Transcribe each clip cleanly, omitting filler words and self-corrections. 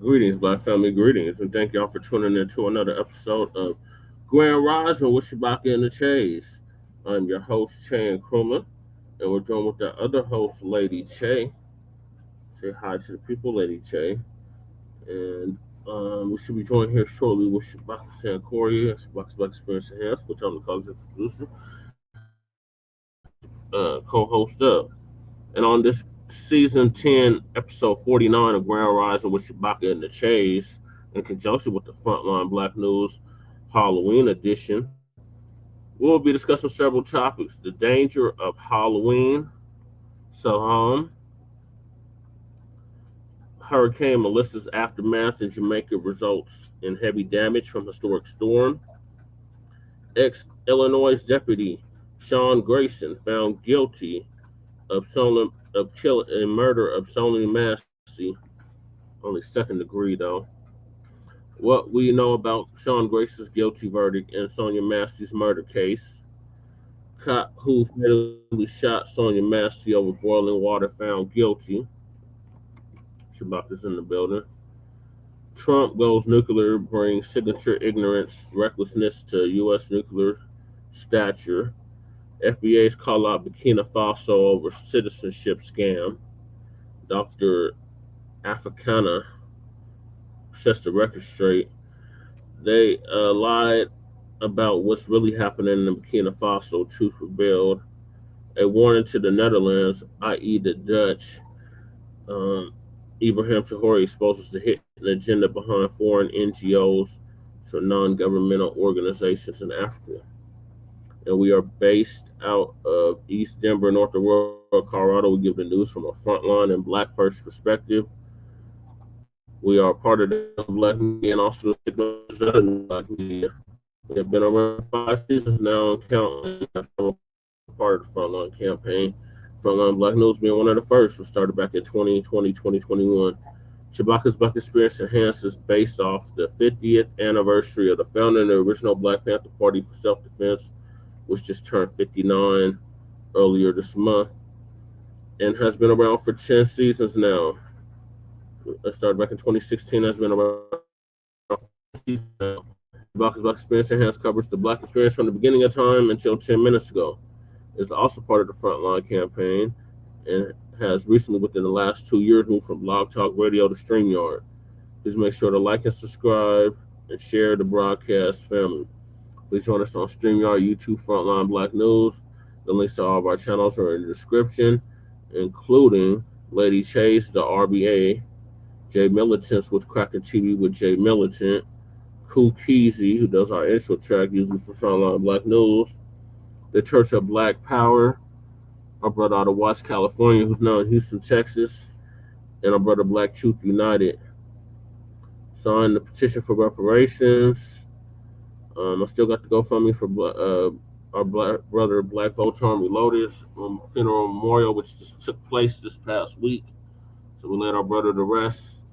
Greetings, Black family, greetings, and thank y'all for tuning in to another episode of Grand Rising with Shabaka and the Chase. I'm your host, Che and Kruma, and we're joined with the other host, Lady Che. Say hi to the people, Lady Che. And we should be joined here shortly with Shabaka Sankoria, Shabaka's Black Experience Enhanced, which I'm the co-executive producer, co-host of. And on this season 10, episode 49 of Grand Rising with Shabaka and the Chase, in conjunction with the Front Line Blacc News Halloween edition, we'll be discussing several topics: the danger of Halloween, Samhain, Hurricane Melissa's aftermath in Jamaica results in heavy damage from historic storm, ex-Illinois deputy Sean Grayson found guilty of killing and murder of Sonya Massey, only second degree though. What we know about Sean Grace's guilty verdict in Sonya Massey's murder case. Cop who fatally shot Sonya Massey over boiling water found guilty. Shabaka's in the building. Trump goes nuclear, brings signature ignorance, recklessness to U.S. nuclear stature. FBAs call out Burkina Faso over citizenship scam. Dr. Arikana sets the record straight. They lied about what's really happening in Burkina Faso. Truth revealed. A warning to the Netherlands, i.e., the Dutch. Um, Ibrahim Traore exposes the hidden agenda behind foreign NGOs to non-governmental organizations in Africa. And we are based out of East Denver, North Aurora, Colorado. We give the news from a frontline and Black first perspective. We are part of the Black media and also the Black media. We have been around 5 seasons now and counting. I'm a part of the Frontline campaign. Frontline Black News being one of the first. We started back in 2020, 2021. Shabaka's Black Experience Enhanced is based off the 50th anniversary of the founding of the original Black Panther Party for Self-Defense, which just turned 59 earlier this month, and has been around for 10 seasons now. It started back in 2016, has been around for 10 seasons now. Shabaka's Black Experience Enhanced covers the Black experience from the beginning of time until 10 minutes ago. It's also part of the Frontline campaign and has recently, within the last 2 years, moved from Blog Talk Radio to StreamYard. Please make sure to like and subscribe and share the broadcast family. Please join us on StreamYard, YouTube, Frontline Black News. The links to all of our channels are in the description, including Lady Chase, the RBA, Jay Militant's with Cracking TV with Jay Militant, Koo Keezy, who does our intro track usually for Frontline Black News, the Church of Black Power, our brother out of Watts, California, who's now in Houston, Texas, and our brother Black Truth United. Signed the petition for reparations. I still got the GoFundMe for our black brother Black Voltron Reloaded's funeral memorial, which just took place this past week. So we laid our brother to rest.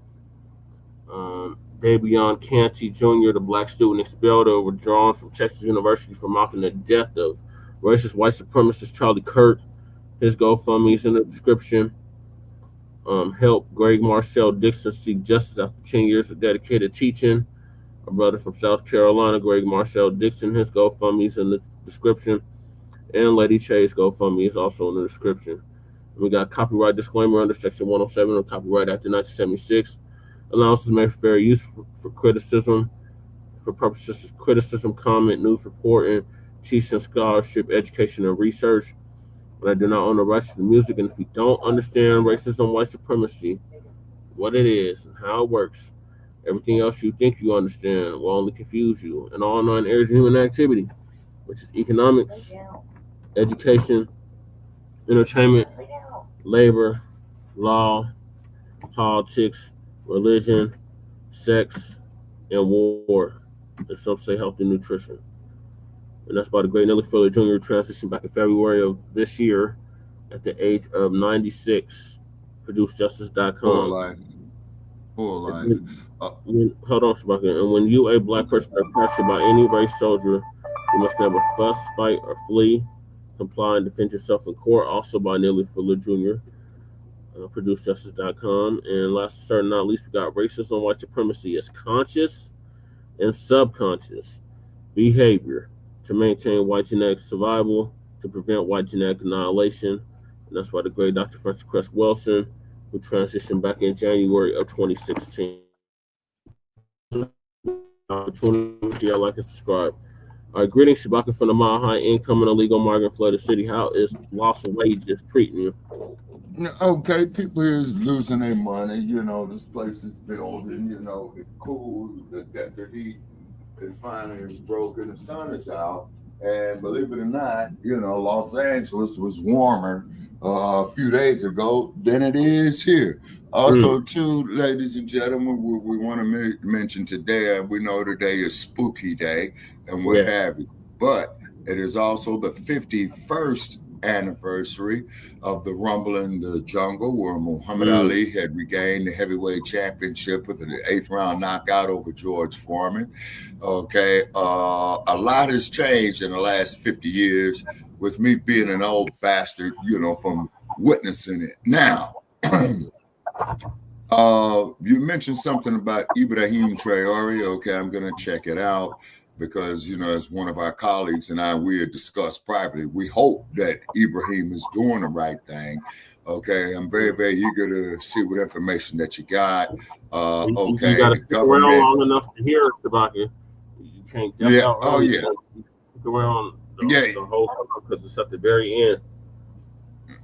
Davion Canty Jr., the black student expelled or withdrawn from Texas University for mocking the death of racist white supremacist Charlie Kirk. His GoFundMe is in the description. Help Greg Marcel Dixon seek justice after 10 years of dedicated teaching. A brother from South Carolina, Greg Marcel Dixon, his GoFundMe is in the description. And Lady Chase GoFundMe is also in the description. And we got copyright disclaimer under Section 107 of Copyright Act of 1976. Allowances made for fair use for criticism, for purposes of criticism, comment, news reporting, teaching, scholarship, education, and research. But I do not own the rights to the music, and if you don't understand racism, white supremacy, what it is, and how it works, everything else you think you understand will only confuse you in all 9 areas of human activity, which is economics, education, entertainment, labor, law, politics, religion, sex, and war, and some say health and nutrition. And that's by the great Nelly Fuller Jr. transition back in February of this year at the age of 96. Full ProduceJustice.com. life, full And life. Uh, hold on, Shabaka. And when you, a black okay. person, are captured by any race soldier, you must never fuss, fight, or flee. Comply and defend yourself in court. Also by Nelly Fuller Jr. ProduceJustice.com. And last but certainly not least, we got racism, white supremacy is conscious and subconscious behavior to maintain white genetic survival, to prevent white genetic annihilation. And that's why the great Dr. Francis Cress Wilson, who transitioned back in January of 2016. Opportunity, I like and subscribe. All right, greetings, Shabaka from the Mile High Income and Illegal Migrant Flooded City. How is loss of wages treating you? Okay, people is losing their money. This place is building. It's cool. The heat is finally broken. The sun is out. And believe it or not, Los Angeles was warmer a few days ago than it is here. Also, too, ladies and gentlemen, we want to mention today, we know today is Spooky Day and what have you, but it is also the 51st anniversary of the Rumble in the Jungle, where Muhammad Ali had regained the heavyweight championship with an 8th round knockout over George Foreman. Okay, a lot has changed in the last 50 years, with me being an old bastard, from witnessing it. Now, you mentioned something about Ibrahim Traore. Okay, I'm going to check it out because, as one of our colleagues and we had discussed privately, we hope that Ibrahim is doing the right thing. Okay, I'm very, very eager to see what information that you got. Okay, you got to stick around long enough to hear it, Shabaka. You can't duck out early. Stick around the whole time because it's at the very end.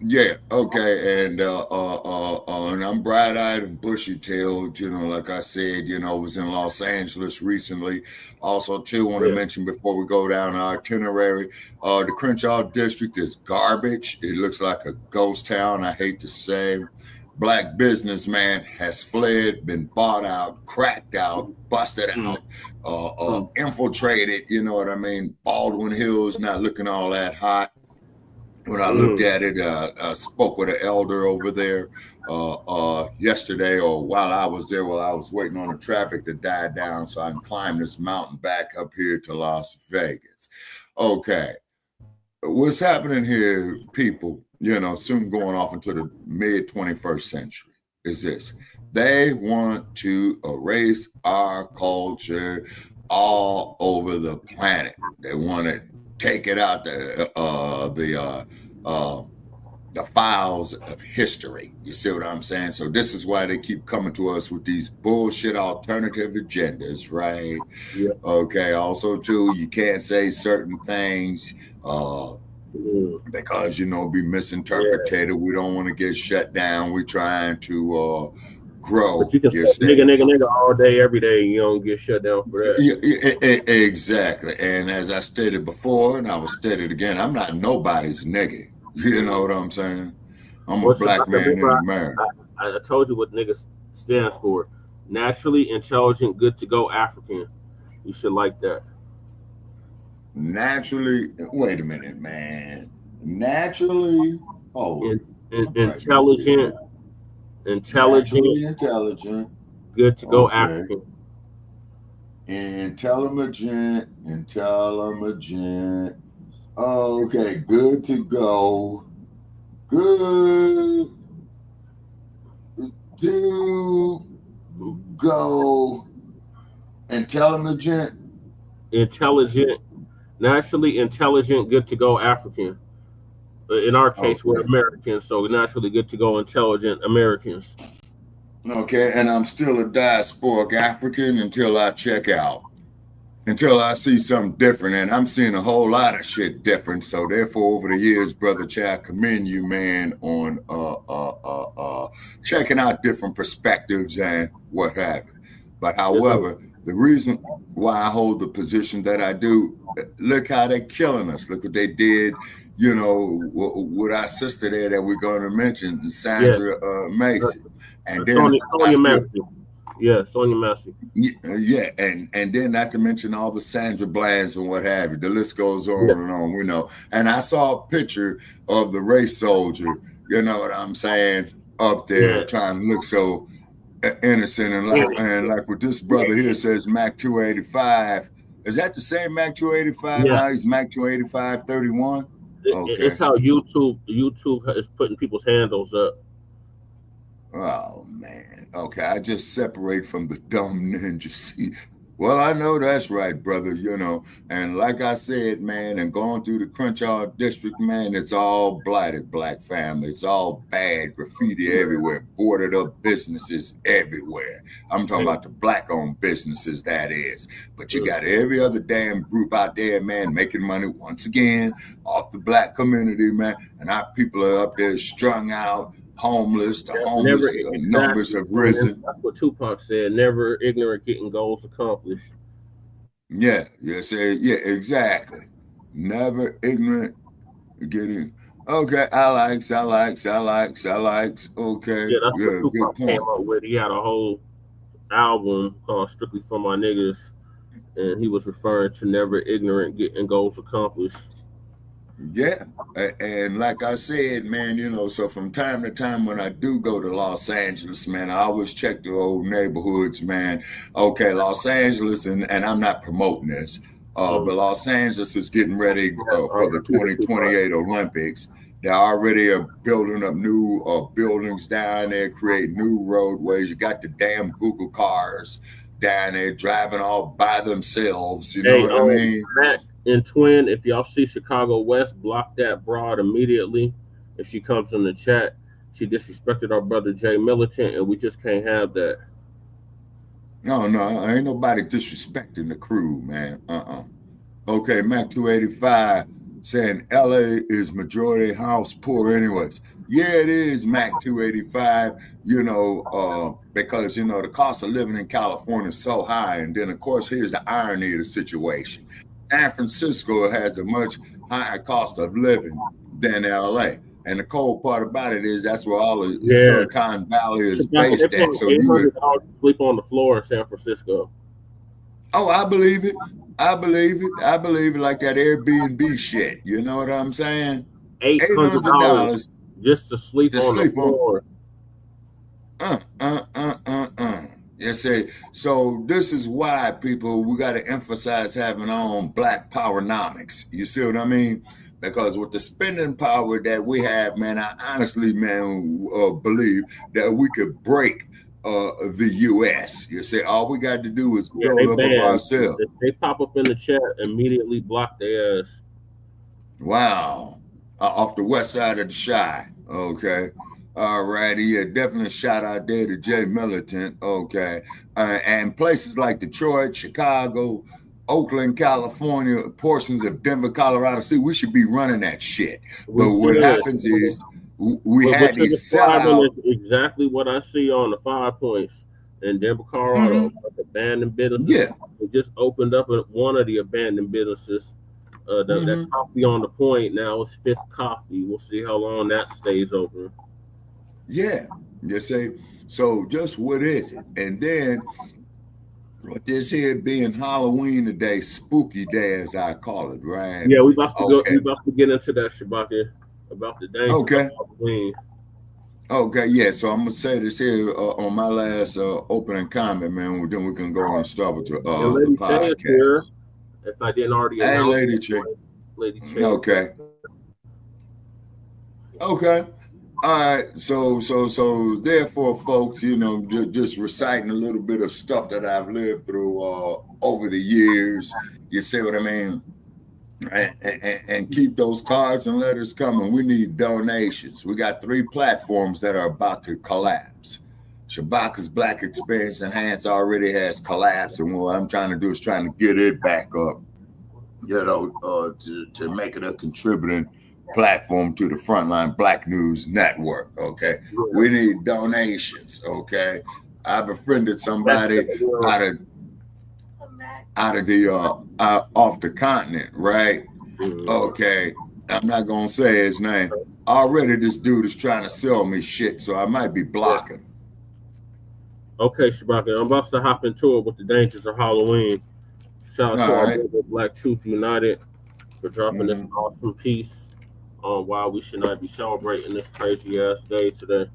Yeah, okay, and I'm bright-eyed and bushy-tailed, like I said, was in Los Angeles recently. Also, too, want to mention before we go down our itinerary, the Crenshaw district is garbage. It looks like a ghost town, I hate to say. Black businessman has fled, been bought out, cracked out, busted out, infiltrated, you know what I mean? Baldwin Hills not looking all that hot. When I looked at it, I spoke with an elder over there yesterday, or while I was there, while I was waiting on the traffic to die down so I can climb this mountain back up here to Las Vegas. Okay. What's happening here, people, soon going off into the mid-21st century, is this. They want to erase our culture all over the planet. They want to take it out the files of history. You see what I'm saying? So this is why they keep coming to us with these bullshit alternative agendas, right? Yeah. Okay. Also, too, you can't say certain things because be misinterpreted. Yeah. We don't want to get shut down. We're trying to grow. But you can say nigga all day, every day, and you don't get shut down for that. Yeah, exactly. And as I stated before, and I will state it again, I'm not nobody's nigga. You know what I'm saying? I'm a black man in America. I told you what nigga stands for. Naturally intelligent, good to go African. You should like that. Naturally, wait a minute, man. Naturally, intelligent. Intelligent, good to go African. Intelligent. Okay, good to go. Good to go. Intelligent. Naturally intelligent, good to go African. In our case, we're Americans, so naturally good to go intelligent Americans. Okay, and I'm still a diasporic African until I check out, until I see something different, and I'm seeing a whole lot of shit different. So therefore, over the years, Brother Chad, commend you, man, on checking out different perspectives and what have you. But however, the reason why I hold the position that I do, look how they're killing us. Look what they did, with our sister there that we're going to mention, Sandra Massey. And then Sonya Massey. Yeah, Sonya Massey. Yeah, and then not to mention all the Sandra Blands and what have you. The list goes on and on, And I saw a picture of the race soldier, you know what I'm saying, up there trying to look so innocent and like what this brother here says, Mac 285. Is that the same Mac 285? Yeah. Now he's Mac 285 31. Okay. It's how YouTube is putting people's handles up. Oh man. Okay, I just separate from the dumb ninja. See, well, I know that's right, brother. And like I said, man, and going through the Crenshaw district, man, it's all blighted black family. It's all bad graffiti everywhere, boarded up businesses everywhere. I'm talking about the black-owned businesses, that is. But you got every other damn group out there, man, making money once again off the black community, man. And our people are up there strung out, homeless. The Never homeless numbers exactly. have risen. That's what Tupac said. Never ignorant, getting goals accomplished. Yeah, yeah, exactly. Never ignorant, getting. Okay, I likes. Okay, Yeah, that's what yeah, good Tupac came point. up with. He had a whole album called "Strictly for My Niggas," and he was referring to never ignorant, getting goals accomplished. Yeah, and like I said, man, so from time to time when I do go to Los Angeles, man, I always check the old neighborhoods, man. Okay, Los Angeles, and I'm not promoting this, but Los Angeles is getting ready for the 2028 Olympics. They already are building up new buildings down there, creating new roadways. You got the damn Google cars down there driving all by themselves. You know Hey, what I mean? Matt and Twin, if y'all see Chicago West, block that broad immediately. If she comes in the chat, she disrespected our brother Jay Militant, and we just can't have that. No, ain't nobody disrespecting the crew, man. Okay, Mac 285 saying LA is majority house poor anyways. Yeah, it is, Mac 285, because the cost of living in California is so high. And then of course, here's the irony of the situation. San Francisco has a much higher cost of living than LA. And the cold part about it is that's where all of Silicon Valley is based at. So you would $800 to sleep on the floor in San Francisco. Oh, I believe it. I believe it like that Airbnb shit. You know what I'm saying? $800 just to sleep on the floor. Yes, so this is why people, we got to emphasize having our own black powernomics. You see what I mean? Because with the spending power that we have, man, I honestly, man, believe that we could break the U.S. You say all we got to do is build up of ourselves. If they pop up in the chat, immediately block their ass. Wow, off the west side of the Chi. Okay, all righty. Yeah, definitely shout out there to Jay Militant. Okay, and places like Detroit, Chicago, Oakland, California, portions of Denver, Colorado. See, we should be running that shit. But what happens is we had these sellouts. Is exactly what I see on the 5 points in Denver, Colorado. Abandoned businesses. Yeah, we just opened up one of the abandoned businesses. That coffee on the point now is Fifth Coffee. We'll see how long that stays open. Yeah, you say. So just what is it? And then with this here being Halloween today, spooky day as I call it, right? Yeah, we about to go. We about to get into that, Shabaka, about the dangers of Halloween. Okay, yeah. So I'm gonna say this here on my last opening comment, man. Then we can go on and start with the podcast. Here, if I didn't already announce. Hey, Lady Chick. Lady Chick. Okay. All right. So therefore, folks, just reciting a little bit of stuff that I've lived through over the years. You see what I mean? And keep those cards and letters coming. We need donations. We got 3 platforms that are about to collapse. Shabaka's Black Experience Enhanced already has collapsed, and what I'm trying to do is trying to get it back up, to make it a contributing platform to the Front Line Blacc News Network. Okay, we need donations. Okay, I befriended somebody out of the off the continent, right? Okay, I'm not gonna say his name. Already, this dude is trying to sell me shit, so I might be blocking him. Okay, Shabaka, I'm about to hop into it with the dangers of Halloween. Shout out to our brother Black Truth United for dropping this awesome piece on why we should not be celebrating this crazy ass day today.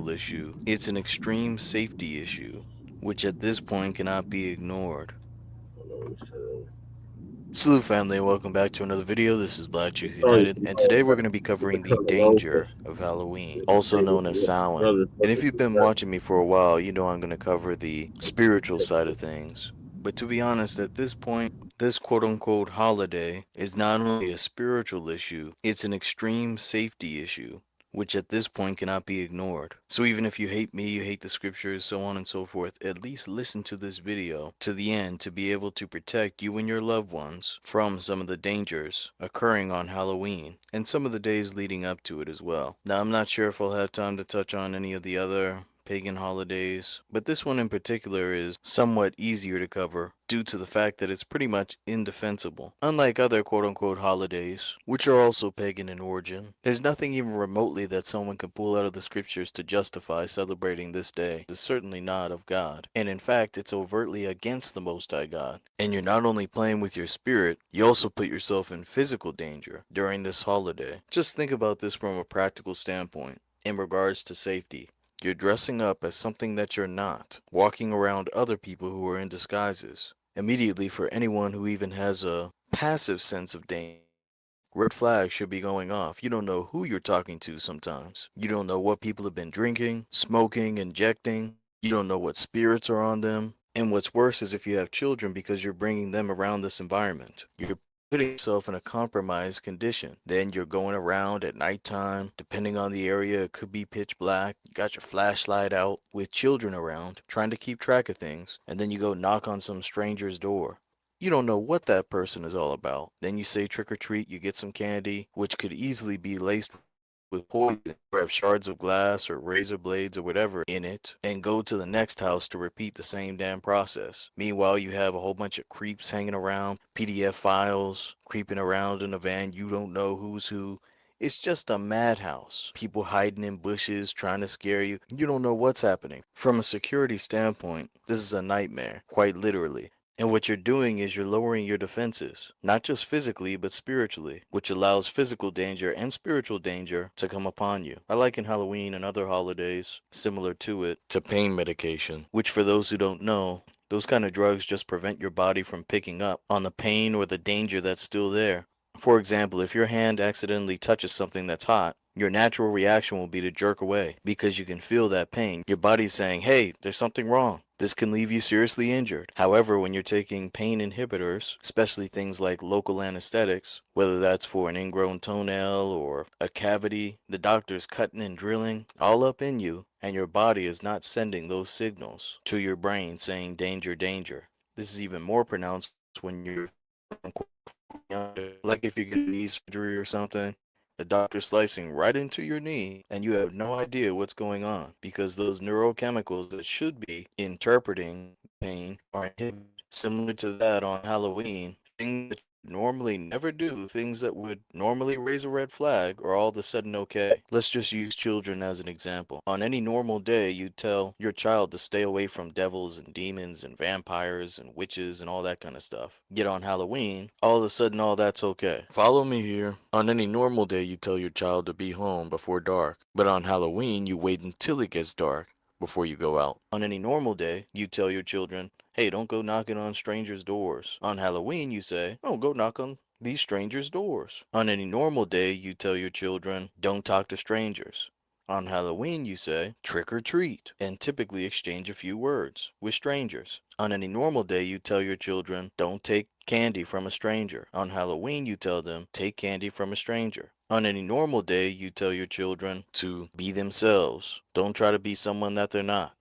Issue. It's an extreme safety issue, which at this point cannot be ignored. Salute family and welcome back to another video. This is Black Truth Sorry, United, and today we're going to be covering the become a danger locust. of Halloween, It's also stable known as with Samhain. brothers, And but if this you've is been not watching me for a while, you know I'm going to cover the spiritual side of things. But to be honest, at this point, this quote-unquote holiday is not only a spiritual issue, it's an extreme safety issue, which at this point cannot be ignored. So even if you hate me, you hate the scriptures, so on and so forth, at least listen to this video to the end to be able to protect you and your loved ones from some of the dangers occurring on Halloween and some of the days leading up to it as well. Now, I'm not sure if I'll have time to touch on any of the other pagan holidays, but this one in particular is somewhat easier to cover due to the fact that it's pretty much indefensible. Unlike other quote unquote holidays, which are also pagan in origin, there's nothing even remotely that someone can pull out of the scriptures to justify celebrating this day. It's certainly not of God, and in fact, it's overtly against the Most High God. And you're not only playing with your spirit, you also put yourself in physical danger during this holiday. Just think about this from a practical standpoint in regards to safety. You're dressing up as something that you're not, walking around other people who are in disguises. Immediately, for anyone who even has a passive sense of danger, red flags should be going off. You don't know who you're talking to sometimes. You don't know what people have been drinking, smoking, injecting. You don't know what spirits are on them. And what's worse is if you have children because you're bringing them around this environment. You're putting yourself in a compromised condition. Then you're going around at nighttime. Depending on the area, it could be pitch black. You got your flashlight out with children around, trying to keep track of things. And then you go knock on some stranger's door. You don't know what that person is all about. Then you say trick or treat, you get some candy, which could easily be laced with poison, or have shards of glass or razor blades or whatever in it, and go to the next house to repeat the same damn process. Meanwhile, you have a whole bunch of creeps hanging around, PDF files, creeping around in a van, you don't know who's who. It's just a madhouse. People hiding in bushes, trying to scare you. You don't know what's happening. From a security standpoint, this is a nightmare, quite literally. And what you're doing is you're lowering your defenses, not just physically, but spiritually, which allows physical danger and spiritual danger to come upon you. I liken Halloween and other holidays, similar to it, to pain medication, which for those who don't know, those kind of drugs just prevent your body from picking up on the pain or the danger that's still there. For example, if your hand accidentally touches something that's hot, your natural reaction will be to jerk away because you can feel that pain. Your body's saying, hey, there's something wrong. This can leave you seriously injured. However, when you're taking pain inhibitors, especially things like local anesthetics, whether that's for an ingrown toenail or a cavity, the doctor's cutting and drilling all up in you, and your body is not sending those signals to your brain saying danger, danger. This is even more pronounced when you're like if you get a knee surgery or something, the doctor's slicing right into your knee and you have no idea what's going on because those neurochemicals that should be interpreting pain are inhibited. Similar to that on Halloween, things that you normally never do, things that would normally raise a red flag, are all of a sudden okay. Let's just use children as an example. On any normal day, you tell your child to stay away from devils and demons and vampires and witches and all that kind of stuff. Yet on Halloween, all of a sudden all that's okay. Follow me here. On any normal day, you tell your child to be home before dark. But on Halloween, you wait until it gets dark before you go out. On any normal day, you tell your children, hey, don't go knocking on strangers' doors. On Halloween, you say, oh, go knock on these strangers' doors. On any normal day, you tell your children, don't talk to strangers. On Halloween, you say, trick or treat, and typically exchange a few words with strangers. On any normal day, you tell your children, don't take candy from a stranger. On Halloween, you tell them, take candy from a stranger. On any normal day, you tell your children to be themselves. Don't try to be someone that they're not.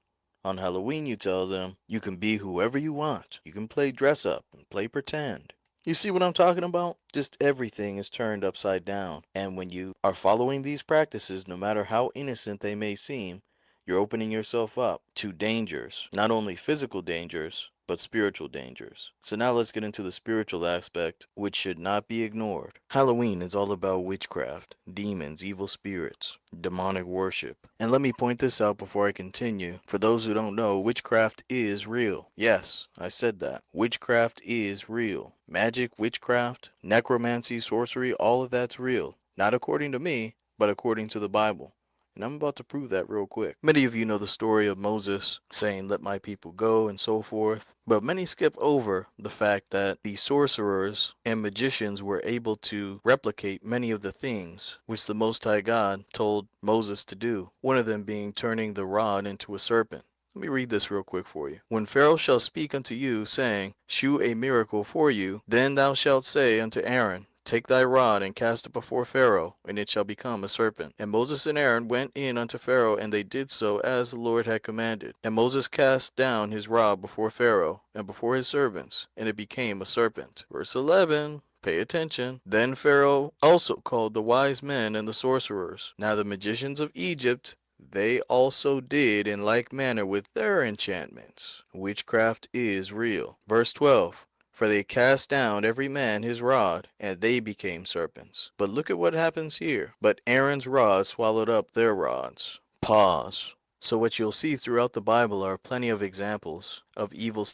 On Halloween, you tell them you can be whoever you want. You can play dress up and play pretend. You see what I'm talking about? Just everything is turned upside down. And when you are following these practices, no matter how innocent they may seem, you're opening yourself up to dangers, not only physical dangers, but spiritual dangers. So now let's get into the spiritual aspect, which should not be ignored. Halloween is all about witchcraft, demons, evil spirits, demonic worship. And let me point this out before I continue. For those who don't know, witchcraft is real. Yes, I said that. Witchcraft is real. Magic, witchcraft, necromancy, sorcery, all of that's real. Not according to me, but according to the Bible. And I'm about to prove that real quick. Many of you know the story of Moses saying, "Let my people go," and so forth. But many skip over the fact that the sorcerers and magicians were able to replicate many of the things which the Most High God told Moses to do. One of them being turning the rod into a serpent. Let me read this real quick for you. "When Pharaoh shall speak unto you, saying, Shew a miracle for you, then thou shalt say unto Aaron, Take thy rod and cast it before Pharaoh, and it shall become a serpent. And Moses and Aaron went in unto Pharaoh, and they did so as the Lord had commanded. And Moses cast down his rod before Pharaoh, and before his servants, and it became a serpent." Verse 11. Pay attention. "Then Pharaoh also called the wise men and the sorcerers. Now the magicians of Egypt, they also did in like manner with their enchantments. Witchcraft is real." Verse 12. "For they cast down every man his rod, and they became serpents." But look at what happens here. "But Aaron's rod swallowed up their rods." Pause. So what you'll see throughout the Bible are plenty of examples of evil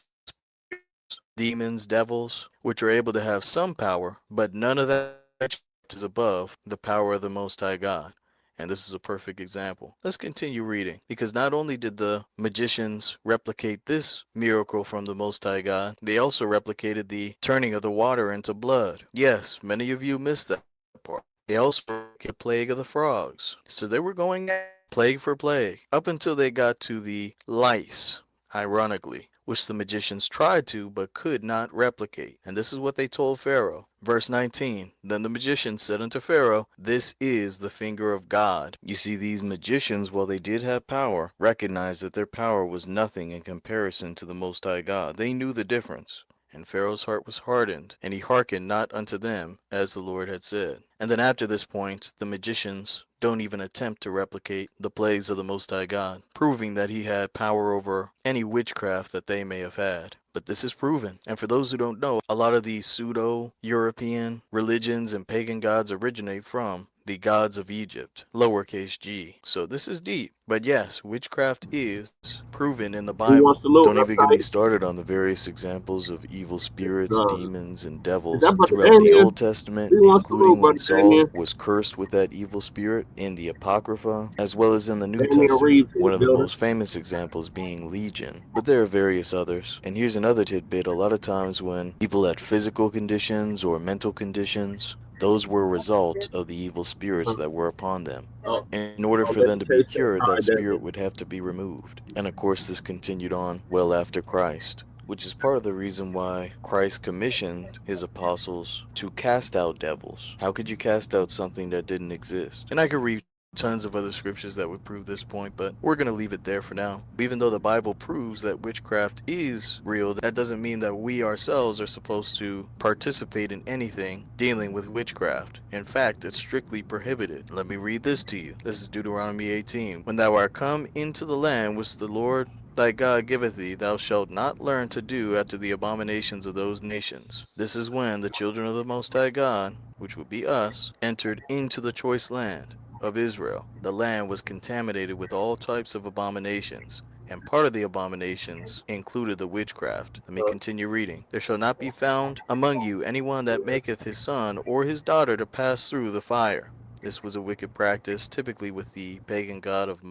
demons, devils, which are able to have some power, but none of that is above the power of the Most High God. And this is a perfect example. Let's continue reading, because not only did the magicians replicate this miracle from the Most High God, they also replicated the turning of the water into blood. Yes, many of you missed that part. They also replicated the plague of the frogs. So they were going plague for plague, up until they got to the lice, ironically, which the magicians tried to but could not replicate. And this is what they told Pharaoh. Verse 19, "Then the magicians said unto Pharaoh, This is the finger of God." You see, these magicians, while they did have power, recognized that their power was nothing in comparison to the Most High God. They knew the difference. And Pharaoh's heart was hardened, and he hearkened not unto them, as the Lord had said. And then after this point, the magicians don't even attempt to replicate the plagues of the Most High God, proving that he had power over any witchcraft that they may have had. But this is proven. And for those who don't know, a lot of these pseudo-European religions and pagan gods originate from the gods of Egypt, lowercase g. So this is deep. But yes, witchcraft is proven in the Who wants Bible. to load Don't up even get me tight? started on the various examples of evil spirits, demons, and Is that devils Brother throughout the Damien? Old Testament, Who wants to load, including when Brother Saul Damien? was cursed with that evil spirit in the Apocrypha, as well as in the New Damien Testament, Reeves in the one of the building. most famous examples being Legion. But there are various others. And here's another tidbit: a lot of times when people had physical conditions or mental conditions, those were a result of the evil spirits that were upon them. Oh, In order for them to be meditation. cured, All that right, spirit Damien. would have to be removed. And of course, this continued on well after Christ, which is part of the reason why Christ commissioned his apostles to cast out devils. How could you cast out something that didn't exist? And I could read tons of other scriptures that would prove this point, but we're going to leave it there for now. Even though the Bible proves that witchcraft is real, that doesn't mean that we ourselves are supposed to participate in anything dealing with witchcraft. In fact, it's strictly prohibited. Let me read this to you. This is Deuteronomy 18. "When thou art come into the land which the Lord thy God giveth thee, thou shalt not learn to do after the abominations of those nations." This is when the children of the Most High God, which would be us, entered into the choice land of Israel. The land was contaminated with all types of abominations, and part of the abominations included the witchcraft. Let me continue reading. "There shall not be found among you anyone that maketh his son or his daughter to pass through the fire." This was a wicked practice, typically with the pagan god of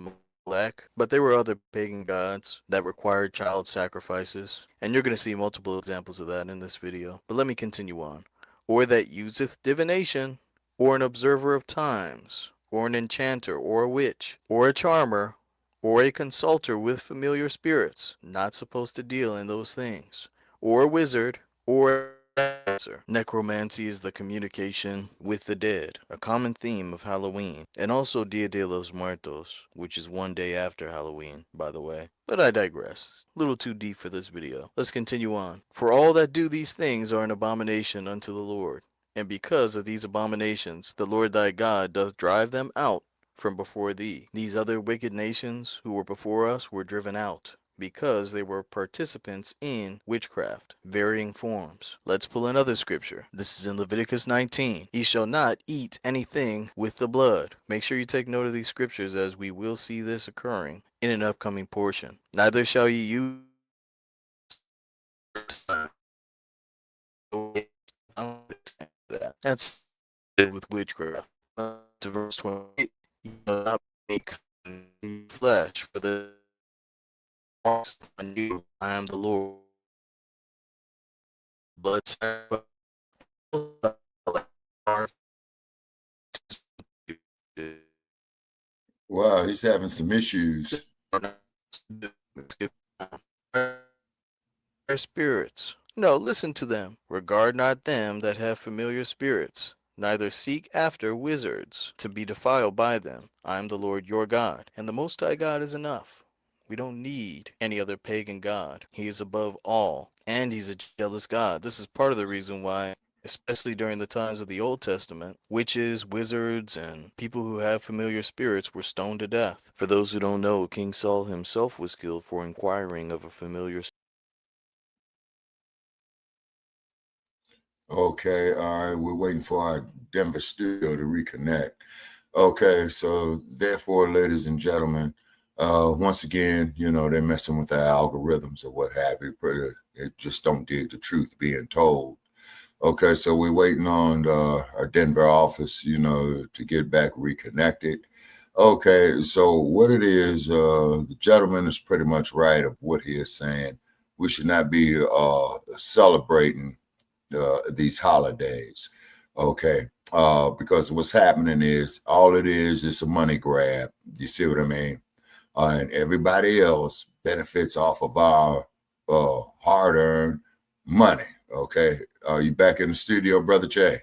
Black, but there were other pagan gods that required child sacrifices, and you're going to see multiple examples of that in this video. But let me continue on. "Or that useth divination, or an observer of times, or an enchanter, or a witch, or a charmer, or a consulter with familiar spirits," not supposed to deal in those things, "or a wizard, or necromancer." Necromancy is the communication with the dead, a common theme of Halloween, and also Dia de los Muertos, which is one day after Halloween, by the way. But I digress. A little too deep for this video. Let's continue on. "For all that do these things are an abomination unto the Lord. And because of these abominations, the Lord thy God doth drive them out from before thee." These other wicked nations who were before us were driven out because they were participants in witchcraft, varying forms. Let's pull another scripture. This is in Leviticus 19. "Ye shall not eat anything with the blood." Make sure you take note of these scriptures, as we will see this occurring in an upcoming portion. "Neither shall ye use that." That's with witchcraft. To verse 28. flesh, for the on you, I am the Lord. Blood sacrifice. Wow, he's having some issues. Their spirits. No, listen to them. Regard not them that have familiar spirits, neither seek after wizards to be defiled by them. I am the Lord your God, and the Most High God is enough. We don't need any other pagan god. He is above all, and he's a jealous God. This is part of the reason why, especially during the times of the Old Testament, witches, wizards, and people who have familiar spirits were stoned to death. For those who don't know, King Saul himself was killed for inquiring of a familiar spirit. Okay, all right, we're waiting for our Denver studio to reconnect. Okay, so therefore, ladies and gentlemen, once again, you know, they're messing with our algorithms or what have you. It just don't dig the truth being told. Okay, so we're waiting on our Denver office, you know, to get back reconnected. Okay, so what it is, the gentleman is pretty much right of what he is saying. We should not be celebrating these holidays, okay? Because what's happening is all it is a money grab. You see what I mean? And everybody else benefits off of our hard-earned money. Okay, are you back in the studio, Brother Jay?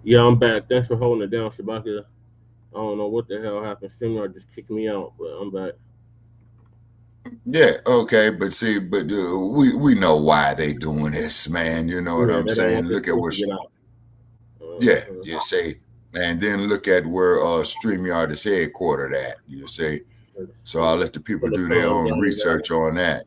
Yeah, I'm back. Thanks for holding it down, Shabaka. I don't know what the hell happened. StreamYard just kicked me out, but I'm back. Yeah, okay, but see, but we know why they doing this, man. You know what Yeah, I'm they don't saying? want this Look at truth where, to get out. yeah, you see, and then look at where StreamYard is headquartered at. You see, so I'll let the people do their own research on that.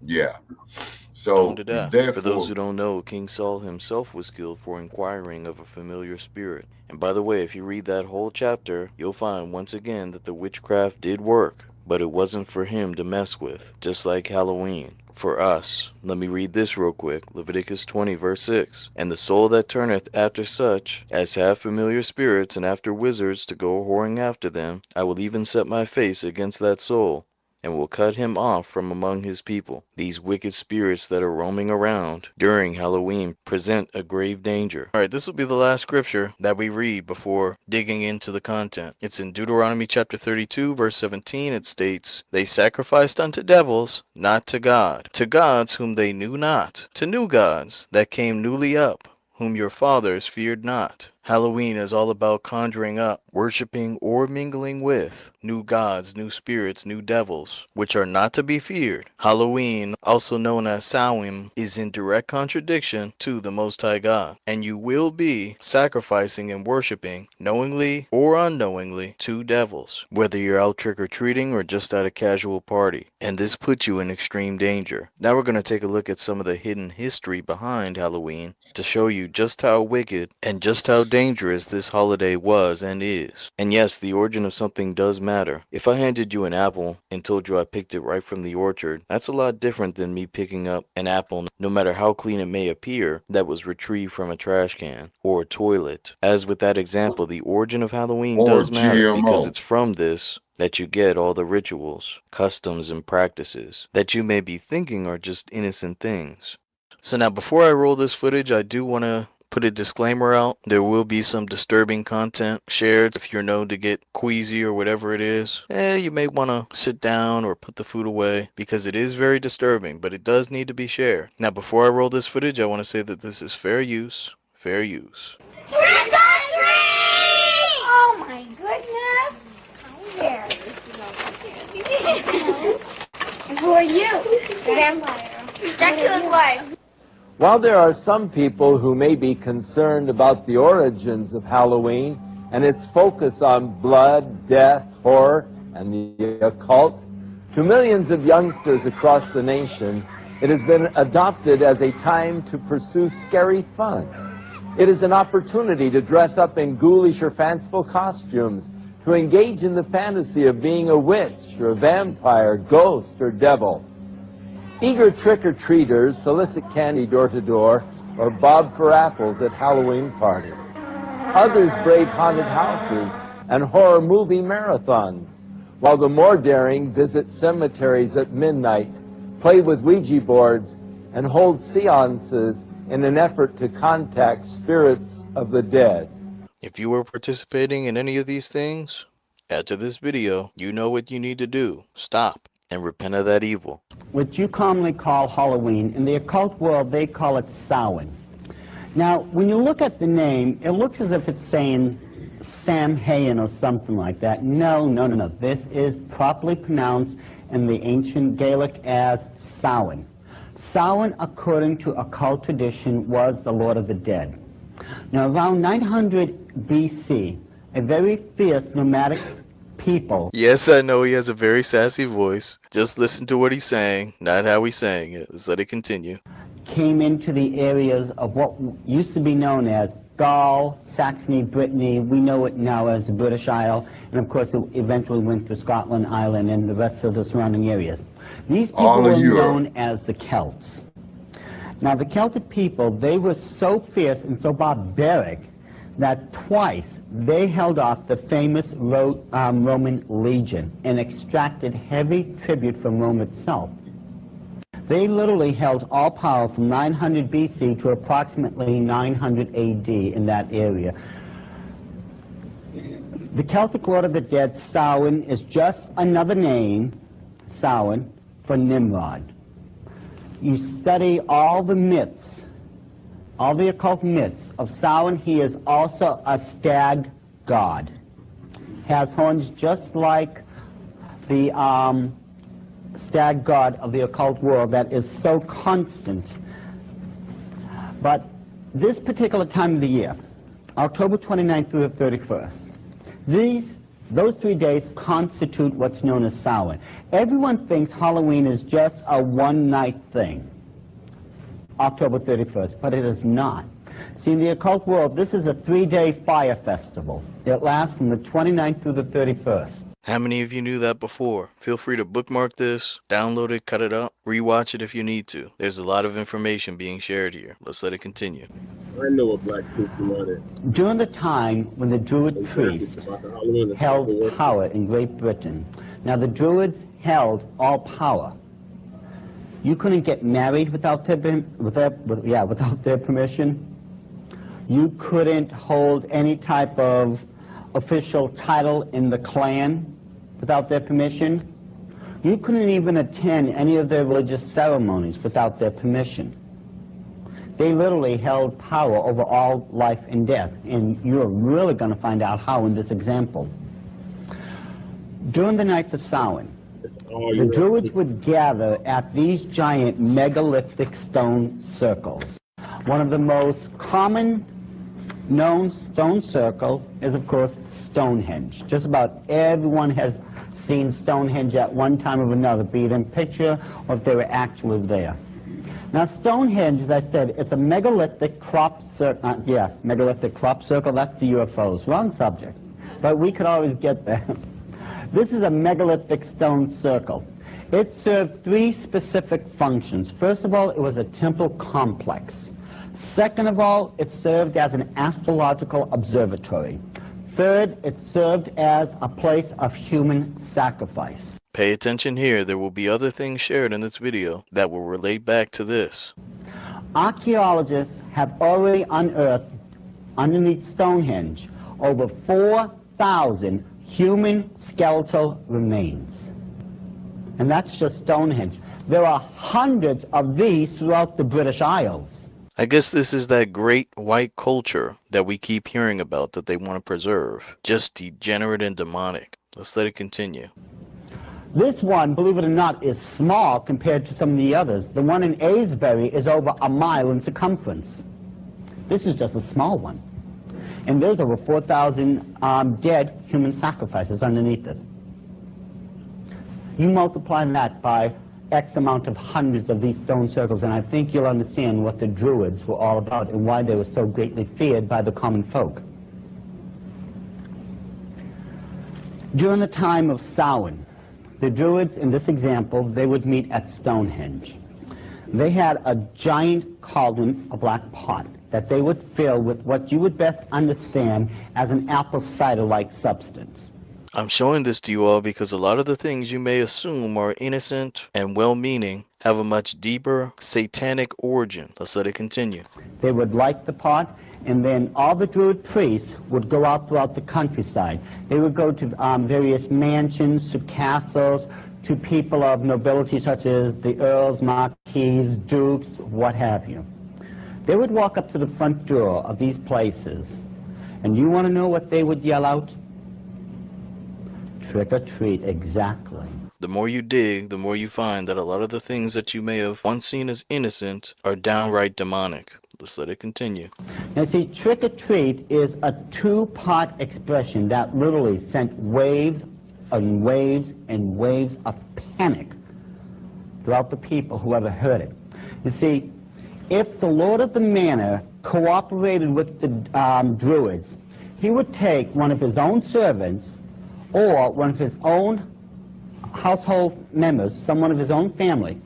Yeah. So To death. For those therefore, who don't know, King Saul himself was killed for inquiring of a familiar spirit. And by the way, if you read that whole chapter, you'll find once again that the witchcraft did work, but it wasn't for him to mess with, just like Halloween. For us, let me read this real quick. Leviticus 20, verse 6. And the soul that turneth after such as have familiar spirits and after wizards to go whoring after them, I will even set my face against that soul, and will cut him off from among his people. These wicked spirits that are roaming around during Halloween present a grave danger. Alright, this will be the last scripture that we read before digging into the content. It's in Deuteronomy chapter 32, verse 17. It states, They sacrificed unto devils, not to God, to gods whom they knew not, to new gods that came newly up, whom your fathers feared not. Halloween is all about conjuring up, worshiping, or mingling with new gods, new spirits, new devils, which are not to be feared. Halloween, also known as Samhain, is in direct contradiction to the Most High God, and you will be sacrificing and worshiping, knowingly or unknowingly, to devils, whether you're out trick-or-treating or just at a casual party, and this puts you in extreme danger. Now we're going to take a look at some of the hidden history behind Halloween to show you just how wicked and just how dangerous this holiday was and is. And yes, the origin of something does matter. If I handed you an apple and told you I picked it right from the orchard, that's a lot different than me picking up an apple, no matter how clean it may appear, that was retrieved from a trash can or a toilet. As with that example, the origin of Halloween or does matter because GMO. it's from this that you get all the rituals, customs, and practices that you may be thinking are just innocent things. So now before I roll this footage, I do want to put a disclaimer out. There will be some disturbing content shared. If you're known to get queasy or whatever it is, you may want to sit down or put the food away because it is very disturbing, but it does need to be shared. Now before I roll this footage, I want to say that this is fair use. Fair use. Trick or treat! Oh my goodness! Hi there. And who are you? Vampire. Dracula's wife. While there are some people who may be concerned about the origins of Halloween and its focus on blood, death, horror, and the occult, to millions of youngsters across the nation, it has been adopted as a time to pursue scary fun. It is an opportunity to dress up in ghoulish or fanciful costumes, to engage in the fantasy of being a witch or a vampire, ghost, or devil. Eager trick-or-treaters solicit candy door-to-door or bob for apples at Halloween parties. Others brave haunted houses and horror movie marathons, while the more daring visit cemeteries at midnight, play with Ouija boards, and hold seances in an effort to contact spirits of the dead. If you are participating in any of these things, after this video, you know what you need to do. Stop and repent of that evil. What you commonly call Halloween, in the occult world they call it Samhain. Now, when you look at the name, it looks as if it's saying Samhain or something like that. No. This is properly pronounced in the ancient Gaelic as Samhain. Samhain, according to occult tradition, was the Lord of the Dead. Now, around 900 BC, a very fierce nomadic people... Yes, I know he has a very sassy voice. Just listen to what he's saying, not how he's saying it. Let's let it continue. ...came into the areas of what used to be known as Gaul, Saxony, Brittany. We know it now as the British Isle, and of course it eventually went to Scotland, Ireland, and the rest of the surrounding areas. These people were known as the Celts. Now, the Celtic people, they were so fierce and so barbaric that twice they held off the famous Roman legion and extracted heavy tribute from Rome itself. They literally held all power from 900 BC to approximately 900 AD in that area. The Celtic Lord of the Dead, Samhain, is just another name, Samhain, for Nimrod. You study all the myths, all the occult myths of Samhain. He is also a stag god. Has horns just like the stag god of the occult world that is so constant. But this particular time of the year, October 29th through the 31st, those 3 days constitute what's known as Samhain. Everyone thinks Halloween is just a one-night thing, October 31st, but it is not. See, in the occult world, this is a 3-day fire festival. It lasts from the 29th through the 31st. How many of you knew that before? Feel free to bookmark this, download it, cut it up, rewatch it if you need to. There's a lot of information being shared here. Let's let it continue. I know what black people wanted. During the time when the Druid priests held power in Great Britain, now the Druids held all power. You couldn't get married without their permission. You couldn't hold any type of official title in the clan without their permission. You couldn't even attend any of their religious ceremonies without their permission. They literally held power over all life and death, and you're really going to find out how in this example. During the nights of Samhain, the Druids would gather at these giant megalithic stone circles. One of the most common known stone circle is, of course, Stonehenge. Just about everyone has seen Stonehenge at one time or another, be it in picture or if they were actually there. Now, Stonehenge, as I said, it's a megalithic crop circle. Megalithic crop circle, that's the UFOs. Wrong subject. But we could always get there. This is a megalithic stone circle. It served 3 specific functions. First of all, it was a temple complex. Second of all, it served as an astrological observatory. Third, it served as a place of human sacrifice. Pay attention here. There will be other things shared in this video that will relate back to this. Archaeologists have already unearthed, underneath Stonehenge, over 4,000 human skeletal remains. And that's just Stonehenge. There are hundreds of these throughout the British Isles. I guess this is that great white culture that we keep hearing about that they want to preserve. Just degenerate and demonic. Let's let it continue. This one, believe it or not, is small compared to some of the others. The one in Avebury is over a mile in circumference. This is just a small one. And there's over 4,000 dead human sacrifices underneath it. You multiply that by X amount of hundreds of these stone circles, and I think you'll understand what the Druids were all about and why they were so greatly feared by the common folk. During the time of Samhain, the Druids, in this example, they would meet at Stonehenge. They had a giant cauldron, a black pot. that they would fill with what you would best understand as an apple cider-like substance. I'm showing this to you all because a lot of the things you may assume are innocent and well-meaning have a much deeper satanic origin. Let's let it continue. They would light the pot, and then all the Druid priests would go out throughout the countryside. They would go to various mansions, to castles, to people of nobility such as the earls, marquises, dukes, what have you. They would walk up to the front door of these places, and you want to know what they would yell out? Trick or treat, exactly. The more you dig, the more you find that a lot of the things that you may have once seen as innocent are downright demonic. Let's let it continue. Now see, trick or treat is a two-part expression that literally sent waves and waves and waves of panic throughout the people who ever heard it. You see, if the Lord of the Manor cooperated with the Druids, he would take one of his own servants or one of his own household members, someone of his own family,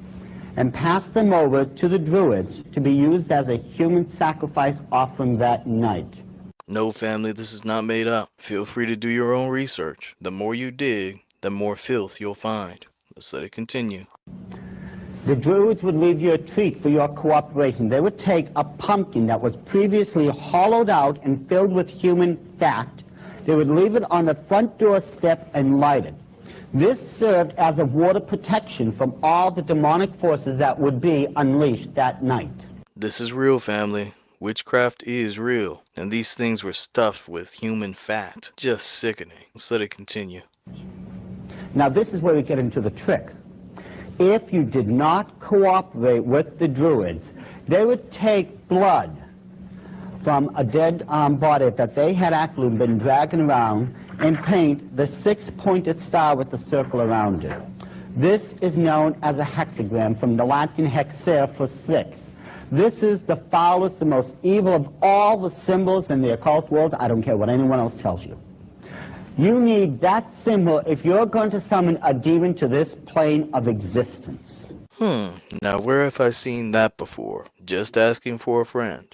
and pass them over to the Druids to be used as a human sacrifice offering that night. No, family, this is not made up. Feel free to do your own research. The more you dig, the more filth you'll find. Let's let it continue. The Druids would leave you a treat for your cooperation. They would take a pumpkin that was previously hollowed out and filled with human fat. They would leave it on the front doorstep and light it. This served as a water protection from all the demonic forces that would be unleashed that night. This is real, family. Witchcraft is real, and these things were stuffed with human fat. Just sickening. Let's let it continue. Now this is where we get into the trick. If you did not cooperate with the Druids, they would take blood from a dead body that they had actually been dragging around and paint the six-pointed star with the circle around it. This is known as a hexagram, from the Latin hexer for six. This is the foulest, the most evil of all the symbols in the occult world. I don't care what anyone else tells you. You need that symbol if you're going to summon a demon to this plane of existence. Now where have I seen that before? Just asking for a friend.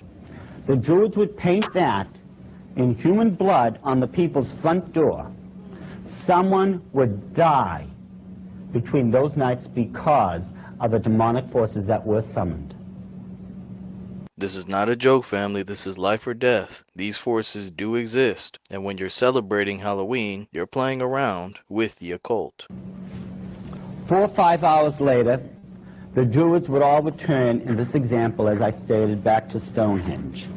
The Druids would paint that in human blood on the people's front door. Someone would die between those nights because of the demonic forces that were summoned. This is not a joke, family. This is life or death. These forces do exist, and when you're celebrating Halloween, you're playing around with the occult. 4 or 5 hours later, the Druids would all return, in this example, as I stated, back to Stonehenge.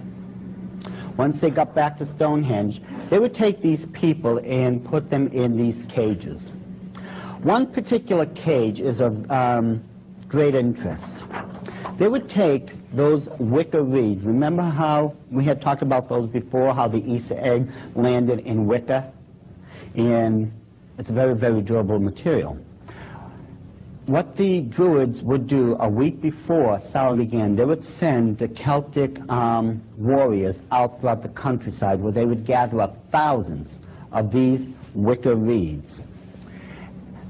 Once they got back to Stonehenge, they would take these people and put them in these cages. One particular cage is of great interest. They would take those wicker reeds. Remember how we had talked about those before, how the Easter egg landed in wicker? And it's a very, very durable material. What the Druids would do a week before Samhain began, they would send the Celtic warriors out throughout the countryside where they would gather up thousands of these wicker reeds.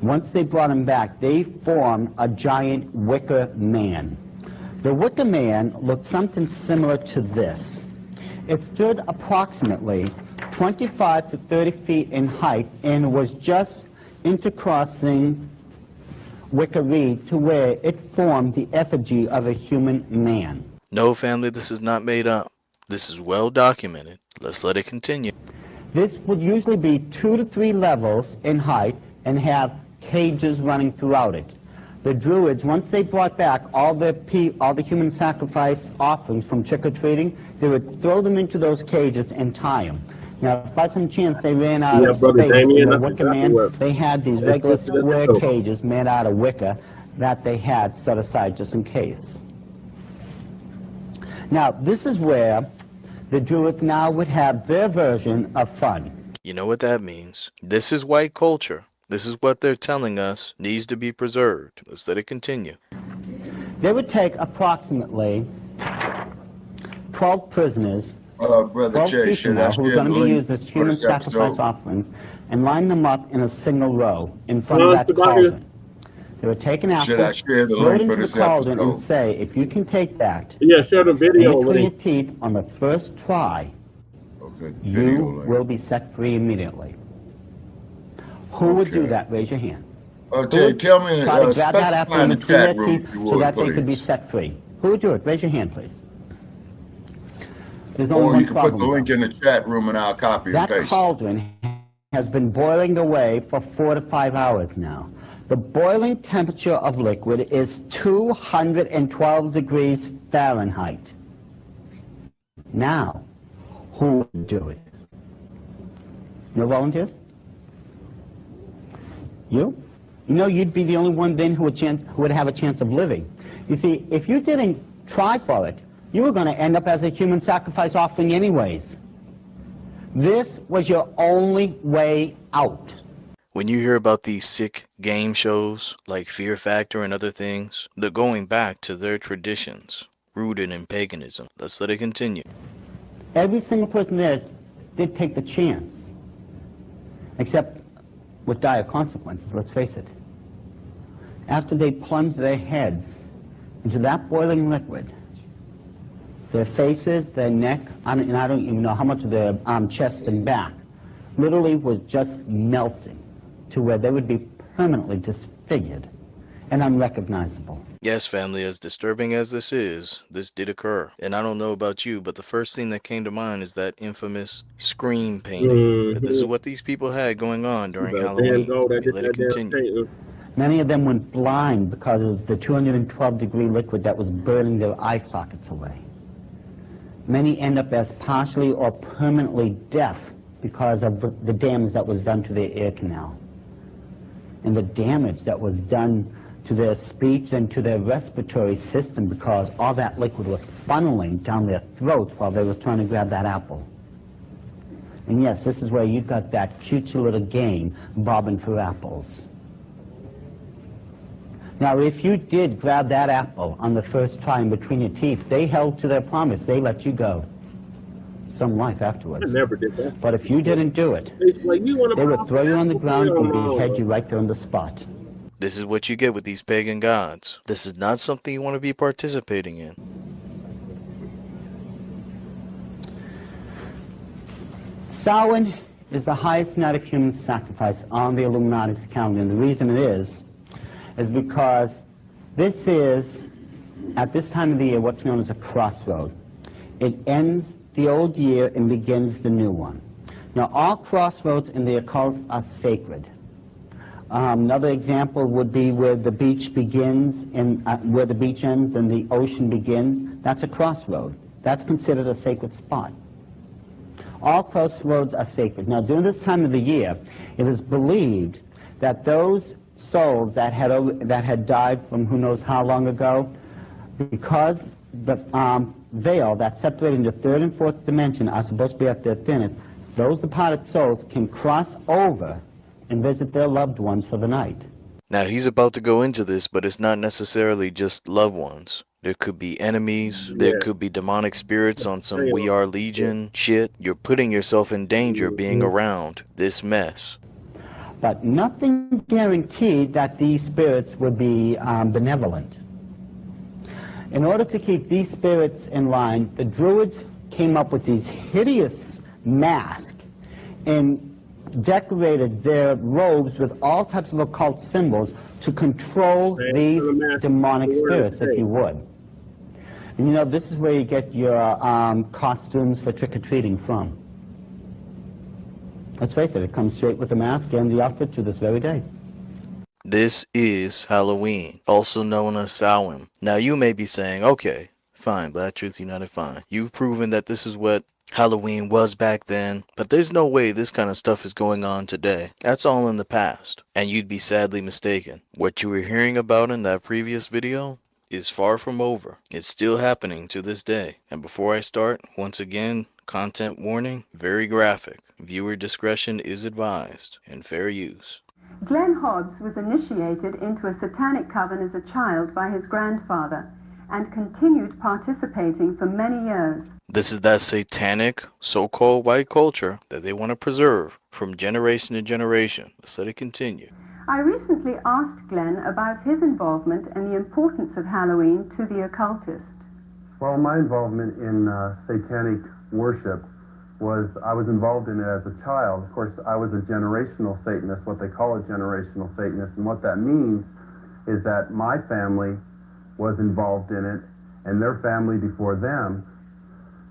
Once they brought them back, they formed a giant wicker man. The wicker man looked something similar to this. It stood approximately 25 to 30 feet in height and was just intercrossing wicker reed to where it formed the effigy of a human man. No, family, this is not made up. This is well documented. Let's let it continue. This would usually be 2 to 3 levels in height and have cages running throughout it. The Druids, once they brought back all the human sacrifice offerings from trick-or-treating, they would throw them into those cages and tie them. Now, if by some chance they ran out of space in the wicker man, they had these regular square cages made out of wicker that they had set aside just in case. Now, this is where the Druids now would have their version of fun. You know what that means. This is white culture. This is what they're telling us needs to be preserved. Let's let it continue. They would take approximately 12 prisoners, Brother Chase, who were going to be used as human sacrifice offerings, and line them up in a single row in front of that cauldron. They would take an Should I apple, share the throw it link for into the this cauldron, and episode? say, if you can take that Yeah, share the in video between your link. teeth on the first try, Okay, the video you link. will be set free immediately. Who would do Okay. that? Raise your hand. Okay, tell me, Try to grab that apple specify in in the between their chat room, teeth if you so would, that they could be please. set free. Who would do it? Raise your hand, please. There's only Or one you can put the problem, link though. in the chat room and I'll copy and That paste it. cauldron has been boiling away for 4 to 5 hours now. The boiling temperature of liquid is 212 degrees Fahrenheit. Now, who would do it? No volunteers? You? You know, you'd be the only one then who would have a chance of living. You see, if you didn't try for it, you were going to end up as a human sacrifice offering anyways. This was your only way out. When you hear about these sick game shows like Fear Factor and other things, they're going back to their traditions, rooted in paganism. Let's let it continue. Every single person there did take the chance, except with dire consequences, let's face it. After they plunged their heads into that boiling liquid, their faces, their neck, and I don't even know how much of their chest and back, literally was just melting to where they would be permanently disfigured and unrecognizable. Yes, family, as disturbing as this did occur. And I don't know about you, but the first thing that came to mind is that infamous scream painting. This is what these people had going on during The Van Halloween. Gogh that did Let it that damn continue. painting. Many of them went blind because of the 212-degree liquid that was burning their eye sockets away. Many end up as partially or permanently deaf because of the damage that was done to their ear canal, and the damage that was done to their speech and to their respiratory system because all that liquid was funneling down their throats while they were trying to grab that apple. And yes, this is where you got that cutesy little game, bobbing for apples. Now, if you did grab that apple on the first try in between your teeth, they held to their promise. They let you go. Some life I afterwards. never did that. But if you didn't do it, It's like, you wanna they would pop throw you on the apple? ground Hell and no. behead you right there on the spot. This is what you get with these pagan gods. This is not something you want to be participating in. Samhain is the highest night of human sacrifice on the Illuminati's calendar, and the reason it is because this is, at this time of the year, what's known as a crossroad. It ends the old year and begins the new one. Now, all crossroads in the occult are sacred. Another example would be where the beach begins and where the beach ends and the ocean begins. That's a crossroad. That's considered a sacred spot. All crossroads are sacred. Now, during this time of the year, it is believed that those souls that had died from who knows how long ago, because the veil that separated into third and fourth dimension are supposed to be at their thinnest, those departed souls can cross over and visit their loved ones for the night. Now, he's about to go into this, but it's not necessarily just loved ones. There could be enemies. There could be demonic spirits on some We Are Legion shit. You're putting yourself in danger being around this mess. But nothing guaranteed that these spirits would be benevolent. In order to keep these spirits in line, the Druids came up with these hideous masks and decorated their robes with all types of occult symbols to control these demonic spirits, if you would. And you know, this is where you get your costumes for trick-or-treating from. Let's face it, it comes straight with the mask and the outfit to this very day. This is Halloween, also known as Samhain. Now, you may be saying, okay, fine, Black Truth United, fine. You've proven that this is what Halloween was back then, but there's no way this kind of stuff is going on today. That's all in the past, and you'd be sadly mistaken. What you were hearing about in that previous video is far from over. It's still happening to this day. And before I start, once again, content warning, very graphic. Viewer discretion is advised, and fair use. Glenn Hobbs was initiated into a satanic coven as a child by his grandfather and continued participating for many years. This is that satanic, so-called white culture that they want to preserve from generation to generation. Let's let it continue. I recently asked Glenn about his involvement and the importance of Halloween to the occultist. Well, my involvement in satanic worship I was involved in it as a child. Of course, I was a generational Satanist, what they call a generational Satanist, and what that means is that my family was involved in it and their family before them.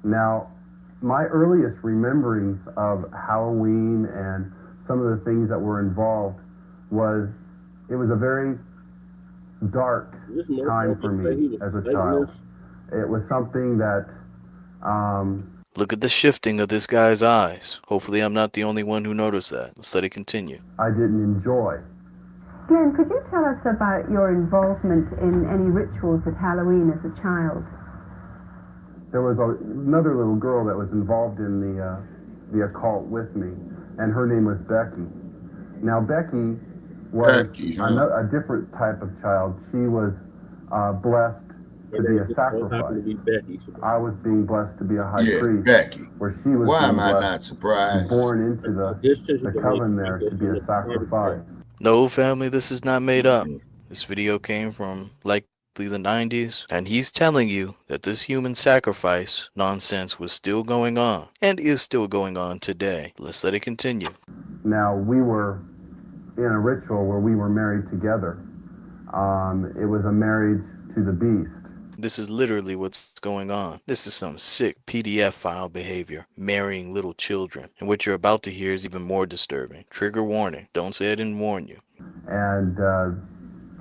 Now, my earliest rememberings of Halloween and some of the things that were involved it was a very dark time for me as a child. It was something that Look at the shifting of this guy's eyes. Hopefully I'm not the only one who noticed that. Let's let it continue. I didn't enjoy. Glenn, could you tell us about your involvement in any rituals at Halloween as a child? There was another little girl that was involved in the occult with me, and her name was Becky. Now, Becky was a different type of child. She was blessed to be a sacrifice. I was being blessed to be a high priest. Becky. Where she was Why am I blessed, not surprised? Born into the coven there to be a sacrifice. No, family, this is not made up. This video came from likely the 90s, and he's telling you that this human sacrifice nonsense was still going on, and is still going on today. Let's let it continue. Now, we were in a ritual where we were married together. It was a marriage to the beast. This is literally what's going on. This is some sick PDF file behavior, marrying little children. And what you're about to hear is even more disturbing. Trigger warning. Don't say I didn't warn you. And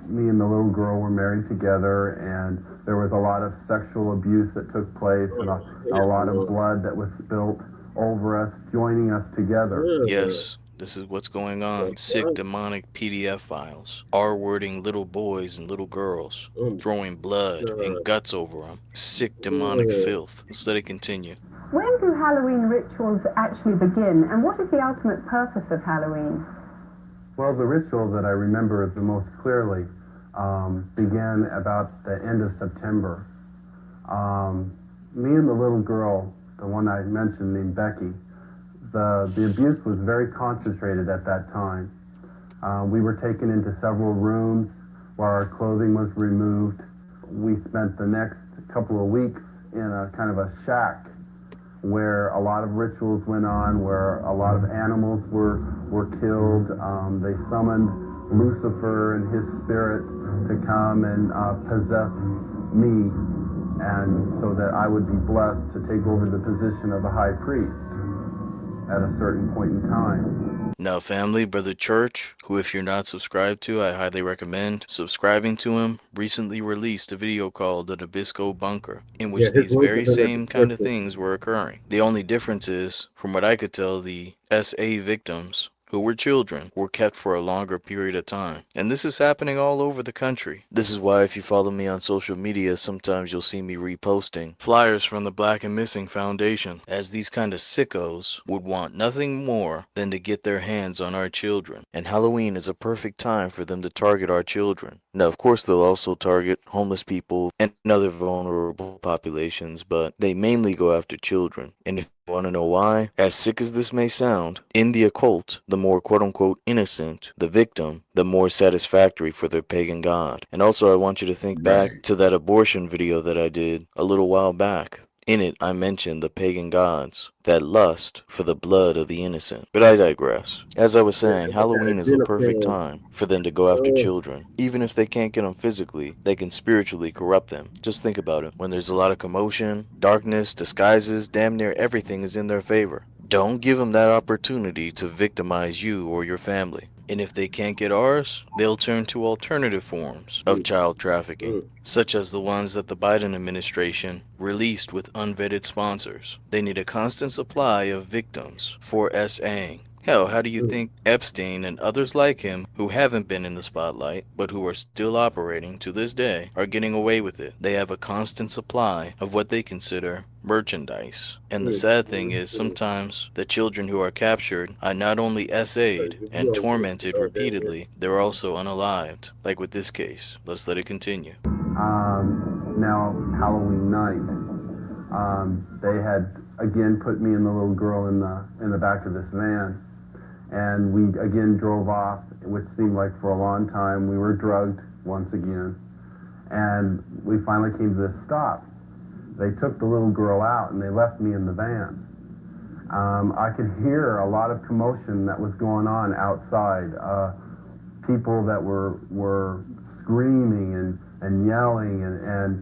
me and the little girl were married together, and there was a lot of sexual abuse that took place, and a lot of blood that was spilt over us, joining us together. Yes. This is what's going on. Sick demonic PDF files. R-wording little boys and little girls. Throwing blood and guts over them. Sick demonic filth. Let's let it continue. When do Halloween rituals actually begin, and what is the ultimate purpose of Halloween? Well, the ritual that I remember the most clearly began about the end of September. Me and the little girl, the one I mentioned named Becky, the abuse was very concentrated at that time. We were taken into several rooms where our clothing was removed. We spent the next couple of weeks in a kind of a shack where a lot of rituals went on, where a lot of animals were killed. They summoned Lucifer and his spirit to come and possess me, and so that I would be blessed to take over the position of the high priest at a certain point in time. Now, family, Brother Church, who if you're not subscribed to, I highly recommend subscribing to him, recently released a video called The Nabisco Bunker, in which these very same kind of things were occurring. The only difference is, from what I could tell, the SA victims, who were children, were kept for a longer period of time. And this is happening all over the country. This is why if you follow me on social media, sometimes you'll see me reposting flyers from the Black and Missing Foundation, as these kind of sickos would want nothing more than to get their hands on our children. And Halloween is a perfect time for them to target our children. Now, of course, they'll also target homeless people and other vulnerable populations, but they mainly go after children. And if you want to know why, as sick as this may sound, in the occult, the more quote-unquote innocent the victim, the more satisfactory for their pagan god. And also, I want you to think back to that abortion video that I did a little while back. In it, I mentioned the pagan gods that lust for the blood of the innocent. But I digress. As I was saying, Halloween is the perfect time for them to go after children. Even if they can't get them physically, they can spiritually corrupt them. Just think about it. When there's a lot of commotion, darkness, disguises, damn near everything is in their favor. Don't give them that opportunity to victimize you or your family. And if they can't get ours, they'll turn to alternative forms of child trafficking, such as the ones that the Biden administration released with unvetted sponsors. They need a constant supply of victims for SAing. Hell, how do you think Epstein and others like him who haven't been in the spotlight, but who are still operating to this day, are getting away with it? They have a constant supply of what they consider merchandise. And the sad thing is, sometimes the children who are captured are not only SA'd and tormented repeatedly, they're also unalived, like with this case. Let's let it continue. Now, Halloween night, they had again put me and the little girl in the back of this van, And we again drove off, which seemed like for a long time. We were drugged once again. And we finally came to this stop. They took the little girl out and they left me in the van. I could hear a lot of commotion that was going on outside. People that were screaming and yelling and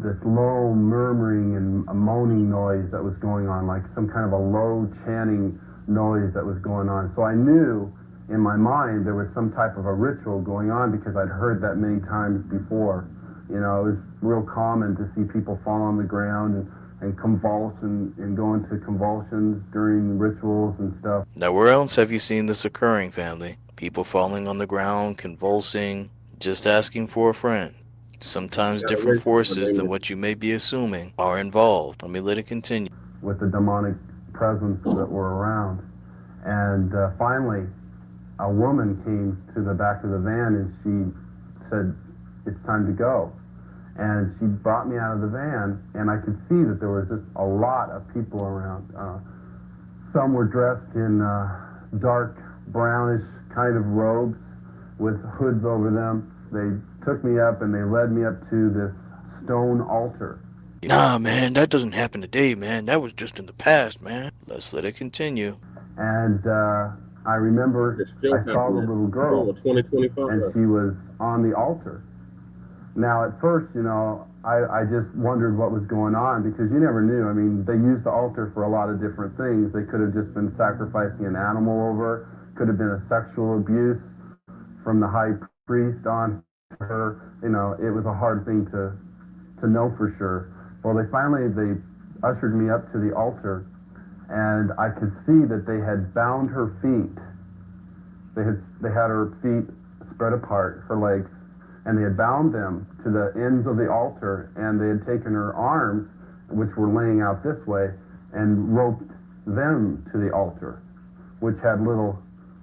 this low murmuring and moaning noise that was going on, like some kind of a low chanting noise that was going on. So I knew in my mind there was some type of a ritual going on because I'd heard that many times before. You know, it was real common to see people fall on the ground and convulse and go into convulsions during rituals and stuff. Now, where else have you seen this occurring, family? People falling on the ground, convulsing, just asking for a friend. Sometimes different forces than what you may be assuming are involved. Let me let it continue. With the demonic presence that were around. And finally, a woman came to the back of the van and she said, "It's time to go." And she brought me out of the van, and I could see that there was just a lot of people around. Some were dressed in dark brownish kind of robes with hoods over them. They took me up and they led me up to this stone altar. Nah, man, that doesn't happen today, man. That was just in the past, man. Let's let it continue. And I remember I saw the little girl, and she was on the altar. Now, at first, you know, I just wondered what was going on because you never knew. I mean, they used the altar for a lot of different things. They could have just been sacrificing an animal over, could have been a sexual abuse from the high priest on her. You know, it was a hard thing to know for sure. Well, they ushered me up to the altar, and I could see that they had bound her feet. They had her feet spread apart, her legs, and they had bound them to the ends of the altar, and they had taken her arms, which were laying out this way, and roped them to the altar, which had little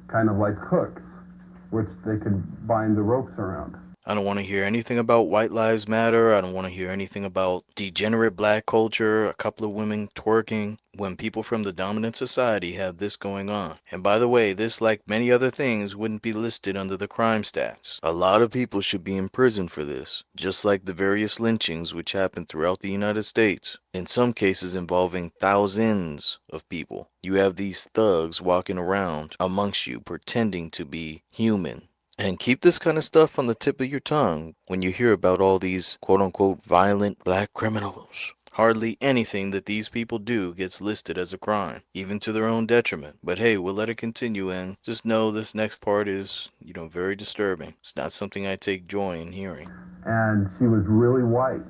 kind of like hooks, which they could bind the ropes around. I don't want to hear anything about White Lives Matter. I don't want to hear anything about degenerate black culture, a couple of women twerking, when people from the dominant society have this going on. And by the way, this, like many other things, wouldn't be listed under the crime stats. A lot of people should be in prison for this, just like the various lynchings which happen throughout the United States, in some cases involving thousands of people. You have these thugs walking around amongst you pretending to be human. And keep this kind of stuff on the tip of your tongue when you hear about all these quote-unquote violent black criminals. Hardly anything that these people do gets listed as a crime, even to their own detriment. But hey, we'll let it continue, and just know this next part is, very disturbing. It's not something I take joy in hearing. And she was really white.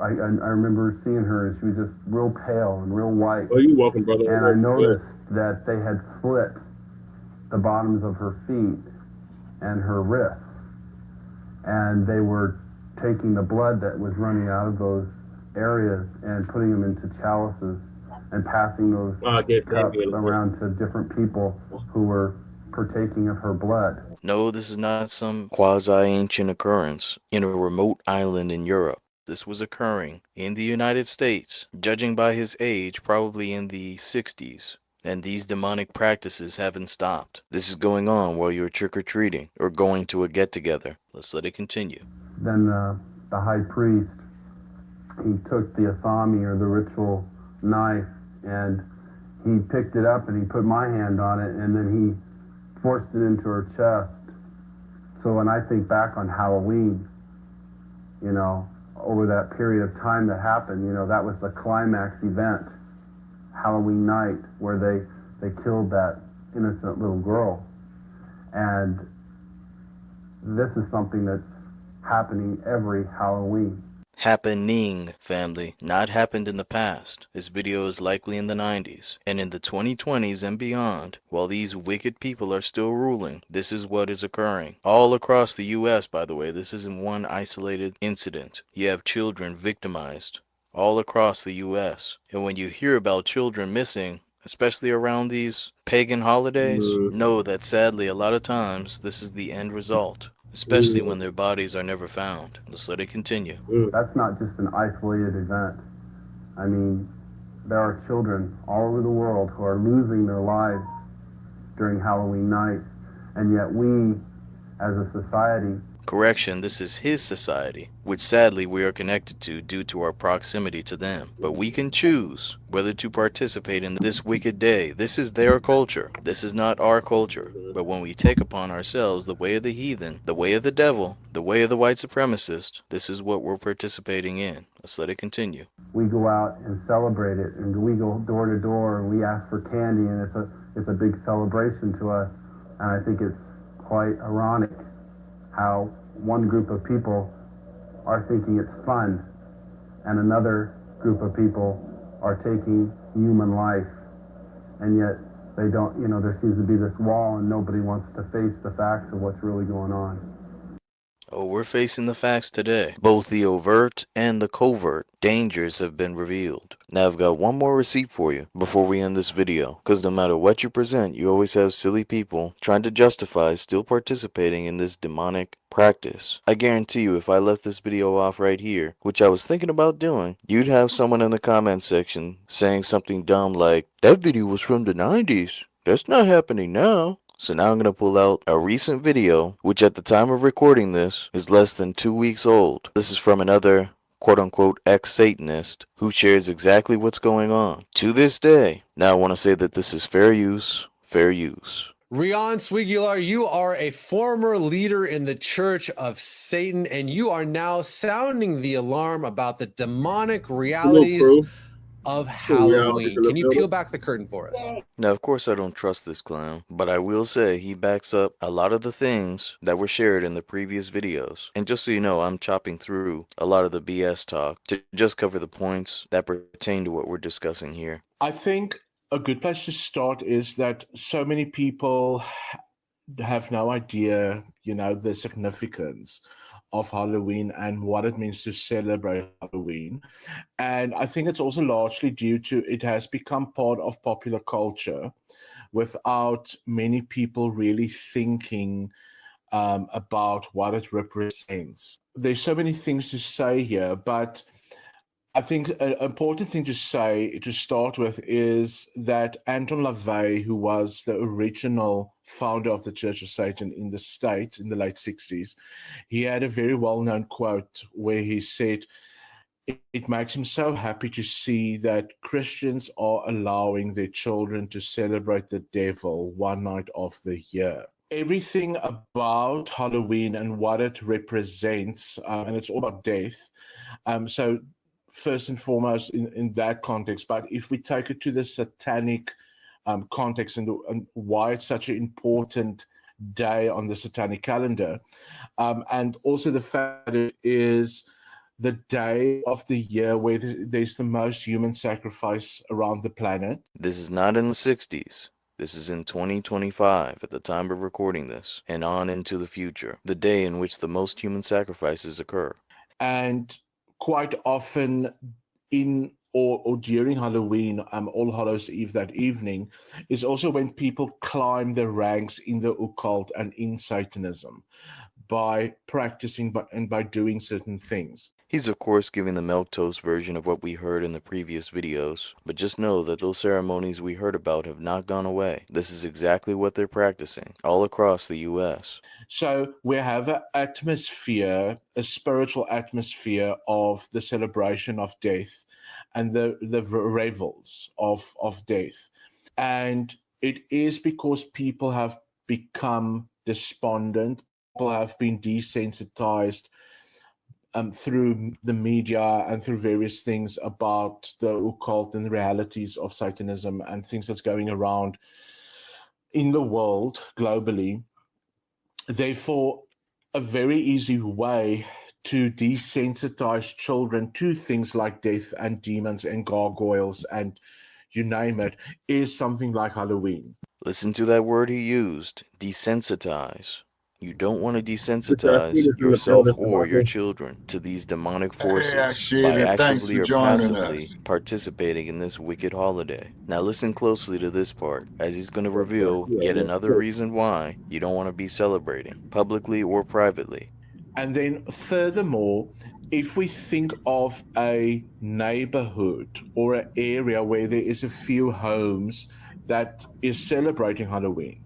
I remember seeing her, and she was just real pale and real white. Oh, you're welcome, brother. And I noticed that they had slit the bottoms of her feet and her wrists, and they were taking the blood that was running out of those areas and putting them into chalices and passing those cups around to different people who were partaking of her blood. No, this is not some quasi-ancient occurrence in a remote island in Europe. This was occurring in the United States, judging by his age, probably in the 60s. And these demonic practices haven't stopped. This is going on while you're trick-or-treating or going to a get-together. Let's let it continue. Then the high priest, he took the athami, or the ritual knife, and he picked it up and he put my hand on it, and then he forced it into her chest. So when I think back on Halloween, over that period of time that happened, that was the climax event. Halloween night, where they killed that innocent little girl. And this is something that's happening every Halloween. Happening, family, not happened in the past. This video is likely in the 90s. And in the 2020s and beyond, while these wicked people are still ruling, this is what is occurring. All across the US, by the way, this isn't one isolated incident. You have children victimized all across the US. And when you hear about children missing, especially around these pagan holidays, know that sadly a lot of times this is the end result, especially when their bodies are never found. Let's let it continue. That's not just an isolated event. I mean, there are children all over the world who are losing their lives during Halloween night, and yet we, as a society, Correction, this is his society, which sadly we are connected to due to our proximity to them. But we can choose whether to participate in this wicked day. This is their culture. This is not our culture. But when we take upon ourselves the way of the heathen, the way of the devil, the way of the white supremacist, this is what we're participating in. Let's let it continue. we go out and celebrate it, and we go door to door and we ask for candy, and it's a big celebration to us. And I think it's quite ironic how one group of people are thinking it's fun and another group of people are taking human life, and yet they don't, there seems to be this wall and nobody wants to face the facts of what's really going on. Oh, we're facing the facts today. Both the overt and the covert dangers have been revealed. Now I've got one more receipt for you before we end this video, because no matter what you present, you always have silly people trying to justify still participating in this demonic practice. I guarantee you, if I left this video off right here, which I was thinking about doing, you'd have someone in the comment section saying something dumb like, "That video was from the 90s. That's not happening now." So now I'm going to pull out a recent video, which at the time of recording this is less than 2 weeks old. This is from another quote-unquote ex-Satanist who shares exactly what's going on to this day. Now I want to say that this is fair use, fair use. Rion Swigular, you are a former leader in the Church of Satan, and you are now sounding the alarm about the demonic realities of Halloween. Can you peel back the curtain for us? Now, of course, I don't trust this clown, but I will say he backs up a lot of the things that were shared in the previous videos. And just so you know, I'm chopping through a lot of the BS talk to just cover the points that pertain to what we're discussing here. I think a good place to start is that so many people have no idea, the significance of Halloween and what it means to celebrate Halloween. And I think it's also largely due to it has become part of popular culture without many people really thinking about what it represents. There's so many things to say here, but I think an important thing to say to start with is that Anton LaVey, who was the original founder of the Church of Satan in the States in the late 60s, he had a very well-known quote where he said, "It makes him so happy to see that Christians are allowing their children to celebrate the devil one night of the year." Everything about Halloween and what it represents, and it's all about death. So first and foremost in that context, but if we take it to the satanic context and why it's such an important day on the satanic calendar, and also the fact that it is the day of the year where there's the most human sacrifice around the planet. This is not in the 60s. This is in 2025 at the time of recording this, and on into the future, the day in which the most human sacrifices occur. And quite often in or during Halloween, All Hallows Eve that evening, is also when people climb the ranks in the occult and in Satanism by practicing and by doing certain things. He's of course giving the milquetoast version of what we heard in the previous videos, but just know that those ceremonies we heard about have not gone away. This is exactly what they're practicing all across the US. So we have an atmosphere, a spiritual atmosphere of the celebration of death and the revels of death. And it is because people have become despondent, people have been desensitized through the media and through various things about the occult and the realities of Satanism and things that's going around in the world globally. Therefore, a very easy way to desensitize children to things like death and demons and gargoyles and you name it is something like Halloween. Listen to that word he used, desensitize. You don't want to desensitize yourself or your children to these demonic forces by actively or passively participating in this wicked holiday. Now listen closely to this part, as he's going to reveal yet another reason why you don't want to be celebrating, publicly or privately. And then furthermore, if we think of a neighborhood or an area where there is a few homes that is celebrating Halloween,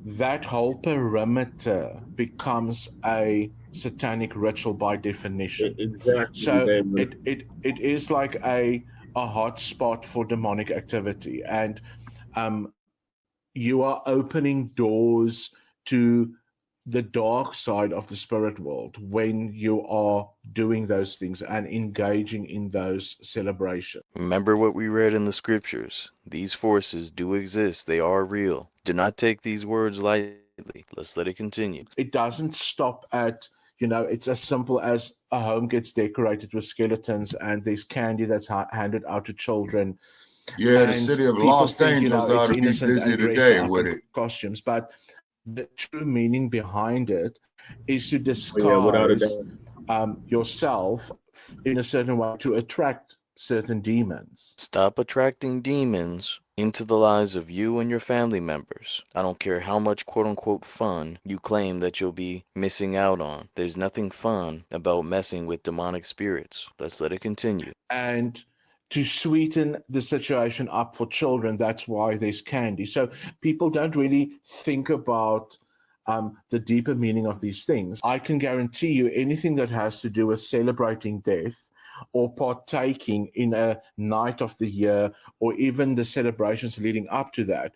that whole perimeter becomes a satanic ritual by definition. Exactly, So Damon. it is like a hot spot for demonic activity, and you are opening doors to the dark side of the spirit world when you are doing those things and engaging in those celebrations. Remember what we read in the scriptures. These forces do exist. They are real. Do not take these words lightly. Let's let it continue. It doesn't stop at, it's as simple as a home gets decorated with skeletons and there's candy that's handed out to children. Yeah, the And city of people Los think, Angeles it's ought to be innocent busy and dress today up with in it. costumes. But the true meaning behind it is to Yeah, without a disguise doubt. yourself in a certain way to attract certain demons. Stop attracting demons into the lives of you and your family members. I don't care how much quote-unquote fun you claim that you'll be missing out on. There's nothing fun about messing with demonic spirits. Let's let it continue. And to sweeten the situation up for children, that's why there's candy. So people don't really think about the deeper meaning of these things. I can guarantee you anything that has to do with celebrating death or partaking in a night of the year or even the celebrations leading up to that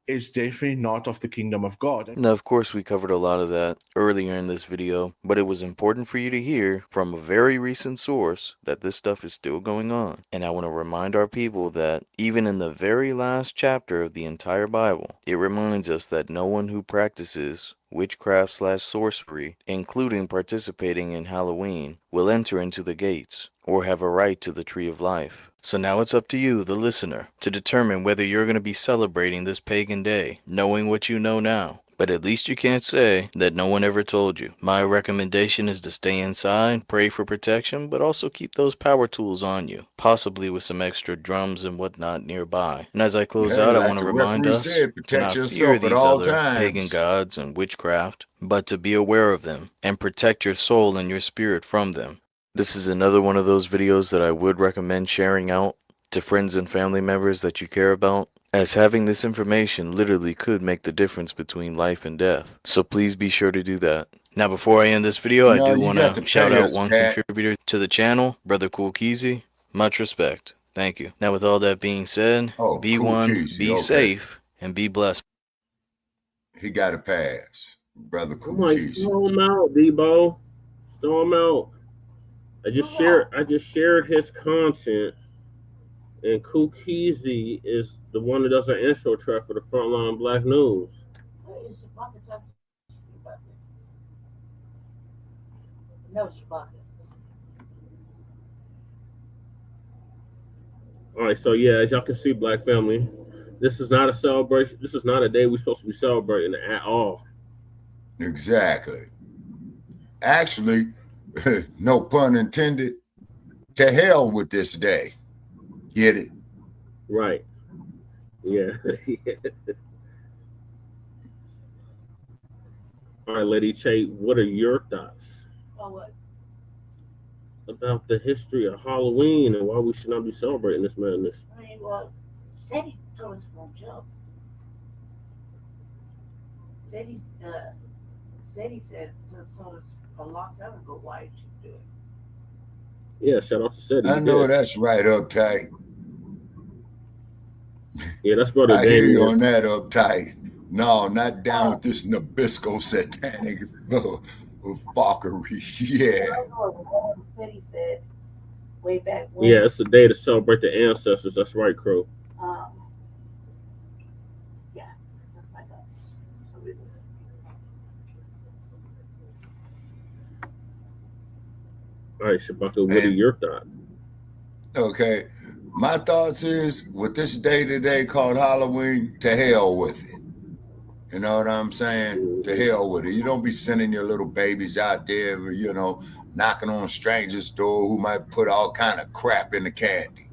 is definitely not of the kingdom of God. Now, of course, we covered a lot of that earlier in this video, but it was important for you to hear from a very recent source that this stuff is still going on. And I want to remind our people that even in the very last chapter of the entire Bible, it reminds us that no one who practices witchcraft/sorcery, including participating in Halloween, will enter into the gates or have a right to the tree of life. So now it's up to you, the listener, to determine whether you're going to be celebrating this pagan day, knowing what you know now. But at least you can't say that no one ever told you. My recommendation is to stay inside, pray for protection, but also keep those power tools on you, possibly with some extra drums and whatnot nearby. And as I close Hey, out, I like want to the remind referee us said, to protect not fear yourself at these all other pagan times. gods and witchcraft, but to be aware of them and protect your soul and your spirit from them. This is another one of those videos that I would recommend sharing out to friends and family members that you care about, as having this information literally could make the difference between life and death. So please be sure to do that. Now, before I end this video, I No, do you want got to to shout pay out us, one Cat. contributor to the channel, Brother Cool Keezy. Much respect. Thank you. Now, with all that being said, Oh, be cool one, Keezy. be Okay. safe, and be blessed. He got a pass. Brother I'm Cool like, Keezy. throw him out, Debo. Throw him out. I just shared his content, and Kukizi is the one that does our intro track for the Front Line Blacc News. No, Shabaka. All right, so yeah, as y'all can see, Black family, this is not a celebration. This is not a day we're supposed to be celebrating at all. Exactly. Actually, no pun intended, to hell with this day. Get it? Right. Yeah. All right, Lady Che, what are your thoughts Oh, what? about the history of Halloween and why we should not be celebrating this madness? I mean, well, Sadie told us from jump. Sadie said told us a long time ago why you should do it. Yeah, shout out to Seti. I know that's right, uptight. Yeah, that's Brother I hear you Damien. on that, uptight. No, not down with this Nabisco satanic fuckery. Yeah. Sadie said way back when. Yeah, it's a day to celebrate the ancestors. That's right, Crow. Yeah, that's my thoughts. All right, Shabaka, what are your thoughts? Okay. My thoughts is with this day today called Halloween, to hell with it. You know what I'm saying? To hell with it. You don't be sending your little babies out there, knocking on strangers' door who might put all kind of crap in the candy.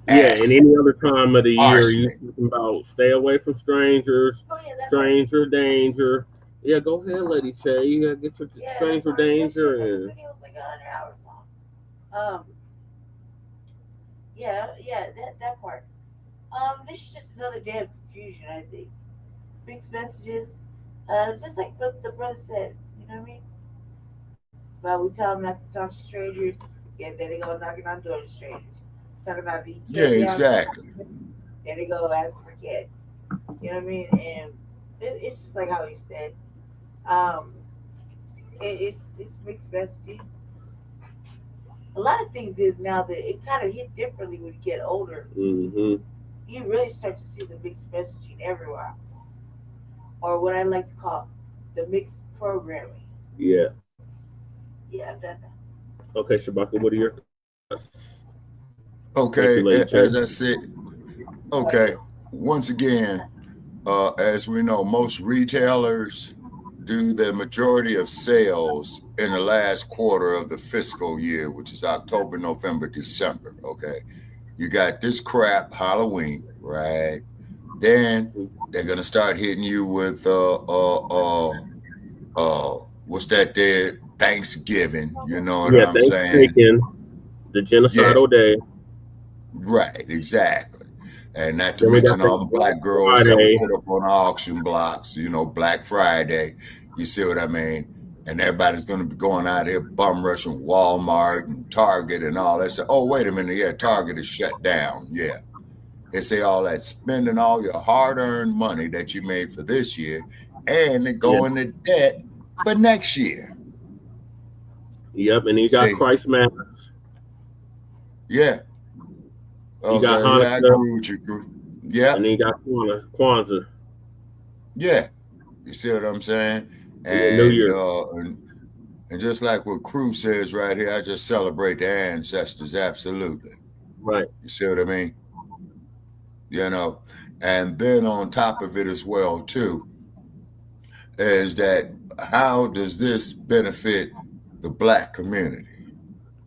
Yeah, and any other time of the year, you Arsenic. talking about stay away from strangers, stranger danger. Yeah, go ahead, Lady Che. You gotta get your stranger danger and. Yeah, that part. This is just another day of confusion, I think. mixed messages. Just like what the brother said, you know what I mean? But we tell them not to talk to strangers. Yeah, then they go knocking on doors to strangers. Talking about you Yeah, can't be outside. exactly. Then they go ask for kids. You know what I mean? And it's just like how you said. Um, it's mixed messaging. A lot of things is now that it kind of hit differently when you get older. Mm-hmm. You really start to see the mixed messaging everywhere, or what I like to call the mixed programming. Yeah. Yeah, I've done that. Okay, Shabaka, what are your thoughts? Thank Okay, you, Lady J. as I said, okay, once again, as we know, most retailers do the majority of sales in the last quarter of the fiscal year, which is October, November, December. Okay, you got this crap Halloween, right? Then they're gonna start hitting you with what's that there? Thanksgiving. You know what Yeah, I'm saying? Thanksgiving, the Yeah, genocidal day. right, exactly. And not to Then we got mention the all the Black black girls that were Friday. put up on auction blocks, you know, Black Friday. You see what I mean? And everybody's going to be going out here bum rushing Walmart and Target and all that stuff. Oh, wait a minute. Yeah, Target is shut down. Yeah. They say all that spending all your hard-earned money that you made for this year and it go into debt for next year. Yep, and you got See? Christ Mass. Yeah. You got Okay, yeah, I Hanukkah. agree with you. Yeah. And then you got Kwanzaa. Yeah. You see what I'm saying? And New Year. And just like what Cruz says right here, I just celebrate the ancestors, absolutely. Right. You see what I mean? You know, and then on top of it as well, too, is that how does this benefit the Black community?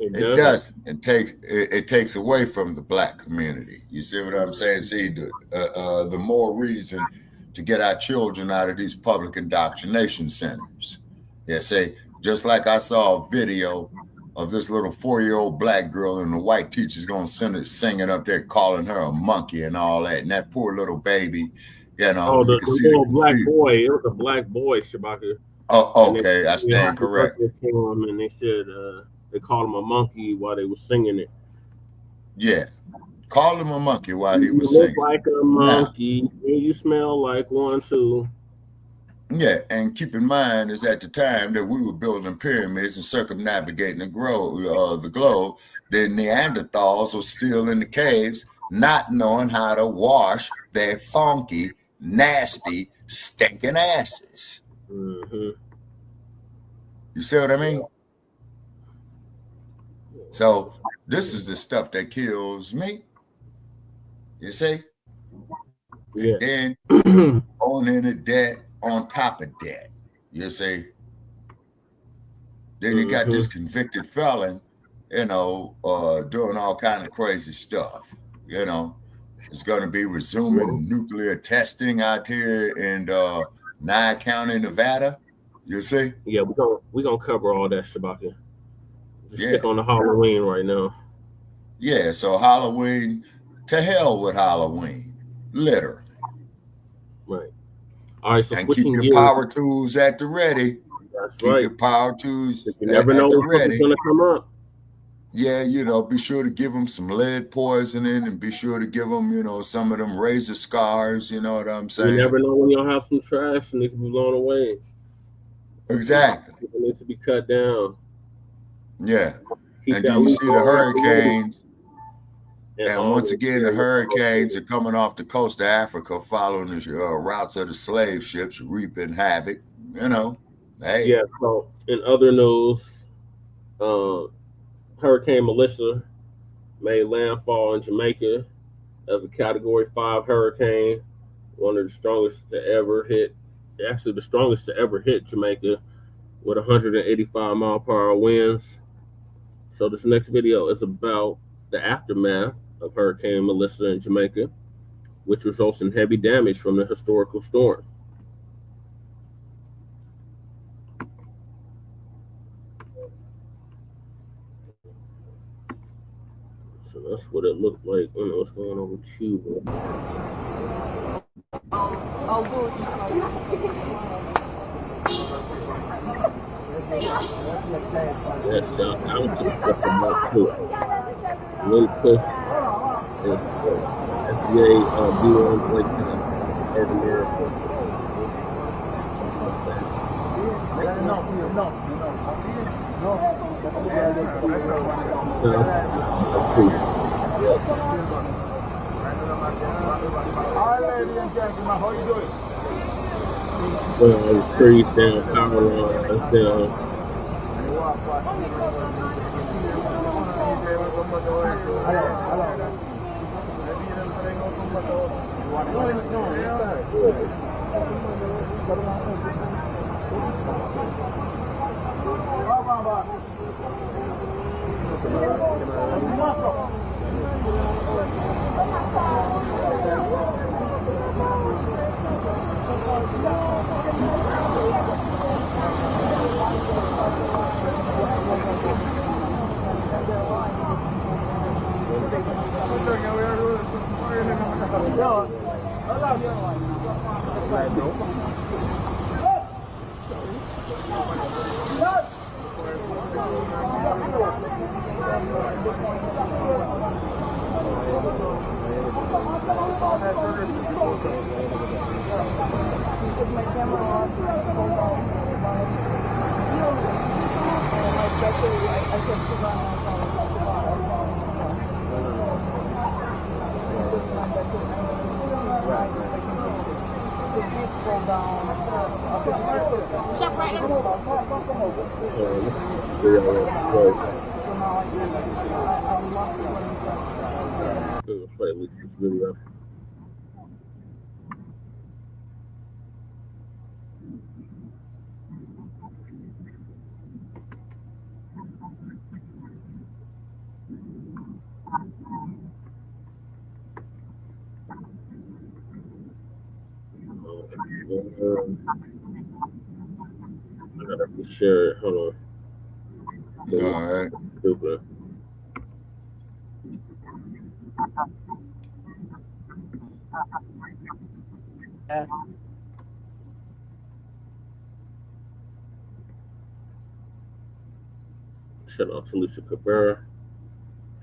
It doesn't. It takes away from the Black community. You see what I'm saying? See, the more reason to get our children out of these public indoctrination centers. Yeah, say, just like I saw a video of this little 4-year-old Black girl and the white teacher's going to send it singing up there, calling her a monkey and all that. And that poor little baby, you know, oh, you can see little the black boy. It was a black boy, Shabaka. Oh, okay, I stand correct. To him and they said they called him a monkey while they were singing it. Yeah, called him a monkey while he was singing. You look like a monkey. Now, you smell like one too. Yeah, and keep in mind is at the time that we were building pyramids and circumnavigating the globe, the Neanderthals were still in the caves, not knowing how to wash their funky, nasty, stinking asses. Mm-hmm. You see what I mean? So this is the stuff that kills me. You see? Yeah. And then on into debt, on top of debt. You see? Then you got this convicted felon, you know, doing all kind of crazy stuff. You know, it's going to be resuming nuclear testing out here in Nye County, Nevada. You see? Yeah, we're gonna cover all that, Shabaka. Just stick on the Halloween right now. Yeah, so Halloween, to hell with Halloween, literally. Right. All right, so and switching keep your gears. Power tools at the ready. That's keep right. Your power tools you never know what's going to come up. Yeah, you know, be sure to give them some lead poisoning and be sure to give them, you know, some of them razor scars. You know what I'm saying? You never know when you'll have some trash and needs to be blown away. Exactly. It needs to be cut down. Yeah. And then you see the hurricanes. And once again, the hurricanes are coming off the coast of Africa, following the routes of the slave ships, reaping havoc. You know, hey. Yeah. So in other news, Hurricane Melissa made landfall in Jamaica as a Category 5 hurricane, one of the strongest to ever hit. Actually, the strongest to ever hit Jamaica, with 185-mile-per-hour winds. So this next video is about the aftermath of Hurricane Melissa in Jamaica, which results in heavy damage from the historical storm. So that's what it looked like when it was going over Cuba. Yeah, South Allentown stuff about too. Little push is FBA B1 boycott North America. Trees down, power lines down. I gotta share it. Hold on. All right. Super. Shout out to Lisa Cabrera.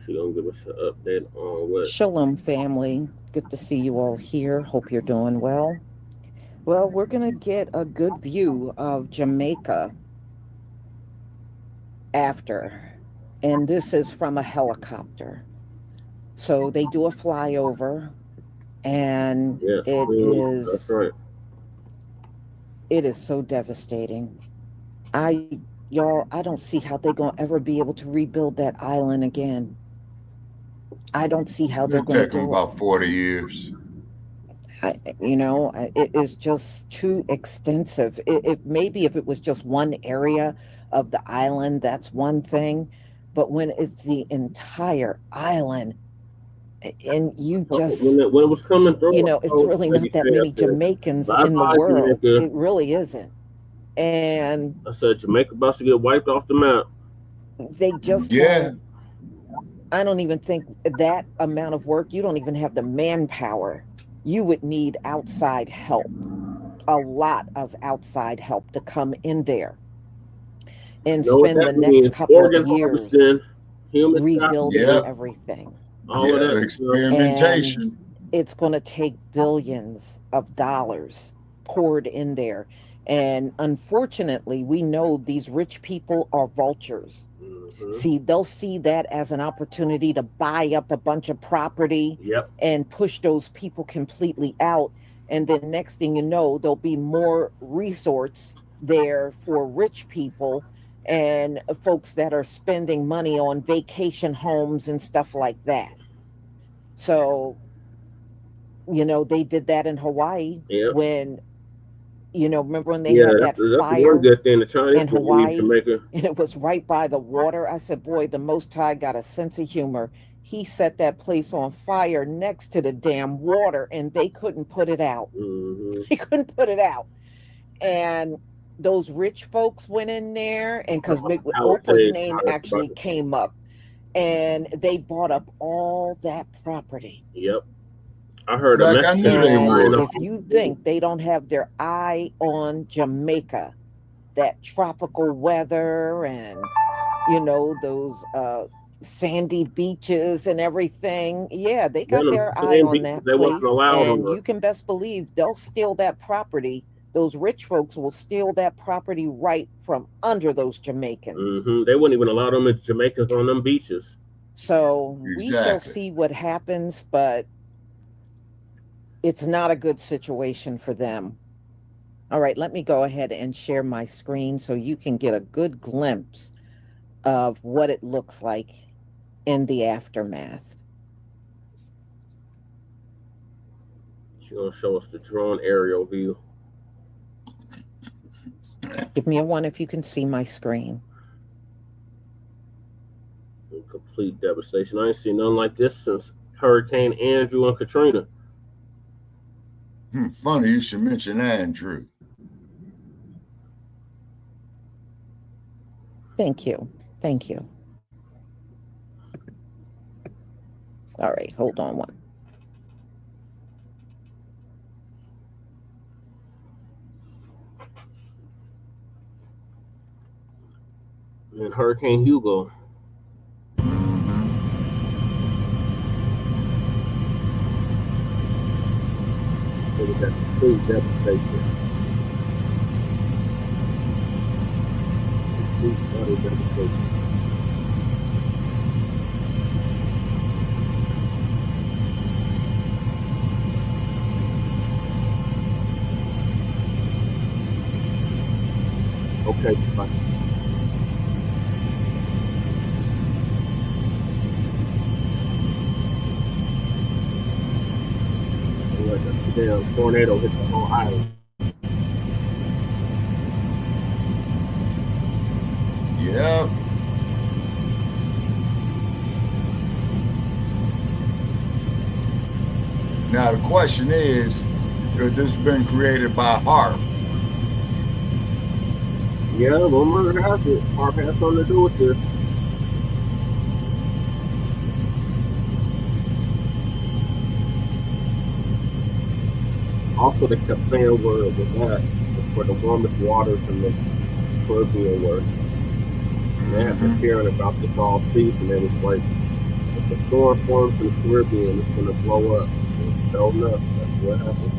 She's gonna give us an update on what. Shalom, family. Good to see you all here. Hope you're doing well. Well, we're going to get a good view of Jamaica after, and this is from a helicopter. So they do a flyover, and Yes, that's right. It is so devastating. I don't see how they're going to ever be able to rebuild that island again. I don't see how they're going to do it. About 40 years. It is just too extensive. Maybe if it was just one area of the island, that's one thing. But when it's the entire island, and you just when it was coming through, it's really not that many Jamaicans in the world. Jamaica. It really isn't. And I said Jamaica about to get wiped off the map. They just don't. I don't even think that amount of work. You don't even have the manpower. You would need outside help, a lot of outside help to come in there and spend the next couple of years rebuilding everything. All of that experimentation. And it's going to take billions of dollars poured in there. And unfortunately, we know these rich people are vultures. See, they'll see that as an opportunity to buy up a bunch of property and push those people completely out. And then next thing you know, there'll be more resorts there for rich people and folks that are spending money on vacation homes and stuff like that. So, they did that in Hawaii when, remember when they had that fire in Hawaii and it was right by the water? I said, boy, the Most High got a sense of humor. He set that place on fire next to the damn water and they couldn't put it out. They couldn't put it out. And those rich folks went in there, and because Oprah's name actually came up, and they bought up all that property. I heard a Like I Mexican knew they man And would. if you think they don't have their eye on Jamaica, that tropical weather and, you know, those sandy beaches and everything, yeah, they got them their eye same on beaches that they wasn't place. allowed And on. you can best believe they'll steal that property. Those rich folks will steal that property right from under those Jamaicans. They wouldn't even allow them Jamaicans on them beaches. So we shall Exactly. see what happens, but it's not a good situation for them. All right, let me go ahead and share my screen so you can get a good glimpse of what it looks like in the aftermath. She's going to show us the drone aerial view. Give me a 1 if you can see my screen. Complete devastation. I ain't seen nothing like this since Hurricane Andrew and Katrina. Funny you should mention Andrew. Thank you. Thank you. All right, hold on one. And Hurricane Hugo. It was that complete devastation. Complete utter devastation. Okay, bye. The damn tornado hit the whole island. Yep. Now the question is, could this have been created by HARP? Yeah, rumor has it. HARP has something to do with this. Also, they kept saying where it was at, where the warmest waters in the Caribbean were. And they have been hearing about this all season, and it's like, if the storm forms in the Caribbean, it's going to blow up. And sure enough, that's what happened.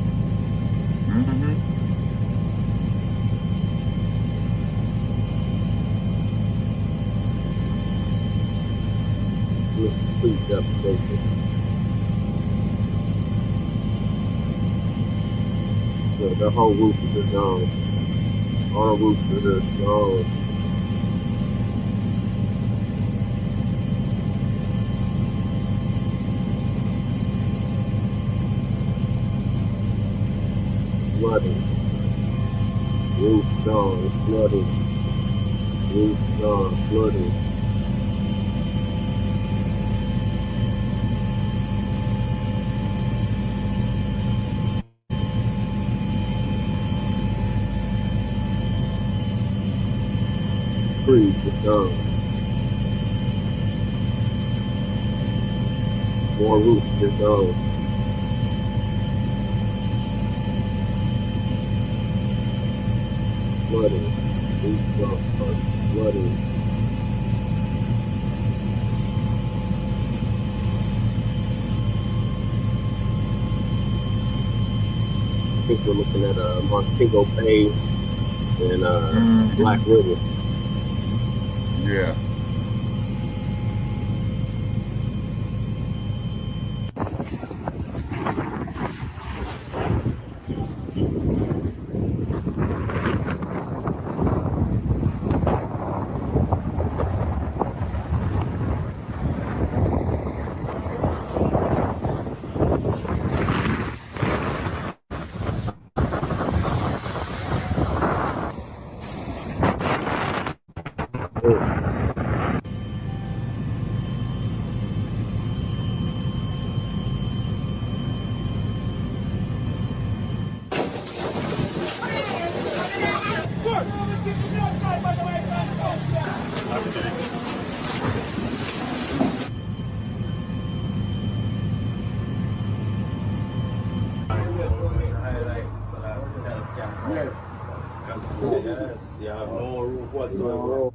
It was complete devastation. Yeah, the whole roof is just gone. All the roofs are just gone. Flooding. Roof gone. Flooding. Roof gone. Flooding. Trees just gone. More roofs just gone. Flooding. Roof gone. Flooding. I think we're looking at Montego Bay and Black River. Yeah. You have no roof whatsoever.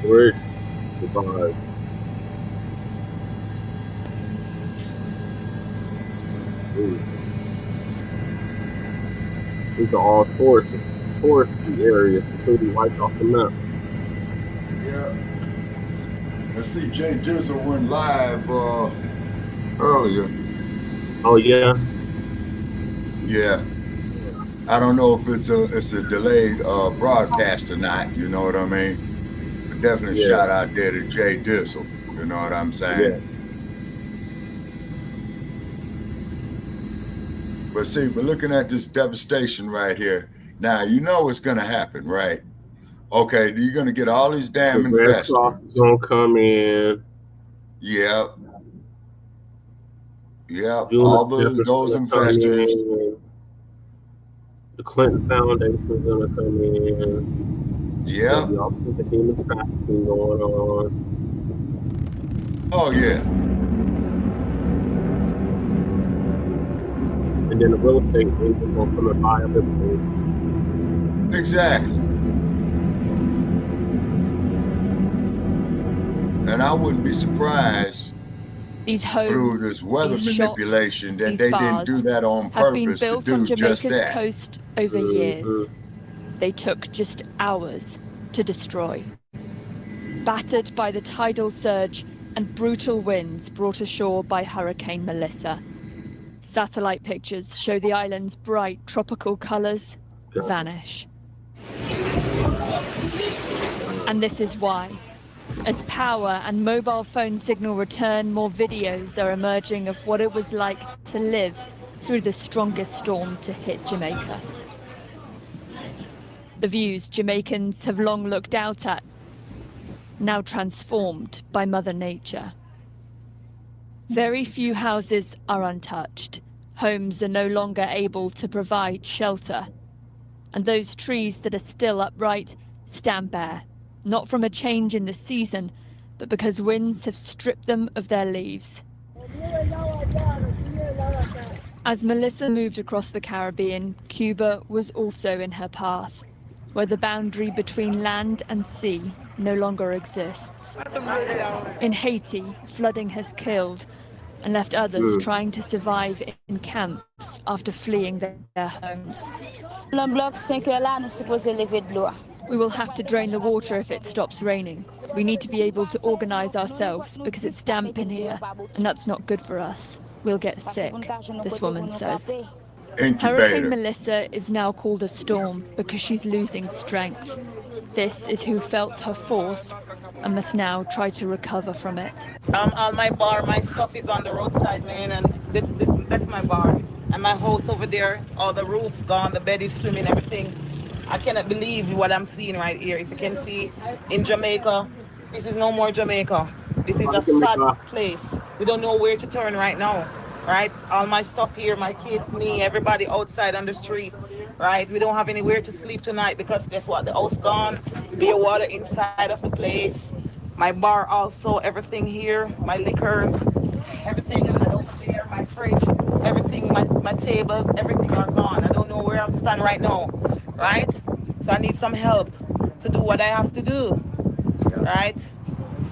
Rich survived. These are all touristy areas, completely wiped off the map. Yeah. Let's see, Jay Jizzle went live earlier. Oh yeah. Yeah. I don't know if it's a delayed broadcast or not. You know what I mean? But definitely shout out there to Jay Dizzle. You know what I'm saying? Yeah. But see, we're looking at this devastation right here. Now, you know what's going to happen, right? Okay, you're going to get all these damn investors. Going to come in. Yep. Yep. All those investors. The Clinton Foundation is going to come in. Yeah. You also the human trafficking going on. Oh, yeah. And then the real estate agents will come and buy everything. Exactly. And I wouldn't be surprised these homes, through this weather manipulation that they didn't do that on purpose to do just that. Coast over years. They took just hours to destroy. Battered by the tidal surge and brutal winds brought ashore by Hurricane Melissa. Satellite pictures show the island's bright tropical colors vanish. And this is why. As power and mobile phone signal return, more videos are emerging of what it was like to live through the strongest storm to hit Jamaica. The views Jamaicans have long looked out at, now transformed by Mother Nature. Very few houses are untouched. Homes are no longer able to provide shelter. And those trees that are still upright stand bare, not from a change in the season, but because winds have stripped them of their leaves. As Melissa moved across the Caribbean, Cuba was also in her path, where the boundary between land and sea no longer exists. In Haiti, flooding has killed and left others trying to survive in camps after fleeing their homes. We will have to drain the water if it stops raining. We need to be able to organize ourselves because it's damp in here, and that's not good for us. We'll get sick, this woman says. Hurricane Melissa is now called a storm because she's losing strength. This is who felt her force and must now try to recover from it. On my bar, my stuff is on the roadside, man, and that's my bar. And my house over there, all the roof's gone, the bed is swimming, everything. I cannot believe what I'm seeing right here. If you can see in Jamaica, this is no more Jamaica. This is a sad place. We don't know where to turn right now, right? All my stuff here, my kids, me, everybody outside on the street, right? We don't have anywhere to sleep tonight because guess what? The house gone, beer water inside of the place. My bar also, everything here, my liquors, everything over there, my fridge, everything, my tables, everything are gone. I don't know where I'm standing right now, right? So I need some help to do what I have to do, right?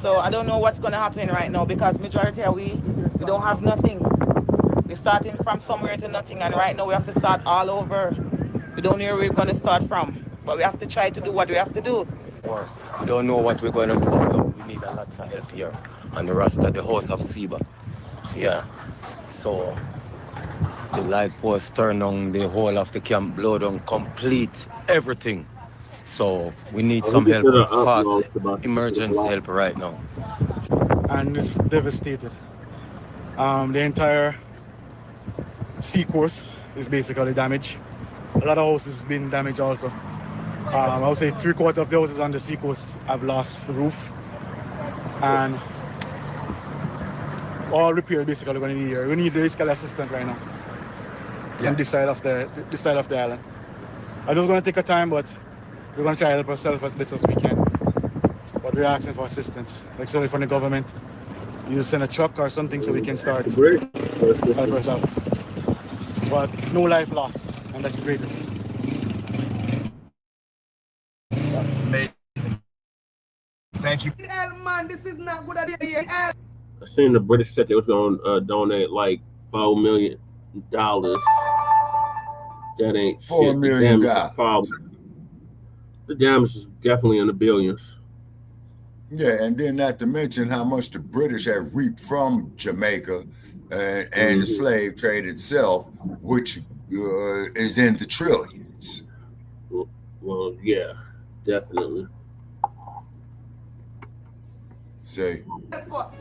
So I don't know what's going to happen right now because majority of we don't have nothing. We're starting from somewhere to nothing, and right now we have to start all over. We don't know where we're going to start from, but we have to try to do what we have to do. We don't know what we're going to do. We need a lot of help here on the rest of the house of Seba. Yeah, so The light post turned on the whole of the camp, blow down complete everything. So we need some help, fast emergency help right now. And it's devastated. The entire sea course is basically damaged. A lot of houses have been damaged also. I would say 3/4 of the houses on the sea coast have lost the roof. And all repair basically going to need here. We need the rescue assistant right now. On this side of the island. I know it's going to take a time, but we're going to try to help ourselves as best as we can. But we're asking for assistance, like sorry from the government. You send a truck or something so we can start help ourselves. But no life lost, and that's the greatest. Amazing. Thank you. Man, this is not good idea. I seen the British said they was going to donate like $4 million. That ain't $4 shit. million. The damage is definitely in the billions. Yeah, and then not to mention how much the British have reaped from Jamaica and the slave trade itself, which is in the trillions. Well, yeah, definitely. Say.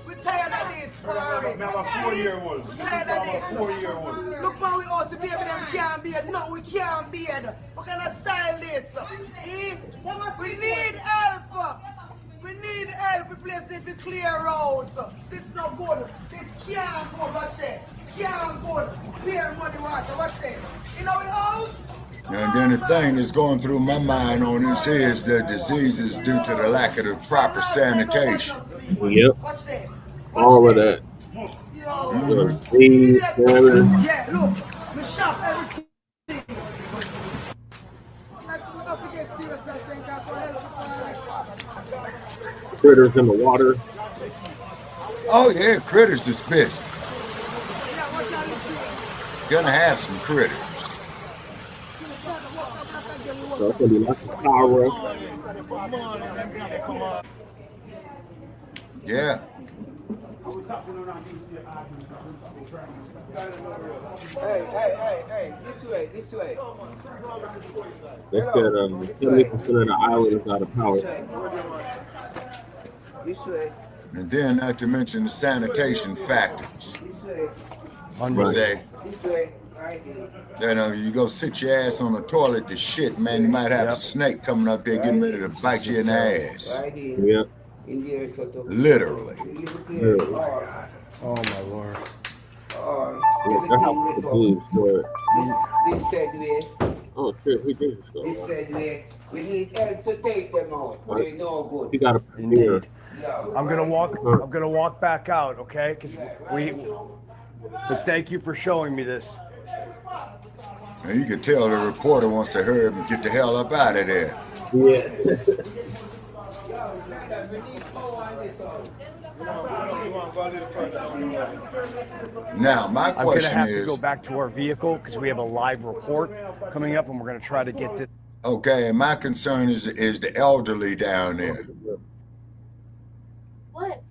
We're tired of this, Barry. I'm a 4-year-old. We're tired of this. 4-year-old. Look, man, we also baby them can't beard. No, we can't beard. What kind of style this? We need help. We need help. We place this to clear roads. This no good. This can't go. Watch it. Can't go. Clear money water. Watch it. In our house. And then the thing that's going through my mind on this is the diseases due to the lack of the proper sanitation. Yep. All of that. Disease, yeah, look. We shop everything. Critters in the water. Oh yeah, critters is pissed. Gonna have some critters. So it's gonna be lots of power. Yeah. Hey, this way. They said 70% of the island is out of power. This way. And then not to mention the sanitation factors. Right. Say, you go sit your ass on the toilet to shit, man, you might have a snake coming up there getting ready to bite you in the ass. Yep. Literally. Oh my lord. Yeah, that house is completely destroyed. This said way. Oh shit, he did just go. This said way. We need help to take them out. They no good. He got a premiere. I'm gonna walk back out, okay? But thank you for showing me this. And you can tell the reporter wants to hurry up and get the hell up out of there. Yeah. Now, my question is... I'm gonna have to go back to our vehicle because we have a live report coming up and we're gonna try to get this. Okay, and my concern is the elderly down there. What?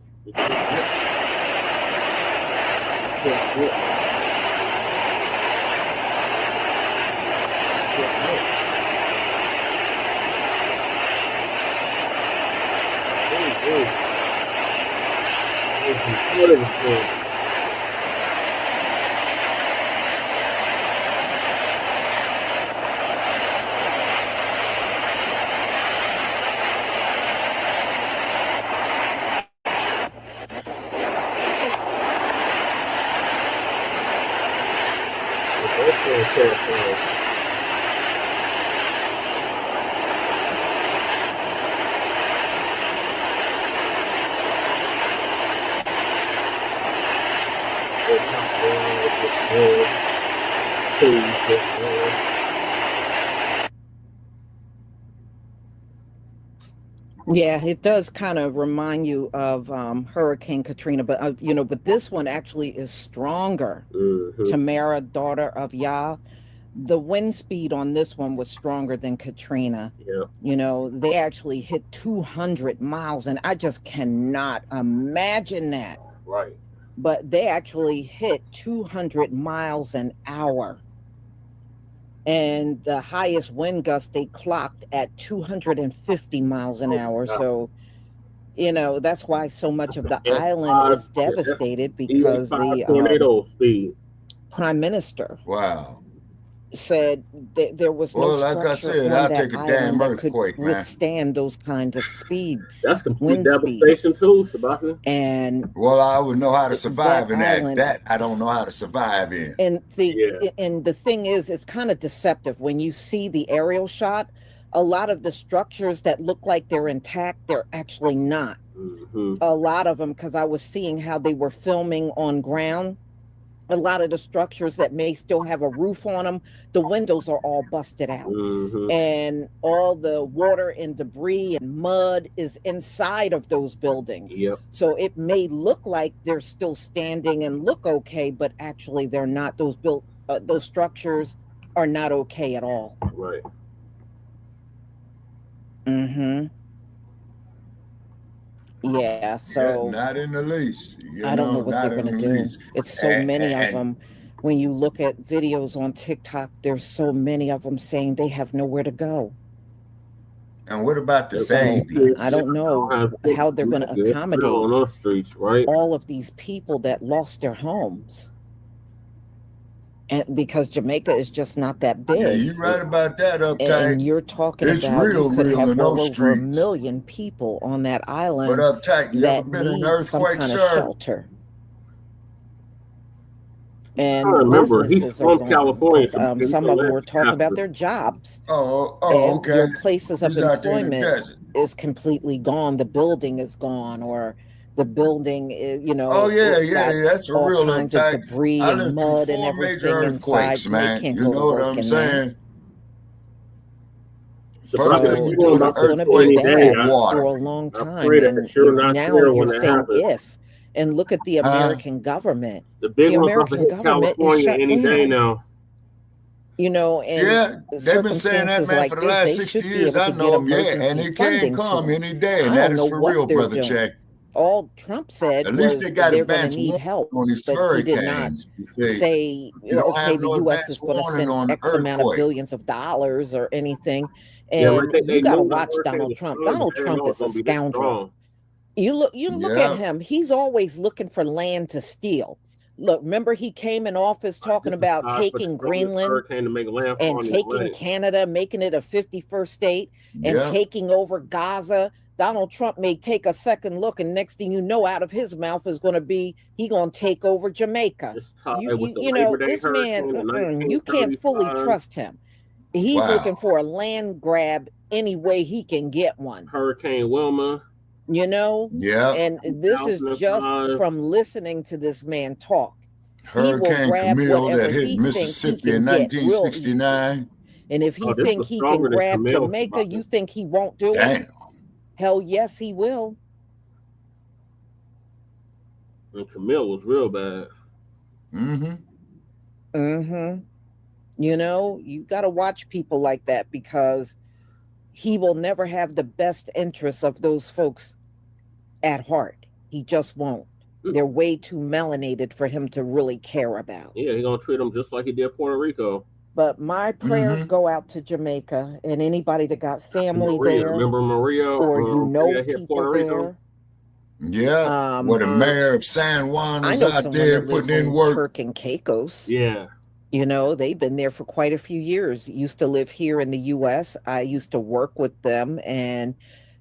Yeah, it does kind of remind you of Hurricane Katrina, but but this one actually is stronger. Tamara, daughter of Yah, the wind speed on this one was stronger than Katrina. Yeah. They actually hit 200 miles, and I just cannot imagine that. Right. but they actually hit 200 miles an hour. And the highest wind gust they clocked at 250 miles an hour. So, you know, that's why so much of the island is devastated, because the tornado speed. Prime Minister Wow. said that there was no Well, like I structure said, on I'll that take a island damn that could earthquake, man. withstand those kind of speeds. That's complete wind devastation speeds. too, Shabaka. And well, I would know how to survive in that. island, That I don't know how to survive in. and the thing is, it's kind of deceptive when you see the aerial shot. A lot of the structures that look like they're intact, they're actually not. A lot of them, because I was seeing how they were filming on ground. A lot of the structures that may still have a roof on them, the windows are all busted out. And all the water and debris and mud is inside of those buildings. So it may look like they're still standing and look okay, but actually they're not. Those structures are not okay at all. Right. Yeah, so not in the least. I don't know what they're going to do. It's so many of them. When you look at videos on TikTok, there's so many of them saying they have nowhere to go. And what about the babies? I don't know how they're going to accommodate on those streets, right? all of these people that lost their homes. And because Jamaica is just not that big. Yeah, you're right about that, Uptight. And you're talking it's about real, you could have in well those over streets. 1 million people on that island. But Uptight, you ever been in an earthquake, some kind sir? of shelter. And I remember he's from gone, California. some of them were talking about their jobs. Oh, and okay. Their places of He's out there in the employment desert. is completely gone. The building is gone, or the building is, Oh yeah, that's a real kinds of uptight. debris I and lived mud through and 4 major everything earthquakes, inside. man. They can't You go know to what work I'm in saying? First thing you do in an it's going to earthquake be is bad water. for a long time. pray that And sure not now sure when you're it saying happens. if. And look at the American government. The big The one's about to American hit government is California shut any day down. now. You know, and Yeah, they've been saying that, circumstances man, like for the this, last they 60 should be years. able I to get know, yeah, and emergency it can funding to come them. any day, I and that don't is know for what real, they're brother doing. Jay. All Trump said At least was they got they're going to advance need warning help, on these but he did not hurricanes. You see, say, you don't okay, have the no U.S. is advance going to warning send on X amount of earthquake. billions of dollars or anything. Yeah, like And they you got to knew the watch hurricane Donald was Trump. coming, but Donald they didn't Trump know it was is a gonna be this scoundrel. strong. You look at him. He's always looking for land to steal. Look, remember he came in office talking about taking Greenland Hurricane to make landfall and on the taking Atlantic. Canada, making it a 51st state, and Yeah. taking over Gaza. Donald Trump may take a second look, and next thing you know, out of his mouth is going to be he going to take over Jamaica. You know, this man, you can't fully trust him. He's looking for a land grab any way he can get one. Hurricane Wilma. You know? Yeah. And this is just 2005. from listening to this man talk. Hurricane grab Camille whatever that hit he Mississippi thinks in he can get real 1969. And if he Oh, this think was he can stronger than grab Camille, Jamaica, Shabaka. you think he won't do it? Damn. Hell yes, he will. And Camille was real bad. You know, you got to watch people like that, because he will never have the best interests of those folks at heart. He just won't. They're way too melanated for him to really care about. Yeah, he's gonna treat them just like he did Puerto Rico. But my prayers go out to Jamaica and anybody that got family Maria, there, remember Maria? or you know Maria hit people Puerto Rico. there. Yeah. Where the mayor of San Juan I was know out someone there that lives putting in in work. Turk and Caicos. Yeah. You know, they've been there for quite a few years. Used to live here in the U.S. I used to work with them, and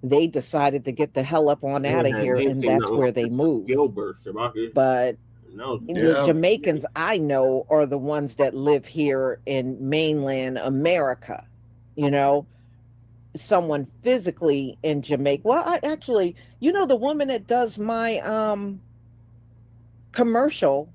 they decided to get the hell up on out of here, and that's where they moved. Gilbert, Shabaka. But No, the Jamaicans I know are the ones that live here in mainland America. You know, someone physically in Jamaica. Well, I actually, you know, the woman that does my commercial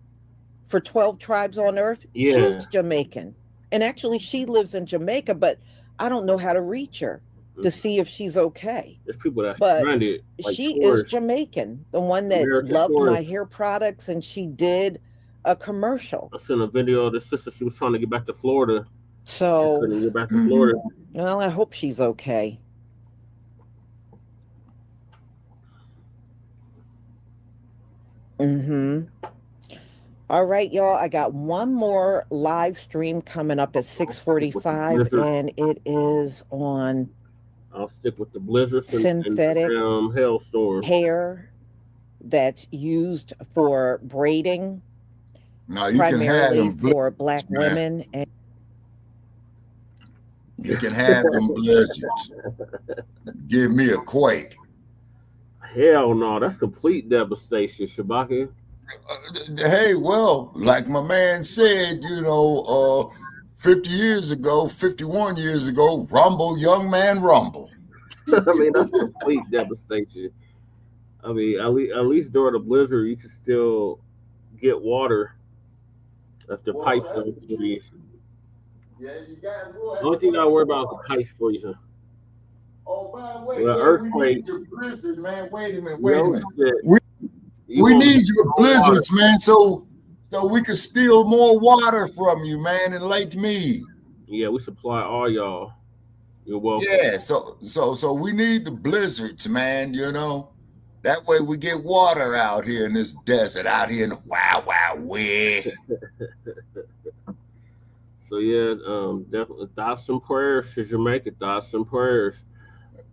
for 12 Tribes on Earth, Yeah. she's Jamaican. And actually she lives in Jamaica, but I don't know how to reach her to see if she's okay. There's people that's But stranded. Like she tourists. is Jamaican, the one that American loved my tourists. hair products, and she did a commercial. I seen a video of the sister. She was trying to get back to Florida. So Couldn't get back to Florida. well, I hope she's okay. All right, y'all. I got one more live stream coming up at 6:45, and it is on. I'll stick with the blizzards synthetic and hailstorms. Hair that's used for braiding. No, you primarily can have them for Black women. And you can have them blizzards. Give me a quake. Hell no, that's complete devastation, Shabaka. Hey, well, like my man said, 50 years ago, 51 years ago, rumble, young man, rumble. I mean, that's complete devastation. I mean, at least during the blizzard, you can still get water if the pipes don't freeze. Yeah, you guys will. The only thing you gotta worry about is the pipes freezing. Oh, by the way, earthquake. We need your blizzard, man. Wait a minute. We need your blizzards, man, so we can steal more water from you, man, in Lake Mead. Yeah, we supply all y'all. You're welcome. Yeah, so we need the blizzards, man, That way we get water out here in this desert, out here in the wild, wild west. So yeah, definitely thoughts and prayers to Jamaica. Thoughts and prayers.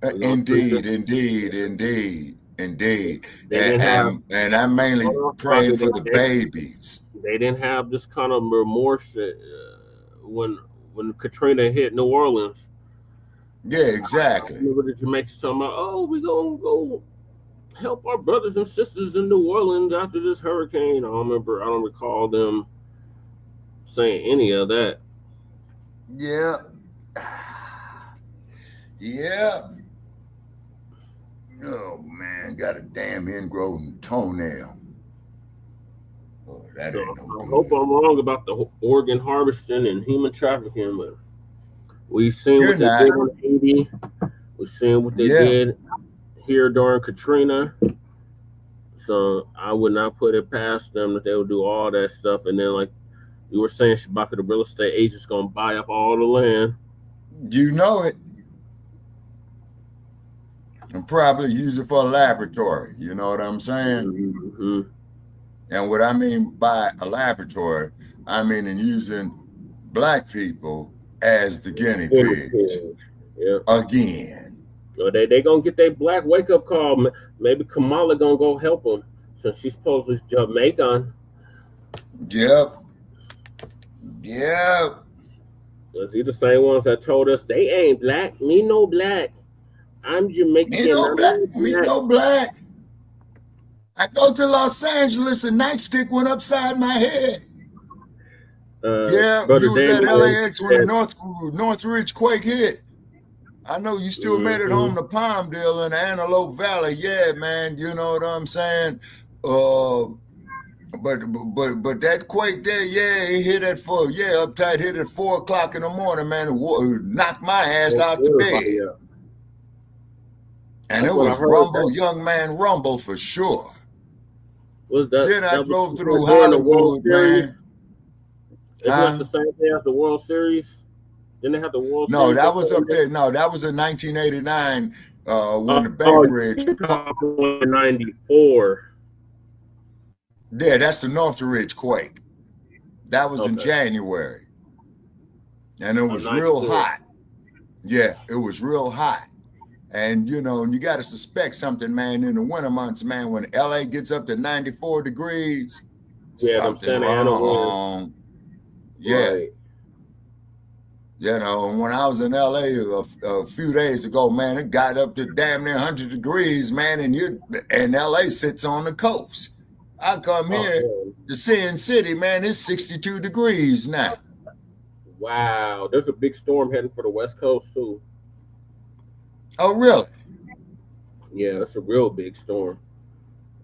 Indeed. And I'm mainly praying for the babies. They didn't have this kind of remorse when Katrina hit New Orleans. Yeah, exactly. I remember the Jamaicans talking about, oh, we're gonna go help our brothers and sisters in New Orleans after this hurricane. I don't recall them saying any of that. Yeah. Yeah. Oh man, got a damn ingrown toenail. Oh, that ain't no I hope I'm wrong about the organ harvesting and human trafficking, but we've seen what they did on Haiti. We've seen what they did here during Katrina. So I would not put it past them that they would do all that stuff. And then, like you were saying, Shabaka, the real estate agent's going to buy up all the land. You know it. And probably use it for a laboratory. You know what I'm saying? Mm-hmm. And what I mean by a laboratory, I mean in using Black people as the guinea pigs. Yeah. Again. So they going to get their Black wake-up call. Maybe Kamala going to go help them since she's supposedly Jamaican. Yep. Because these the same ones that told us they ain't Black. Me no Black. I'm Jamaican. Me no black. I go to Los Angeles and nightstick went upside my head. You was at LAX when the Northridge quake hit. I know you still made it home to Palmdale in the Antelope Valley. Yeah, man, you know what I'm saying? But that quake there, it hit at uptight hit at 4:00 in the morning, man. It knocked my ass out the bed. And it was rumble, young man rumble for sure. Was that? Then I drove through Hollywood, man. Is that the same day as the World Series? Didn't they have the World Series? No, that was up there. No, that was in 1989 when the Bay Bridge. 94. Yeah, that's the Northridge quake. That was in January. And it was real hot. Yeah, it was real hot. And, you got to suspect something, man, in the winter months, man, when LA gets up to 94 degrees, something wrong. Yeah. Right. When I was in LA a few days ago, man, it got up to damn near 100 degrees, man, and LA sits on the coast. I come here to Sin City, man, it's 62 degrees now. Wow. There's a big storm heading for the West Coast, too. Oh, really? Yeah, it's a real big storm.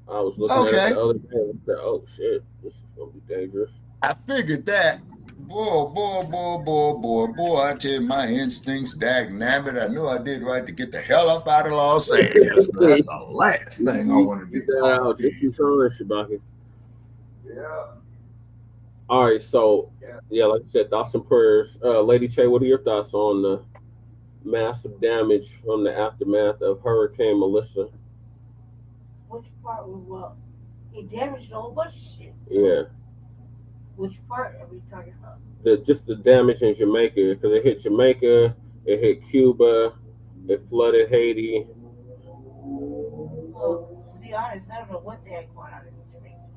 I was looking at it the other day and said, oh, shit, this is going to be dangerous. I figured that. Boy, I tell you, my instincts, dag nabbit. I knew I did right to get the hell up out of Los Angeles. That's the last thing I want to do. Get that out just in time, Shabaka. Yeah. All right, so, like I said, thoughts and prayers. Lady Che, what are your thoughts on the massive damage from the aftermath of Hurricane Melissa? Which part was what? He damaged a whole bunch of shit. Yeah. Which part are we talking about? Just the damage in Jamaica, because it hit Jamaica, it hit Cuba, it flooded Haiti. Well, to be honest, I don't know what the heck going on in Jamaica.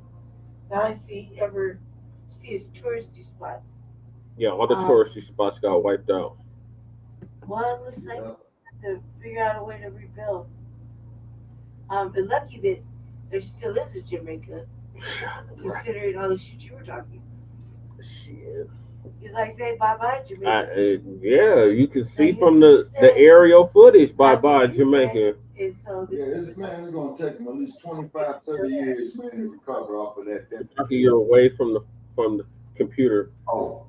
All I see is touristy spots. Yeah, all the touristy spots got wiped out. Well, it looks like to figure out a way to rebuild. But lucky that there still is a Jamaica, considering all the shit you were talking. Shit. It's like say bye bye Jamaica. Yeah, you can see from the aerial footage bye bye Jamaica. And so this man is going to take him at least 25, 30 years, man, to recover off of that. You're away from the computer. Oh,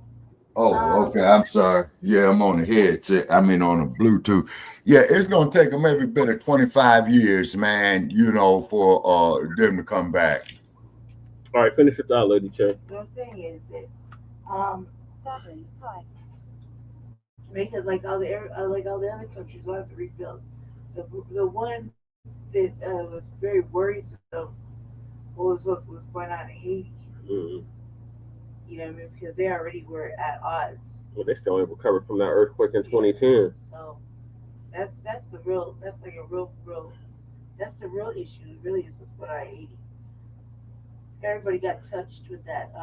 okay. I'm sorry. Yeah, I'm on the headset. I mean, on the Bluetooth. Yeah, it's going to take them maybe better 25 years, man, you know, for them to come back. All right, finish your thought, Lady Che. What I'm saying is that Jamaica, like all the other countries, will have to rebuild. The one that was very worrisome was what was going on in Haiti. Mm-hmm. You know what I mean? Because they already were at odds. Well, they still ain't recovered from that earthquake in 2010. So that's the real issue. It really is what's going on in Haiti. Everybody got touched with that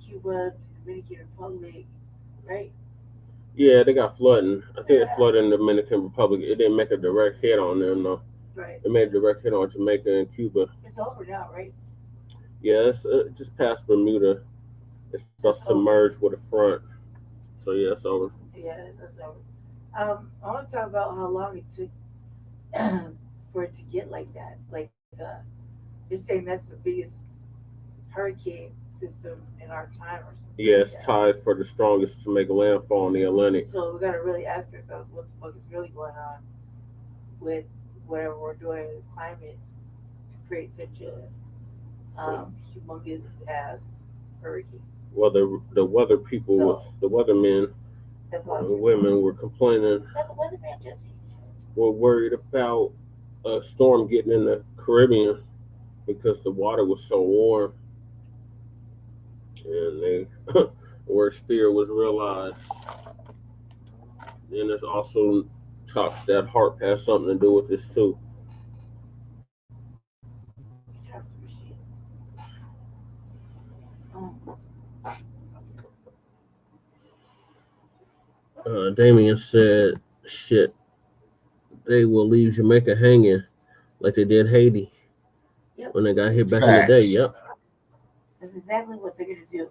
Cuba, Dominican Republic, right? Yeah, they got flooding. I think it flooded in the Dominican Republic. It didn't make a direct hit on them, though. Right. It made a direct hit on Jamaica and Cuba. It's over now, right? Yeah, it's just past Bermuda. It's about to submerge with a front. So yeah, it's over. Yeah, that's over. I want to talk about how long it took for it to get like that. Like, you're saying that's the biggest hurricane system in our time or something. Yeah, it's tied for the strongest to make landfall in the Atlantic. So we got to really ask ourselves what the fuck is really going on with whatever we're doing with climate to create such a humongous ass hurricane. Well, the weather people, the weathermen and women were complaining. Were worried about a storm getting in the Caribbean because the water was so warm, and they worst fear was realized. And there's also talks that HARP has something to do with this too. Damien said, shit, they will leave Jamaica hanging like they did Haiti when they got hit back in the day. Yep. That's exactly what they're going to do.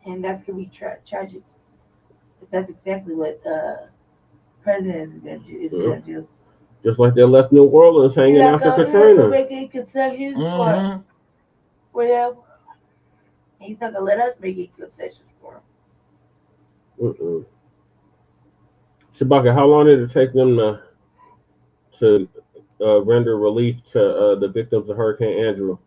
And that's going to be tragic. But that's exactly what the president is going to do. Just like they left New Orleans hanging after Katrina. Make any concessions for them. He's not going to let us make any concessions for him. Shabaka, how long did it take them to render relief to the victims of Hurricane Andrew?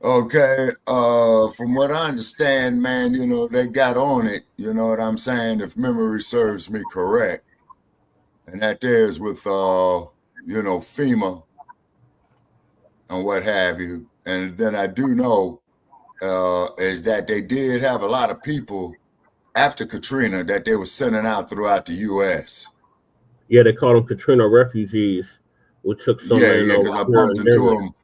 Okay, from what I understand, man, you know, they got on it, you know what I'm saying, if memory serves me correct. And that there's with, you know, FEMA and what have you. And then I do know is that they did have a lot of people after Katrina that they were sending out throughout the U.S. Yeah, they called them Katrina refugees, which took some. Yeah, because I bumped into them.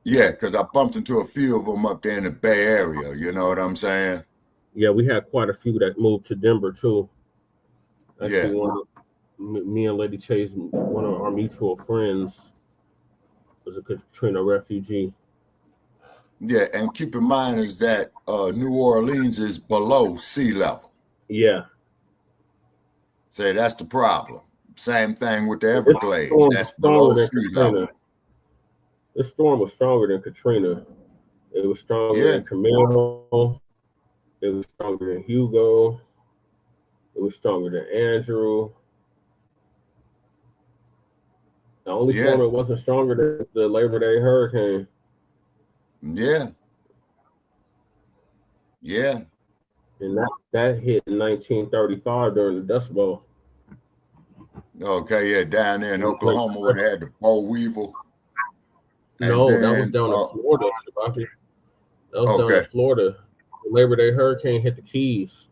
Yeah, because I bumped into a few of them up there in the Bay Area. You know what I'm saying? Yeah, we had quite a few that moved to Denver too. Actually, yeah. Me and Lady Chase, one of our mutual friends, was a Katrina refugee. Yeah, and keep in mind is that New Orleans is below sea level. Yeah. Say that's the problem. Same thing with the Everglades. That's below sea level. This storm was stronger than Katrina. It was stronger than Camille. It was stronger than Hugo. It was stronger than Andrew. The only storm that wasn't stronger than the Labor Day hurricane. Yeah. Yeah. And that hit in 1935 during the Dust Bowl. Okay, yeah, down there in Oklahoma where they had the boll weevil. And No, that was then down in Florida, Shabaka. That was down in okay, Florida. The Labor Day hurricane hit the Keys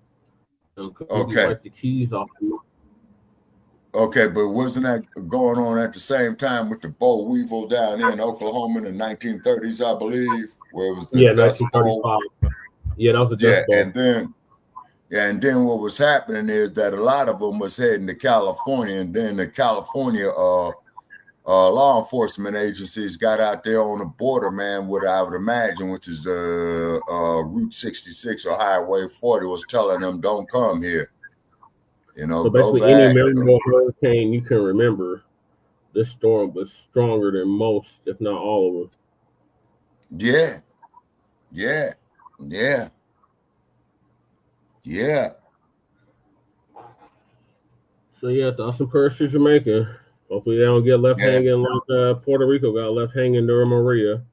and completely okay, wiped the Keys off. okay, but wasn't that going on at the same time with the boll weevil down in Oklahoma in the 1930s, I believe, where it was the Yeah, Dust Bowl? 1935. Yeah, that was a Dust Bowl. And then what was happening is that a lot of them was heading to California, and then the California law enforcement agencies got out there on the border, man, what I would imagine, which is Route 66 or Highway 40, was telling them, don't come here. You know, So go basically, back. any memorable hurricane you can remember, this storm was stronger than most, if not all of them. Yeah. Yeah. Yeah. Yeah. So yeah, thoughts and prayers to Jamaica. Hopefully they don't get left hanging like Puerto Rico got left hanging during Maria.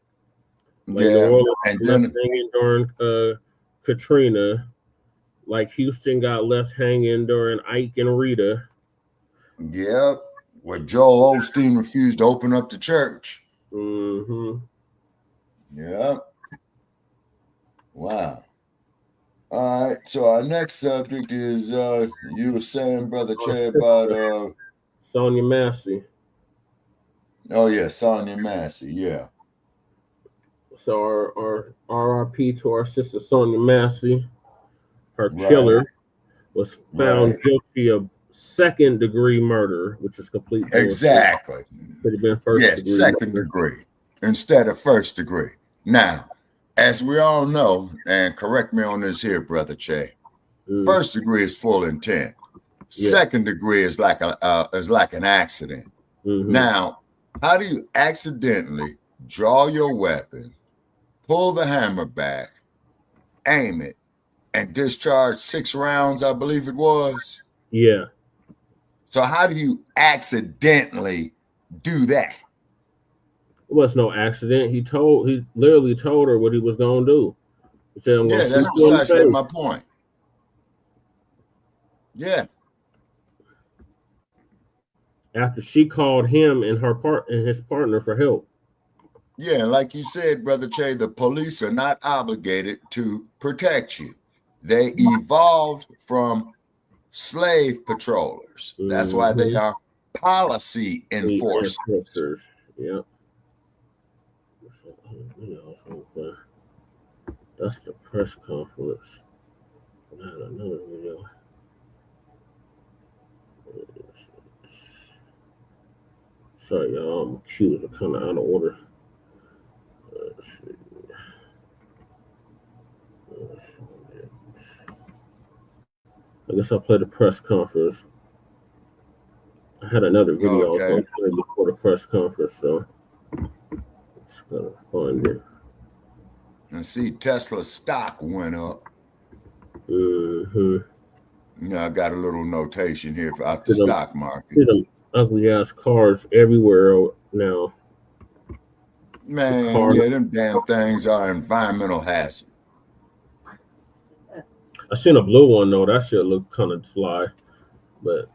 Like New Orleans and left then hanging during Katrina. Like Houston got left hanging during Ike and Rita. Yep. Where Joel Osteen refused to open up the church. Mm-hmm. Yep. Wow. All right. So our next subject is you were saying, Brother Che, about Sonya Massey. Oh yeah, Sonya Massey, yeah. So our RIP to our sister Sonya Massey. Her killer was found guilty of second-degree murder, which is complete bullshit. Exactly. Could have been first-degree. Second degree instead of first degree. Now, as we all know, and correct me on this here, Brother Che, first degree is full intent. Second degree is like an accident. Now, how do you accidentally draw your weapon, pull the hammer back, aim it, and discharge 6 rounds, I believe it was? Yeah. So how do you accidentally do that? It was no accident. He literally told her what he was gonna do. He said, I'm gonna that's precisely my point. Yeah. After she called him and his partner for help. Yeah, like you said, Brother Che, the police are not obligated to protect you. They evolved from slave patrollers. That's why they are policy enforcers. Yeah. That's the press conference. I had another video. Sorry, y'all. My cues are kind of out of order. Let's see. I guess I'll play the press conference. I had another video before the press conference, so it's gonna find it. I see Tesla stock went up. Mm-hmm. You know, I got a little notation here about the stock market. See them ugly ass cars everywhere now. Man, yeah, them damn things are environmental hazard. I seen a blue one though. That shit looked kind of fly, but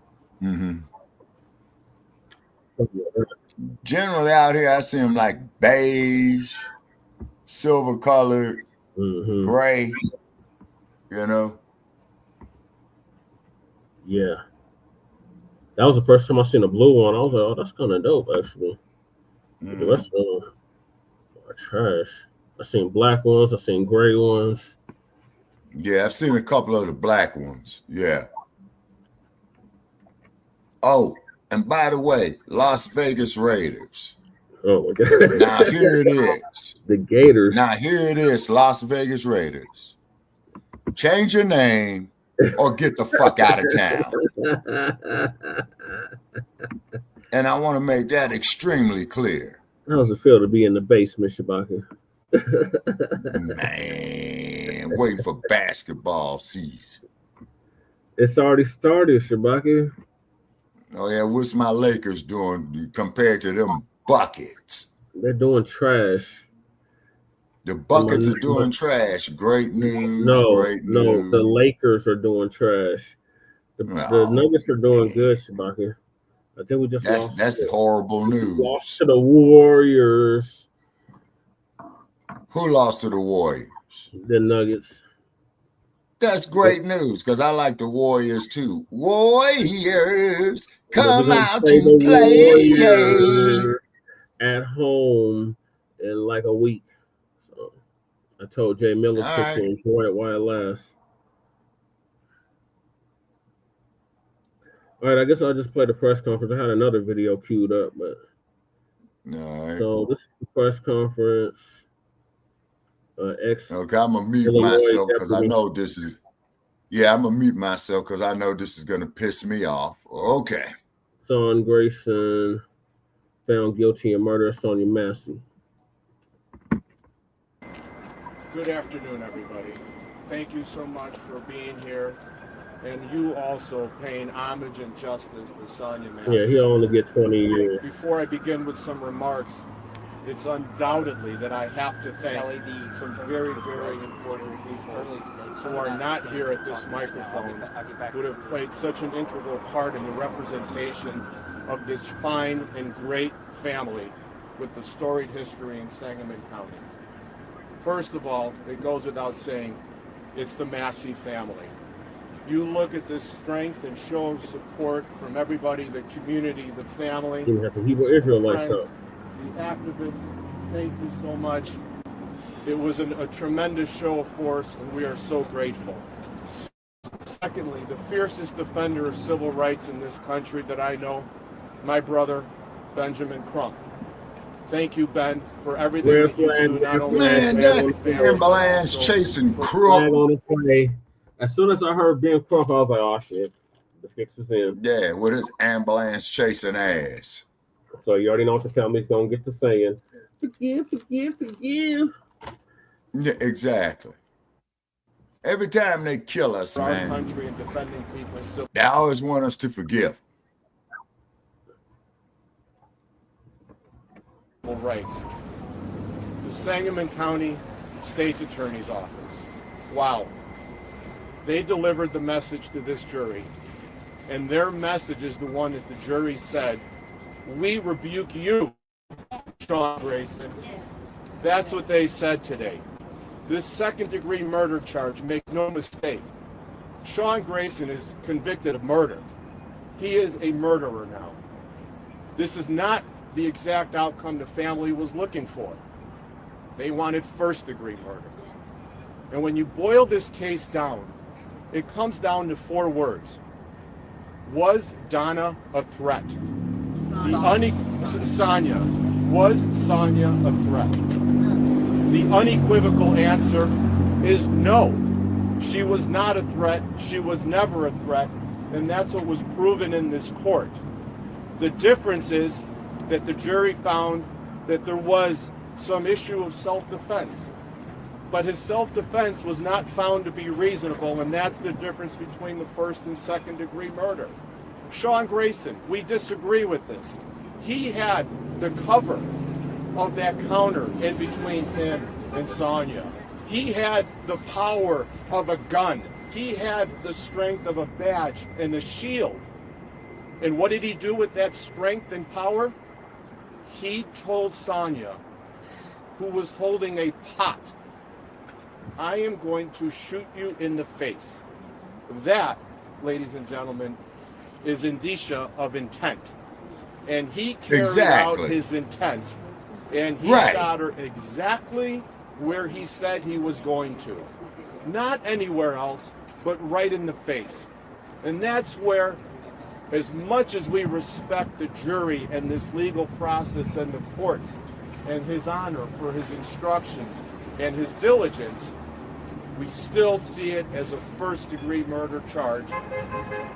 generally out here, I see them like beige, silver colored, gray. You know. Yeah, that was the first time I seen a blue one. I was like, oh, that's kind of dope, actually. The rest of them are trash. I seen black ones. I seen gray ones. Yeah, I've seen a couple of the black ones. Yeah. Oh, and by the way, Las Vegas Raiders. Oh my God. Now here it is. The Gators. Now here it is, Las Vegas Raiders. Change your name or get the fuck out of town. And I want to make that extremely clear. How does it feel to be in the basement, Shabaka? Man, waiting for basketball season. It's already started, Shabaka. Oh yeah, what's my Lakers doing compared to them buckets? They're doing trash. The buckets are doing trash. Great news. Great news. No, the Lakers are doing trash. The Nuggets are doing good, Shabaka. I think we just lost. That's horrible news. Lost to the Warriors. Who lost to the Warriors? The Nuggets. That's great news because I like the Warriors too. Warriors, come out to play at home in like a week. So I told Jay Miller to enjoy it while it lasts. All right, I guess I'll just play the press conference. I had another video queued up, but so this is the press conference. Okay, I'm gonna mute myself because I know this is. Yeah, I'm gonna mute myself because I know this is gonna piss me off. Okay. Sean Grayson found guilty of murder of Sonya Massey. Good afternoon, everybody. Thank you so much for being here, and you also paying homage and justice to Sonya Massey. Yeah, he'll only get 20 years. Before I begin with some remarks, it's undoubtedly that I have to thank some very, very important people who are not here at this microphone, who have played such an integral part in the representation of this fine and great family with the storied history in Sangamon County. First of all, it goes without saying, it's the Massey family. You look at this strength and show of support from everybody, the community, the family, the Hebrew Israelites, the activists. Thank you so much. It was a tremendous show of force, and we are so grateful. Secondly, the fiercest defender of civil rights in this country that I know, my brother, Benjamin Crump. Thank you, Ben, for everything that you do. Not only that ambulance chasing Crump. As soon as I heard Ben Crump, I was like, "Oh shit, the fix is in." Yeah, with his ambulance chasing ass. So you already know what the family's gonna get to saying. Forgive, forgive, forgive. Yeah, exactly. Every time they kill us, man, country and defending people, they always want us to forgive. Rights. The Sangamon County State's Attorney's Office. Wow. They delivered the message to this jury, and their message is the one that the jury said, "We rebuke you, Sean Grayson." Yes. That's what they said today. This second-degree murder charge, make no mistake, Sean Grayson is convicted of murder. He is a murderer now. This is not the exact outcome the family was looking for. They wanted first-degree murder. And when you boil this case down, it comes down to 4 words. Was Donna a threat? Sonya. Was Sonya a threat? The unequivocal answer is no. She was not a threat. She was never a threat. And that's what was proven in this court. The difference is that the jury found that there was some issue of self-defense. But his self-defense was not found to be reasonable, and that's the difference between the first and second-degree murder. Sean Grayson, we disagree with this. He had the cover of that counter in between him and Sonya. He had the power of a gun. He had the strength of a badge and a shield. And what did he do with that strength and power? He told Sonya, who was holding a pot, "I am going to shoot you in the face." That, ladies and gentlemen, is indicia of intent. And he carried out his intent. And he shot her exactly where he said he was going to. Not anywhere else, but right in the face. And that's where, as much as we respect the jury and this legal process and the courts and his honor for his instructions and his diligence, we still see it as a first-degree murder charge,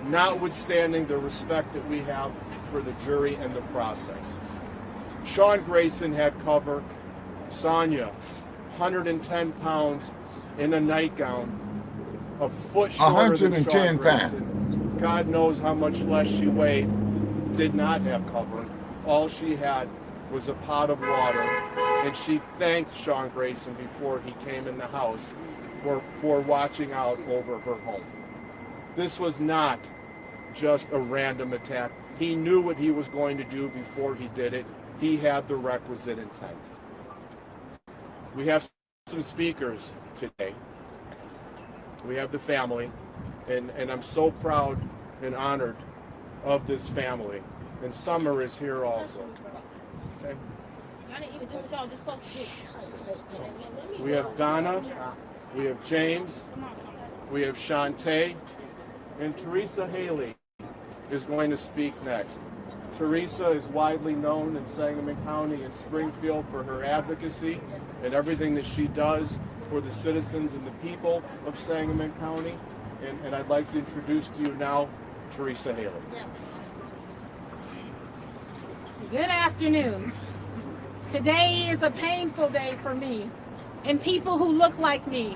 notwithstanding the respect that we have for the jury and the process. Sean Grayson had cover. Sonya, 110 pounds in a nightgown, a foot shorter than Sean Grayson. God knows how much less she weighed, did not have cover. All she had was a pot of water, and she thanked Sean Grayson before he came in the house for watching out over her home. This was not just a random attack. He knew what he was going to do before he did it. He had the requisite intent. We have some speakers today. We have the family, and I'm so proud and honored of this family. And Summer is here also. Okay. We have Donna, we have James, we have Shantae, and Teresa Haley is going to speak next. Teresa is widely known in Sangamon County and Springfield for her advocacy and everything that she does for the citizens and the people of Sangamon County. And I'd like to introduce to you now Teresa Haley. Yes. Good afternoon. Today is a painful day for me and people who look like me,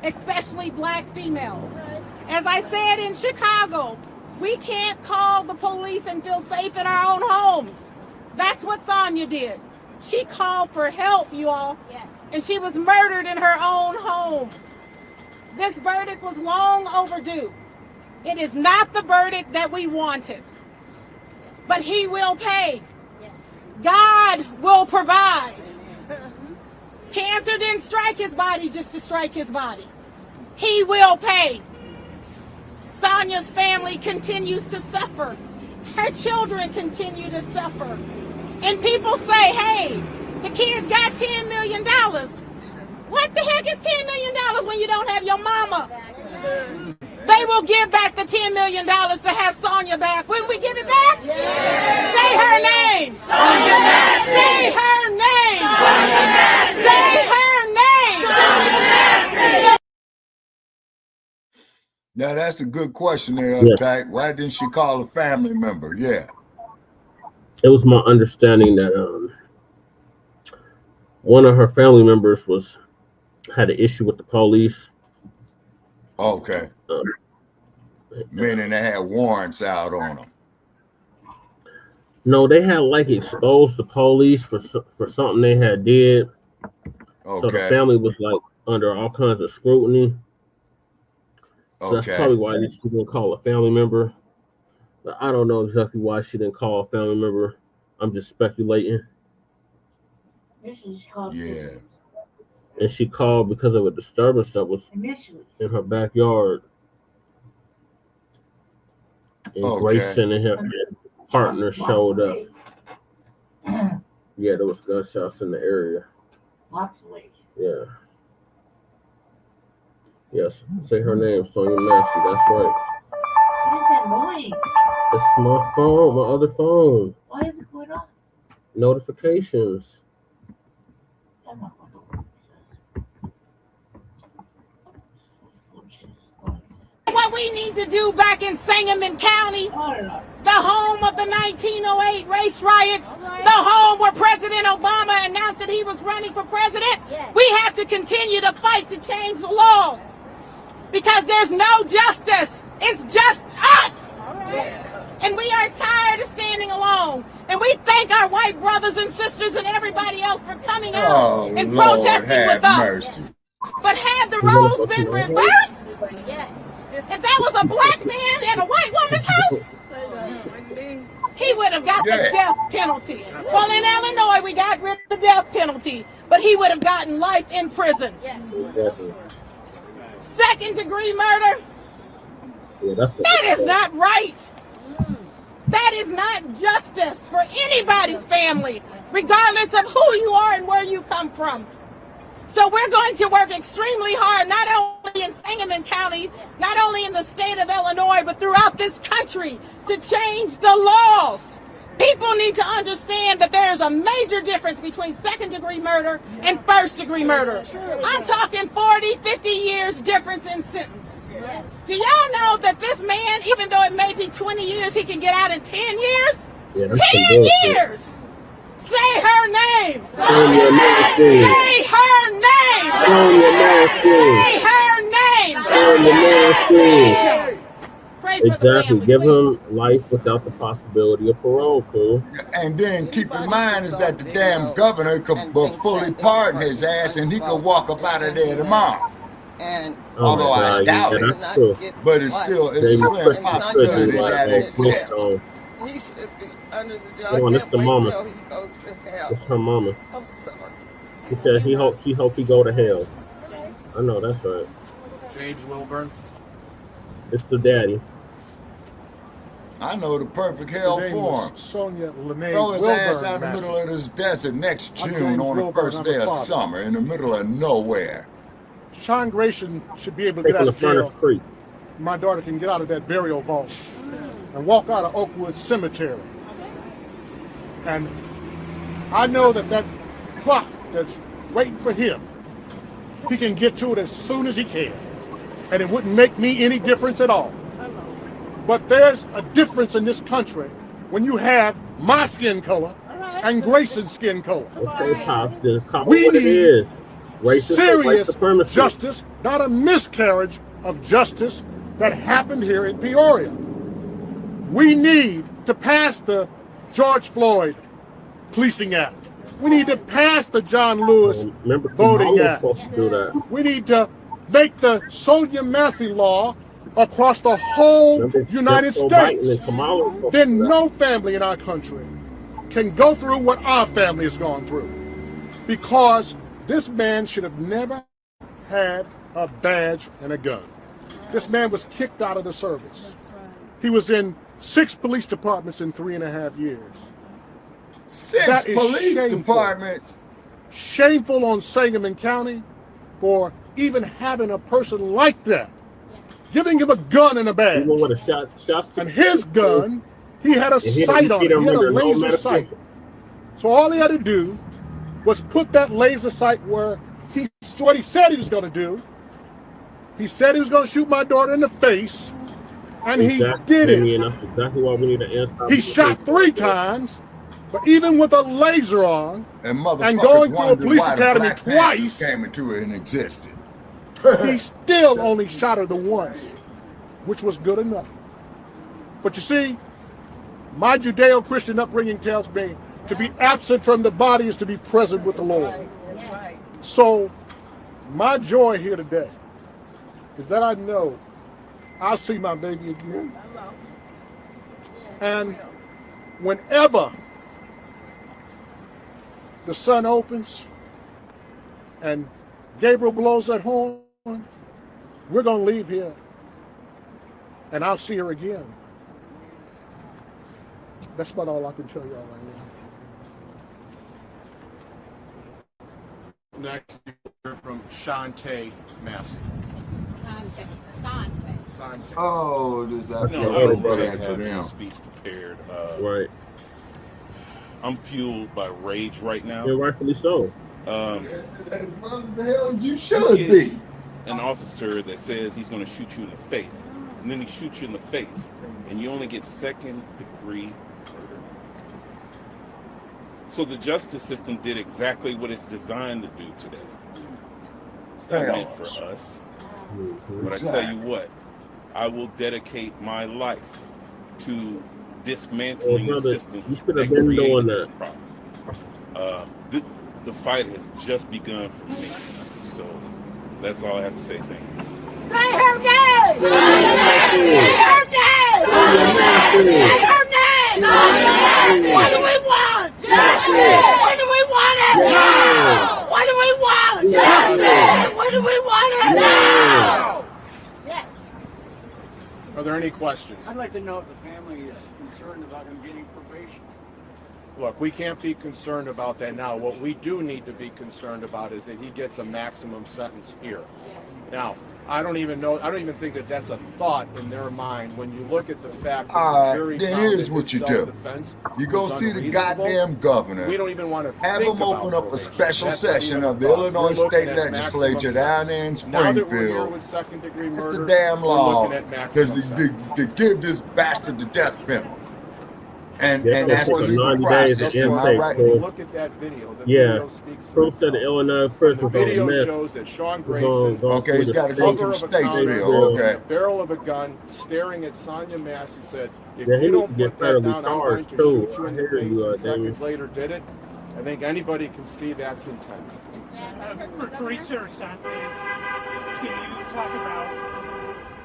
especially Black females. As I said in Chicago, we can't call the police and feel safe in our own homes. That's what Sonya did. She called for help, you all. Yes. And she was murdered in her own home. This verdict was long overdue. It is not the verdict that we wanted. But he will pay. Yes. God will provide. Cancer didn't strike his body just to strike his body. He will pay. Sonya's family continues to suffer. Her children continue to suffer. And people say, hey, the kids got $10 million. What the heck is $10 million when you don't have your mama? They will give back the $10 million to have Sonya back. When we give it back? Yes. Say her name. Sonya Massey. Say her name. Sonya Massey. Say her name. Sonya Massey. Now that's a good question there, Yeah. Uptight. Why didn't she call a family member? Yeah. It was my understanding that one of her family members had an issue with the police. Okay. Meaning they had warrants out on them. No, they had like exposed the police for something they had did. Okay. So the family was like under all kinds of scrutiny. So that's probably why she didn't call a family member. But I don't know exactly why she didn't call a family member. I'm just speculating. Yeah. And she called because of a disturbance that was in her backyard. And Grayson and her partner showed up. Yeah, there was gunshots in the area. Lots of ways. Yeah. Yes, say her name, Sonya Massey. That's right. What is that noise? It's my phone, my other phone. Why is it going on? Notifications. What we need to do back in Sangamon County, the home of the 1908 race riots, the home where President Obama announced that he was running for president, we have to continue to fight to change the laws. Because there's no justice. It's just us. And we are tired of standing alone. And we thank our white brothers and sisters and everybody else for coming out and protesting with us. Mercy. But had the roles been reversed, if that was a Black man in a white woman's house, he would have got the death penalty. Well, in Illinois, we got rid of the death penalty, but he would have gotten life in prison. Second-degree murder, that is not right. That is not justice for anybody's family, regardless of who you are and where you come from. So we're going to work extremely hard, not only in Sangamon County, not only in the state of Illinois, but throughout this country to change the laws. People need to understand that there is a major difference between second-degree murder and first-degree murder. I'm talking 40, 50 years difference in sentence. Do y'all know that this man, even though it may be 20 years, he can get out in 10 years? 10 years! Say her name! Sonya Massey. Say her name! Sonya Massey. Say her name! Sonya Massey. Pray for the Exactly. family, Give please. him life without the possibility of parole, cool. And then keep in mind is that the damn governor could fully pardon his ass and he could walk up out of there tomorrow. And although I doubt yeah, it, that's true. but it's still it's a slim possibility that exists. he should be under the jail. Come on, it's the Can't wait mama. till he goes to hell. It's her mama. I'm sorry. He said she hope he go to hell. I know that's right. James Wilburn. It's the daddy. I know the perfect hell for him. Sonya Throw his ass out in the middle of this desert next June on the first day of summer in the middle of nowhere. Sean Grayson should be able to get out of jail. Creek. My daughter can get out of that burial vault and walk out of Oakwood Cemetery. And I know that clock that's waiting for him, he can get to it as soon as he can. And it wouldn't make me any difference at all. But there's a difference in this country when you have my skin color and Grayson's skin color. We need serious justice, not a miscarriage of justice that happened here in Peoria. We need to pass the George Floyd Policing Act. We need to pass the John Lewis Voting Act. We need to make the Sonya Massey law across the whole United States. Then no family in our country can go through what our family has gone through. Because this man should have never had a badge and a gun. This man was kicked out of the service. He was in 6 police departments in 3.5 years. 6 police departments? Shameful on Sangamon County for even having a person like that. Giving him a gun and a badge. And his gun, he had a sight on it. He had a laser sight. So all he had to do was put that laser sight where what he said he was going to do. He said he was going to shoot my daughter in the face, and he did it. And that's exactly why we need to answer. He shot 3 times, but even with a laser on and going through a police academy twice, came into existence. He still only shot her the once, which was good enough. But you see, my Judeo-Christian upbringing tells me to be absent from the body is to be present with the Lord. So my joy here today is that I know I'll see my baby again. And whenever the sun opens and Gabriel blows that horn, we're going to leave here and I'll see her again. That's about all I can tell y'all right now. Next, we hear from Shantae Massey. Oh, this I feel so bad for them. Speech prepared. Right. I'm fueled by rage right now. Yeah, rightfully so. What the hell you should be? An officer that says he's going to shoot you in the face, and then he shoots you in the face, and you only get 2nd-degree murder. So the justice system did exactly what it's designed to do today. It's not meant for us. But I tell you what, I will dedicate my life to dismantling the system that created this problem. The fight has just begun for me. So that's all I have to say. Thank you. Say her name! Say her name! Say her name! What do we want? Justice! What do we want it? Now! What do we want? Justice! What do we want it? Now! Yes. Are there any questions? I'd like to know if the family is concerned about him getting probation. Look, we can't be concerned about that now. What we do need to be concerned about is that he gets a maximum sentence here. Now, I don't even think that that's a thought in their mind when you look at the fact that the jury then here's what you do. You go see the goddamn governor. We don't even want to have him open up a special session of the Illinois State Legislature down there in Springfield. It's the damn law to give this bastard the death penalty. And that's the legal process. Am I right? Look at that video. The video speaks for Proof said the Illinois prisons the video on the shows that Sean Grayson, okay, he's got to go through Statesville. Okay. The barrel of a gun, staring at Sonya Massey, said, "If he you don't needs put that down, I'm going to shoot you in the face." And seconds later, did it. I think anybody can see that's intent. For Teresa or Sante, can you talk about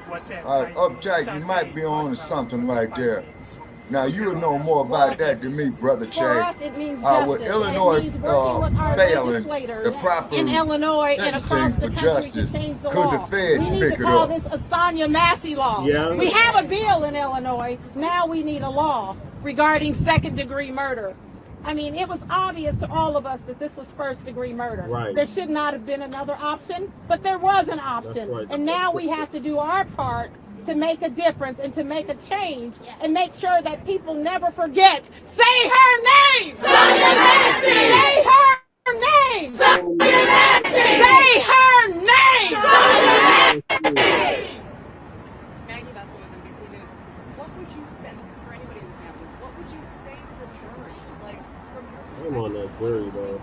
what that? Upjack, you might be on to something right there. Now you would know more about that than me, brother Che. For us, it means justice. With Illinois it means working with our failing legislators the proper in Illinois and across the for country justice, to change the could law. the feds We need pick to it call up? this a Sonya Massey law. Yeah. We have a bill in Illinois. Now we need a law regarding second-degree murder. I mean, it was obvious to all of us that this was first-degree murder. Right. There should not have been another option, but there was an option. Right. And now we have to do our part to make a difference and to make a change and make sure that people never forget. Say her name! Sonya Massey! Say her name! Sonya Massey! Say her name! Sonya Massey! I'm on that jury, though.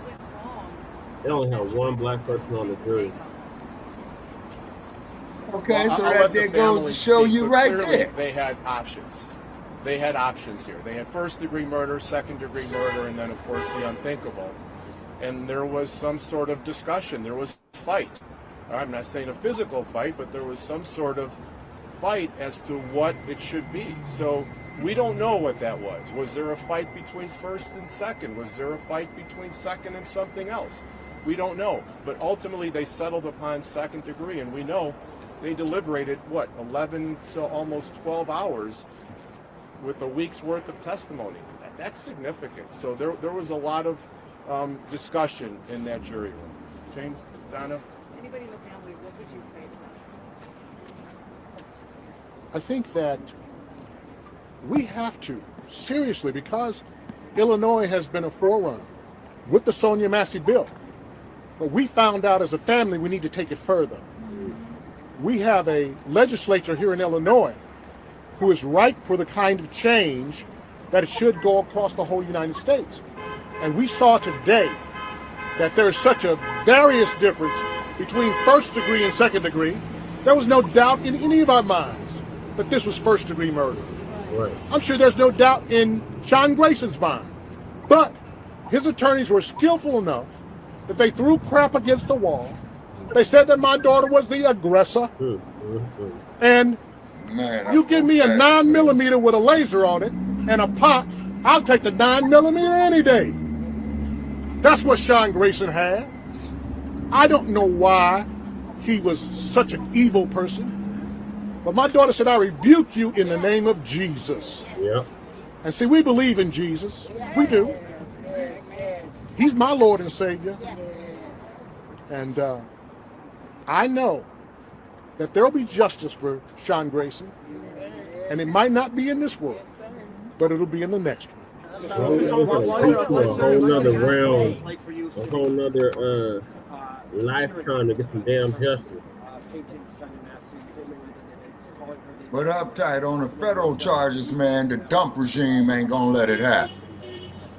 They only have one black person on the jury. Okay, Well, so I'll that let the there goes family to show speak, you but right clearly there. They had options. They had options here. They had first-degree murder, second-degree murder, and then, of course, the unthinkable. And there was some sort of discussion. There was a fight. I'm not saying a physical fight, but there was some sort of fight as to what it should be. So we don't know what that was. Was there a fight between first and second? Was there a fight between second and something else? We don't know. But ultimately, they settled upon second degree, and we know they deliberated, 11 to almost 12 hours with a week's worth of testimony. That's significant. So there was a lot of discussion in that jury room. James, Donna? Anybody in the family, what would you say to that? I think that we have to, seriously, because Illinois has been a forerunner with the Sonya Massey bill. But we found out as a family we need to take it further. We have a legislature here in Illinois who is ripe for the kind of change that should go across the whole United States. And we saw today that there is such a various difference between first degree and second degree. There was no doubt in any of our minds that this was first degree murder. Right. I'm sure there's no doubt in Sean Grayson's mind. But his attorneys were skillful enough that they threw crap against the wall. They said that my daughter was the aggressor. And you give me a 9mm with a laser on it and a pot, I'll take the 9mm any day. That's what Sean Grayson had. I don't know why he was such an evil person. But my daughter said, I rebuke you in the name of Jesus. Yeah. And see, we believe in Jesus. We do. He's my Lord and Savior. And I know that there will be justice for Sean Grayson. And it might not be in this world, but it'll be in the next one. So it's going to a whole nother realm, a whole nother lifetime to get some damn justice. But uptight on the federal charges, man, the dump regime ain't gonna let it happen.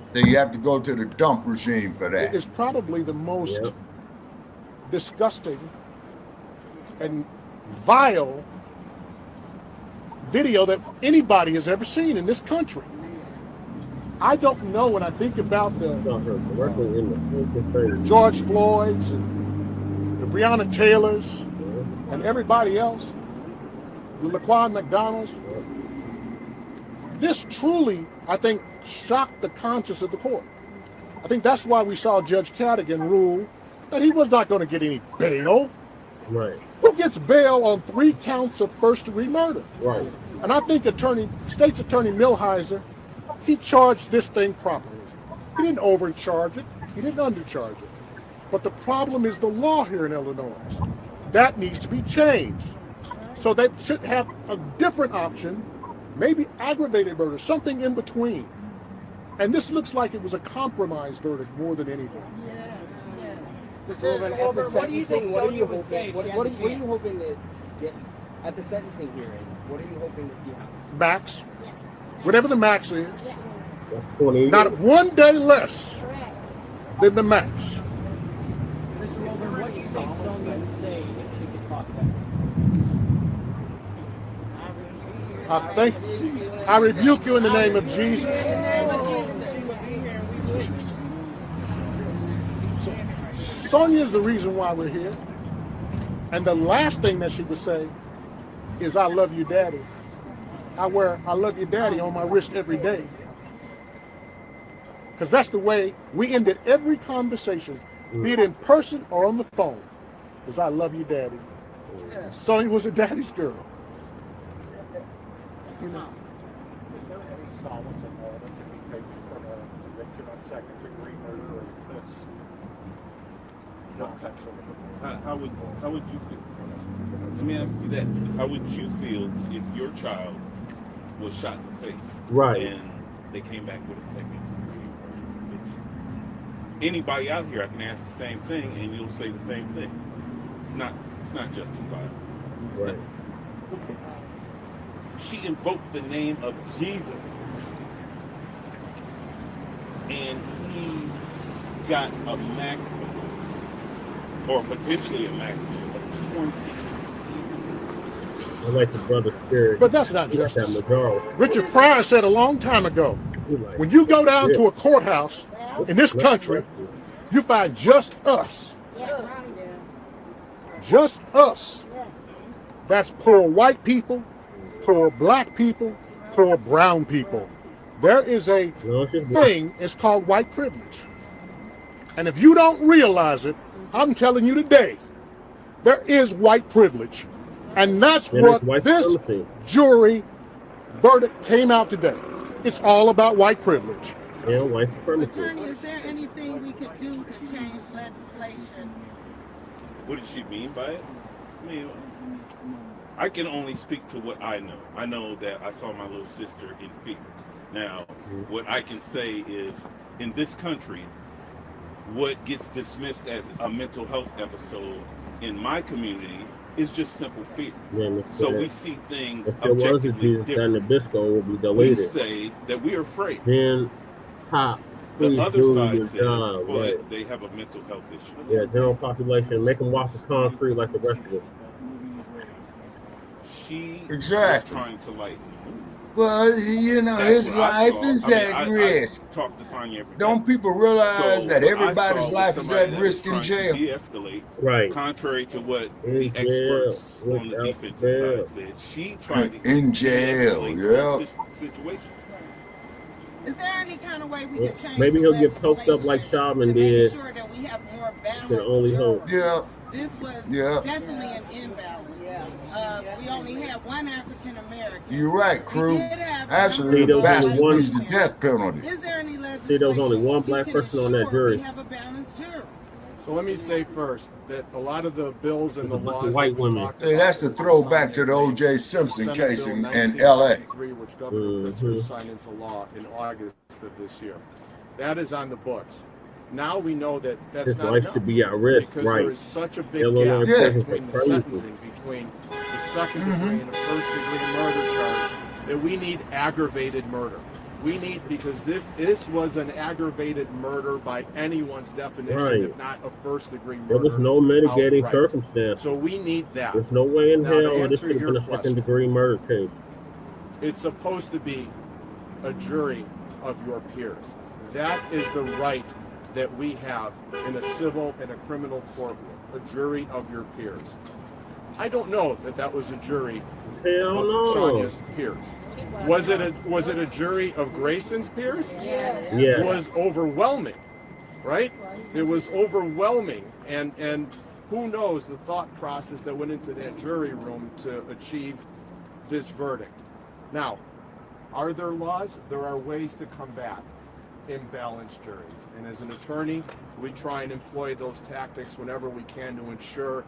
So you have to go to the dump regime for that. It's probably the most disgusting and vile video that anybody has ever seen in this country. I don't know when I think about the George Floyd's and the Breonna Taylors and everybody else, the Laquan McDonald's. This truly, I think, shocked the conscience of the court. I think that's why we saw Judge Cadogan rule that he was not going to get any bail. Right. Who gets bail on 3 counts of first-degree murder? Right. And I think State's Attorney Millhiser, he charged this thing properly. He didn't overcharge it. He didn't undercharge it. But the problem is the law here in Illinois. That needs to be changed. So they should have a different option, maybe aggravated murder, something in between. And this looks like it was a compromise verdict more than anything. Mr. Over, at the sentencing, what are you hoping? What are you hoping to get at the sentencing hearing? What are you hoping to see happen? Max, whatever the max is, Yes. not 1 day less than the max. Mr. Over, what do you think Sonya would say if she could talk back? I rebuke you in the name of Jesus. Sonya is the reason why we're here. And the last thing that she would say is, I love you, Daddy. I wear I love you daddy on my wrist every day. Because that's the way we ended every conversation, be it in person or on the phone. Because I love you daddy. Sonya was a daddy's girl. You know. Is there any solace in all that can be taken from a conviction on second-degree murder, or is this not that sort of thing? How would you feel? Let me ask you that. How would you feel if your child was shot in the face, right, and they came back with a second-degree murder conviction? Anybody out here, I can ask the same thing, and you'll say the same thing. It's not justified. Right. She invoked the name of Jesus, and he got a maximum, or potentially a maximum of 20 years. I like the brother spirit. But that's not justice. That majority. Richard Pryor said a long time ago, when you go down to a courthouse in this country, you find just us. Just us. That's poor white people, poor black people, poor brown people. There is a thing, it's called white privilege. And if you don't realize it, I'm telling you today, there is white privilege. And that's what this jury verdict came out today. It's all about white privilege. Yeah, white supremacy. Attorney, is there anything we could do to change legislation? What did she mean by it? I mean, I can only speak to what I know. I know that I saw my little sister in fear. Now, what I can say is, in this country, what gets dismissed as a mental health episode in my community is just simple fear. Yeah, so we see things if there was a Jesus, then the Bisco would be deleted. We say that we are afraid. Then, the other side says, but they have a mental health issue. Yeah, general population, make them walk the concrete like the rest of us. She exactly was trying to lighten the mood. Well, you know, his life is at risk. I talk to Sonya every day. Don't people realize that everybody's I life is at risk in jail? De-escalate, right. Contrary to what the experts on the defensive side said, she tried to in jail. Yeah. Situation. Is there any kind of way we can change? Maybe he'll get poked up like Shaman did. Sure that we have more balance. Can only hope. Yeah. This was definitely an imbalance. We only had one African American. You're right, crew. Actually, the bastard used the death penalty. Is there any legislation? See, there was only one black person on that jury. We have a balanced jury. So let me say first that a lot of the bills and the laws white women. See, that's the throwback to the O.J. Simpson case in L.A. Which Governor Pritzker signed into law in August of this year. That is on the books. Now we know that that's his not life enough should be at risk, because right? there is such a big gap between the sentencing between the second degree and the first degree murder charge that we need aggravated murder. We need, because this was an aggravated murder by anyone's definition, if not a first degree murder. There was no mitigating circumstance. So we need that. There's no way in Now, to hell this answer should have been a second degree murder case. It's supposed to be a jury of your peers. That is the right that we have in a civil and a criminal courtroom, a jury of your peers. I don't know that that was a jury of Sonya's peers. Was it a jury of Grayson's peers? Yes. It was overwhelming, right? It was overwhelming, and who knows the thought process that went into that jury room to achieve this verdict. Now, are there laws? There are ways to combat imbalanced juries. And as an attorney, we try and employ those tactics whenever we can to ensure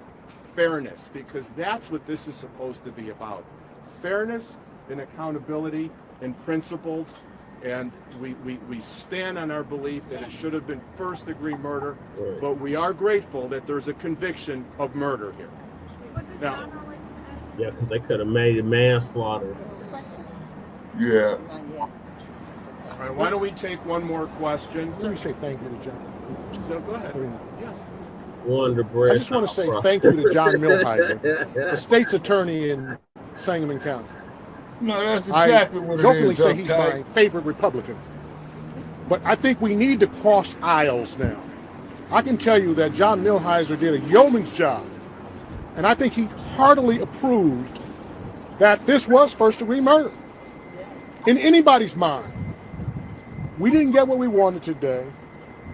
fairness, because that's what this is supposed to be about. Fairness and accountability and principles. And we stand on our belief that it should have been first degree murder, but we are grateful that there's a conviction of murder here. Now, yeah, because they could have made it manslaughter. Yeah. All right, why don't we take one more question? Let me say thank you to John. So go ahead. Yes. I just want to say thank you to John Milheiser, the state's attorney in Sangamon County. No, that's exactly what it is. I jokingly say he's my favorite Republican. But I think we need to cross aisles now. I can tell you that John Milheiser did a yeoman's job, and I think he heartily approved that this was first-degree murder. in anybody's mind. We didn't get what we wanted today,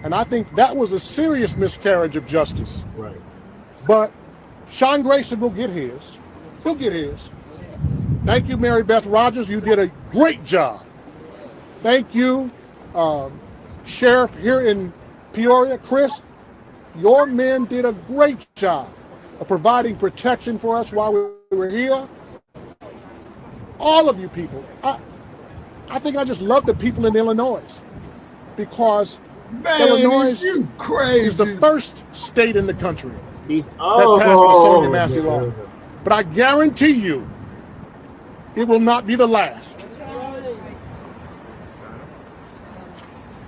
and I think that was a serious miscarriage of justice. Right. But Sean Grayson will get his. He'll get his. Thank you, Mary Beth Rogers. You did a great job. Thank you, Sheriff here in Peoria, Chris. Your men did a great job of providing protection for us while we were here. All of you people. I think I just love the people in Illinois because Illinois is the first state in the country that passed the Sonya Massey law. But I guarantee you, it will not be the last.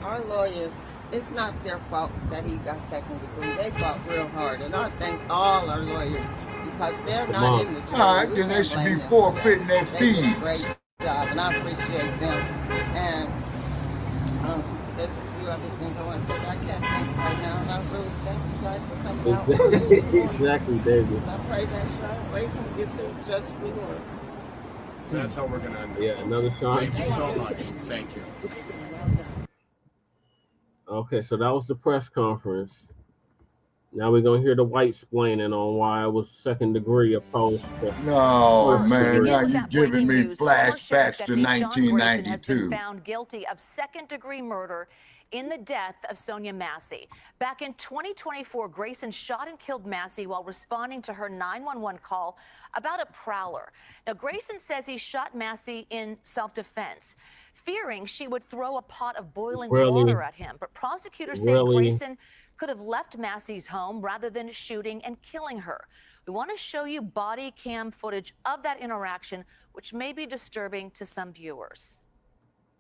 Our lawyers, it's not their fault that he got second degree. They fought real hard, and I thank all our lawyers because they're not in the jury. All right, then they should be forfeiting their fees. They did a great job, and I appreciate them. And there's a few other things I want to say, but I can't think right now. And I really thank you guys for coming out. Exactly, David. And I pray that Sean Grayson gets his just reward. That's how we're going to end this. Yeah, another Sean. Thank you so much. Thank you. Okay, so that was the press conference. Now we're gonna hear the white splaining on why it was second degree opposed to. No, man, now you're giving me flashbacks to 1992. Has been found guilty of second-degree murder in the death of Sonya Massey. Back in 2024, Grayson shot and killed Massey while responding to her 911 call about a prowler. Now, Grayson says he shot Massey in self-defense, fearing she would throw a pot of boiling water at him. But prosecutors say Grayson could have left Massey's home rather than shooting and killing her. We want to show you body cam footage of that interaction, which may be disturbing to some viewers.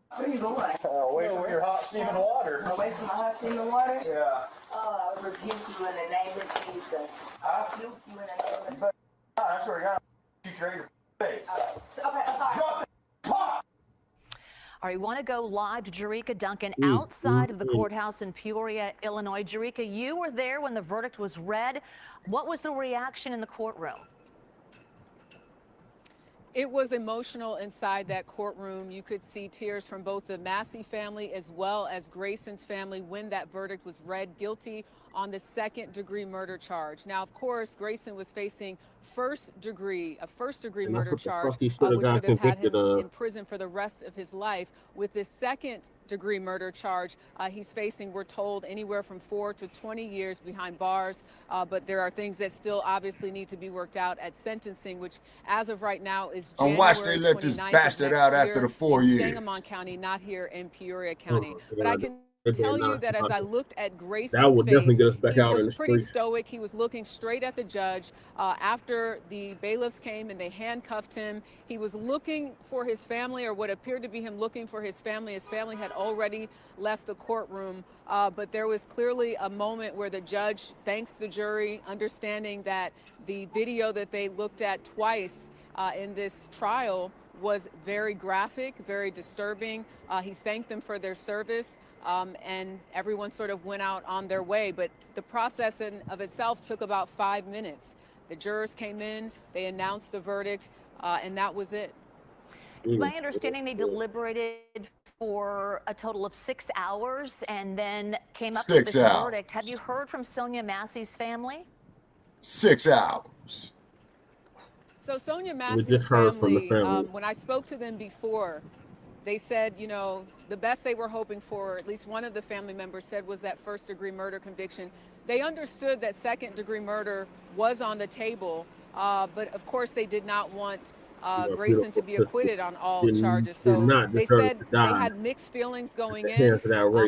What are you doing? Away from your hot steaming water. Away from my hot steaming water? Yeah. Oh, I rebuke you in the name of Jesus. I rebuke you in the name of Jesus. I swear to God, shoot you in your face. Okay, I'm sorry. Drop it. All right, we want to go live to Jerika Duncan outside of the courthouse in Peoria, Illinois. Jerika, you were there when the verdict was read. What was the reaction in the courtroom? It was emotional inside that courtroom. You could see tears from both the Massey family as well as Grayson's family when that verdict was read guilty on the second-degree murder charge. Now, of course, Grayson was facing a first-degree murder charge, which would have had him in prison for the rest of his life. With this second-degree murder charge, he's facing, we're told, anywhere from 4 to 20 years behind bars. But there are things that still obviously need to be worked out at sentencing, which, as of right now, is January 29th. And watch they let this bastard out after the 4 years. In Sangamon County, not here in Peoria County. But I can tell you that as I looked at Grayson's that would definitely get us back face, out he in was the pretty street. stoic. He was looking straight at the judge. After the bailiffs came and they handcuffed him, he was looking for his family, or what appeared to be him looking for his family. His family had already left the courtroom, but there was clearly a moment where the judge thanks the jury, understanding that the video that they looked at twice in this trial was very graphic, very disturbing. He thanked them for their service. And everyone sort of went out on their way. But the process in of itself took about 5 minutes. The jurors came in, they announced the verdict, and that was it. It's my understanding they deliberated for a total of 6 hours and then came up with this verdict. Have you heard from Sonya Massey's family? 6 hours. So Sonya Massey's family, when I spoke to them before, they said, you know, the best they were hoping for, at least one of the family members said, was that first-degree murder conviction. They understood that second-degree murder was on the table, but of course they did not want Grayson to be acquitted on all charges. So they said they had mixed feelings going in.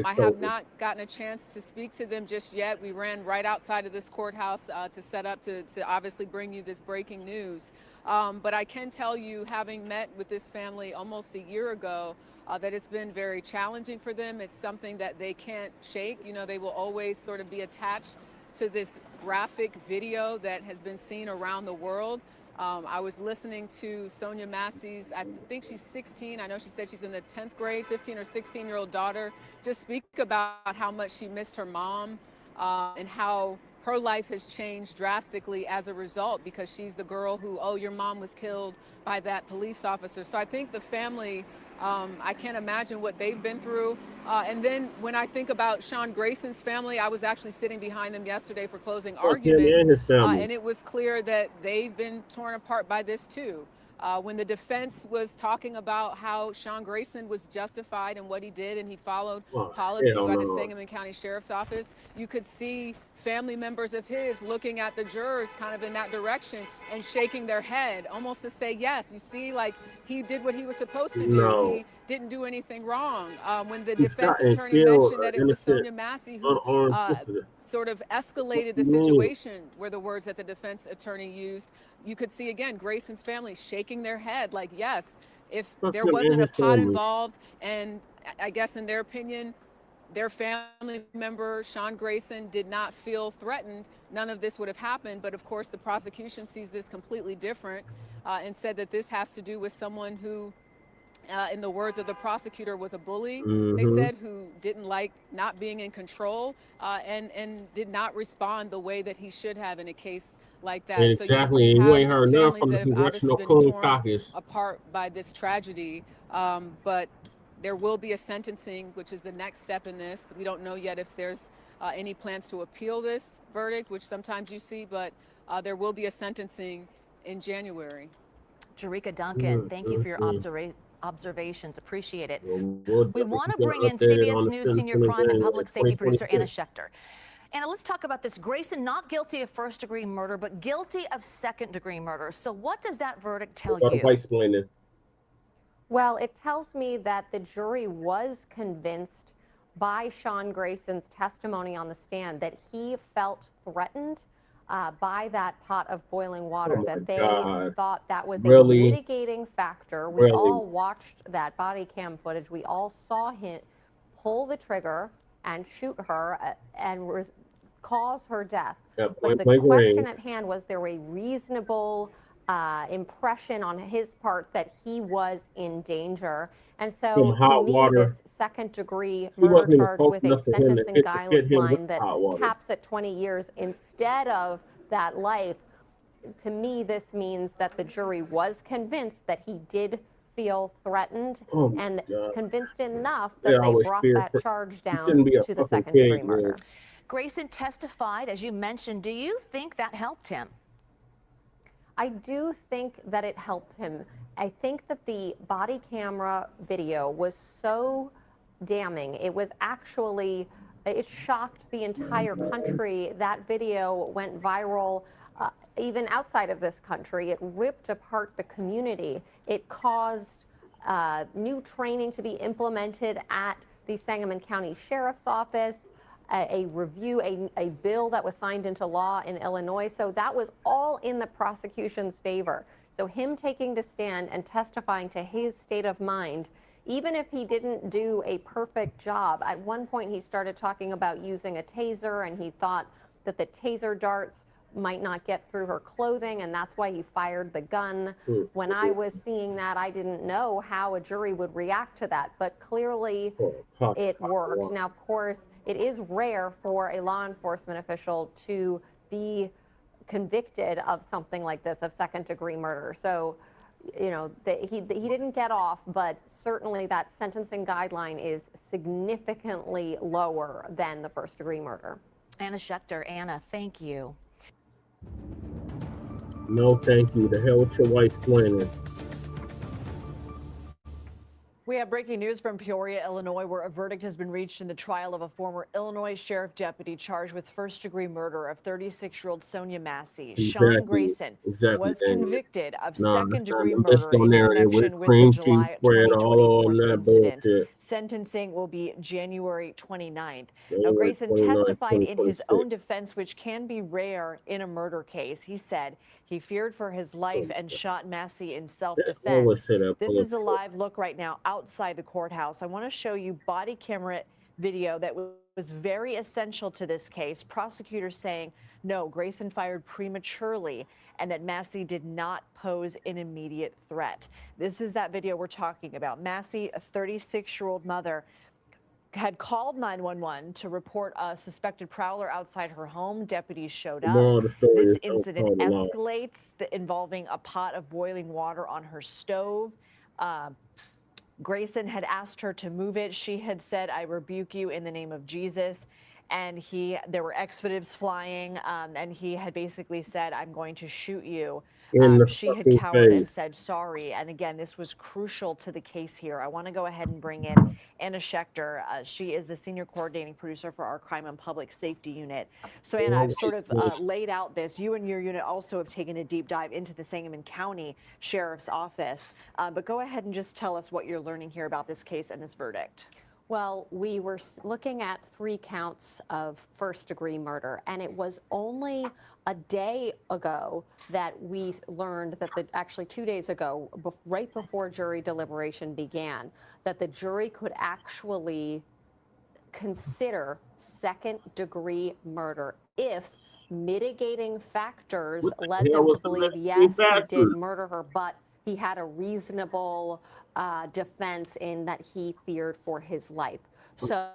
I have not gotten a chance to speak to them just yet. We ran right outside of this courthouse to set up to obviously bring you this breaking news. But I can tell you, having met with this family almost a year ago, that it's been very challenging for them. It's something that they can't shake. You know, they will always sort of be attached to this graphic video that has been seen around the world. I was listening to Sonya Massey's, I think she's 16. I know she said she's in the 10th grade, 15 or 16-year-old daughter, just speak about how much she missed her mom and how her life has changed drastically as a result, because she's the girl who, oh, your mom was killed by that police officer. So I think the family I can't imagine what they've been through. And then when I think about Sean Grayson's family, I was actually sitting behind them yesterday for closing arguments. And his family. And it was clear that they've been torn apart by this too. When the defense was talking about how Sean Grayson was justified in what he did and he followed policy by the Sangamon County Sheriff's Office, you could see family members of his looking at the jurors kind of in that direction and shaking their head, almost to say, yes, you see, like he did what he was supposed to do. He didn't do anything wrong. When the defense attorney mentioned that it was Sonya Massey who sort of escalated the situation, were the words that the defense attorney used, you could see again Grayson's family shaking their head like, yes, if there wasn't a pot involved, and I guess in their opinion, their family member, Sean Grayson, did not feel threatened, none of this would have happened. But of course, the prosecution sees this completely different and said that this has to do with someone who, in the words of the prosecutor, was a bully, they said, who didn't like not being in control and did not respond the way that he should have in a case like that. Exactly, so you ain't heard nothing families from the that have obviously Congressional been Code torn Caucus apart by this tragedy, but there will be a sentencing, which is the next step in this. We don't know yet if there's any plans to appeal this verdict, which sometimes you see, but there will be a sentencing in January. Jerika Duncan, thank you for your observations. Appreciate it. We want to bring in CBS News senior crime and public safety producer Anna Schechter. Anna, let's talk about this. Grayson not guilty of first-degree murder, but guilty of second-degree murder. So what does that verdict tell you? Well, it tells me that the jury was convinced by Sean Grayson's testimony on the stand that he felt threatened by that pot of boiling water, that they thought that was a mitigating factor. We all watched that body cam footage. We all saw him pull the trigger and shoot her and cause her death. But the question at hand was, there a reasonable impression on his part that he was in danger? And so to me, this second-degree murder charge with a sentencing guideline that caps at 20 years instead of that life, to me, this means that the jury was convinced that he did feel threatened and convinced enough that they brought that charge down to the second-degree murder. Grayson testified, as you mentioned. Do you think that helped him? I do think that it helped him. I think that the body camera video was so damning. It was actually, it shocked the entire country. That video went viral even outside of this country. It ripped apart the community. It caused new training to be implemented at the Sangamon County Sheriff's Office, a review, a bill that was signed into law in Illinois. So that was all in the prosecution's favor. So him taking the stand and testifying to his state of mind, even if he didn't do a perfect job, at one point he started talking about using a taser, and he thought that the taser darts might not get through her clothing, and that's why he fired the gun. When I was seeing that, I didn't know how a jury would react to that, but clearly it worked. Now, of course, it is rare for a law enforcement official to be convicted of something like this, of second-degree murder. So, you know, he didn't get off, but certainly that sentencing guideline is significantly lower than the first-degree murder. Anna Schechter. Anna, thank you. No, thank you. The hell with your wife's planning. We have breaking news from Peoria, Illinois, where a verdict has been reached in the trial of a former Illinois sheriff deputy charged with first-degree murder of 36-year-old Sonya Massey. Sean Grayson was convicted of second-degree murder in connection with the July 2024 incident. Sentencing will be January 29th. Now, Grayson testified in his own defense, which can be rare in a murder case. He said he feared for his life and shot Massey in self-defense. This is a live look right now outside the courthouse. I want to show you body camera video that was very essential to this case. Prosecutors saying, no, Grayson fired prematurely and that Massey did not pose an immediate threat. This is that video we're talking about. Massey, a 36-year-old mother, had called 911 to report a suspected prowler outside her home. Deputies showed up. This incident escalates, involving a pot of boiling water on her stove. Grayson had asked her to move it. She had said, "I rebuke you in the name of Jesus." And there were expletives flying, and he had basically said, "I'm going to shoot you." She had cowered and said sorry. And again, this was crucial to the case here. I want to go ahead and bring in Anna Schechter. She is the senior coordinating producer for our Crime and Public Safety Unit. So Anna, I've sort of laid out this. You and your unit also have taken a deep dive into the Sangamon County Sheriff's Office. But go ahead and just tell us what you're learning here about this case and this verdict. Well, we were looking at 3 counts of first-degree murder, and it was only a day ago that we learned that actually 2 days ago, right before jury deliberation began, that the jury could actually consider second-degree murder if mitigating factors led them to believe, yes, he did murder her, but he had a reasonable defense in that he feared for his life. So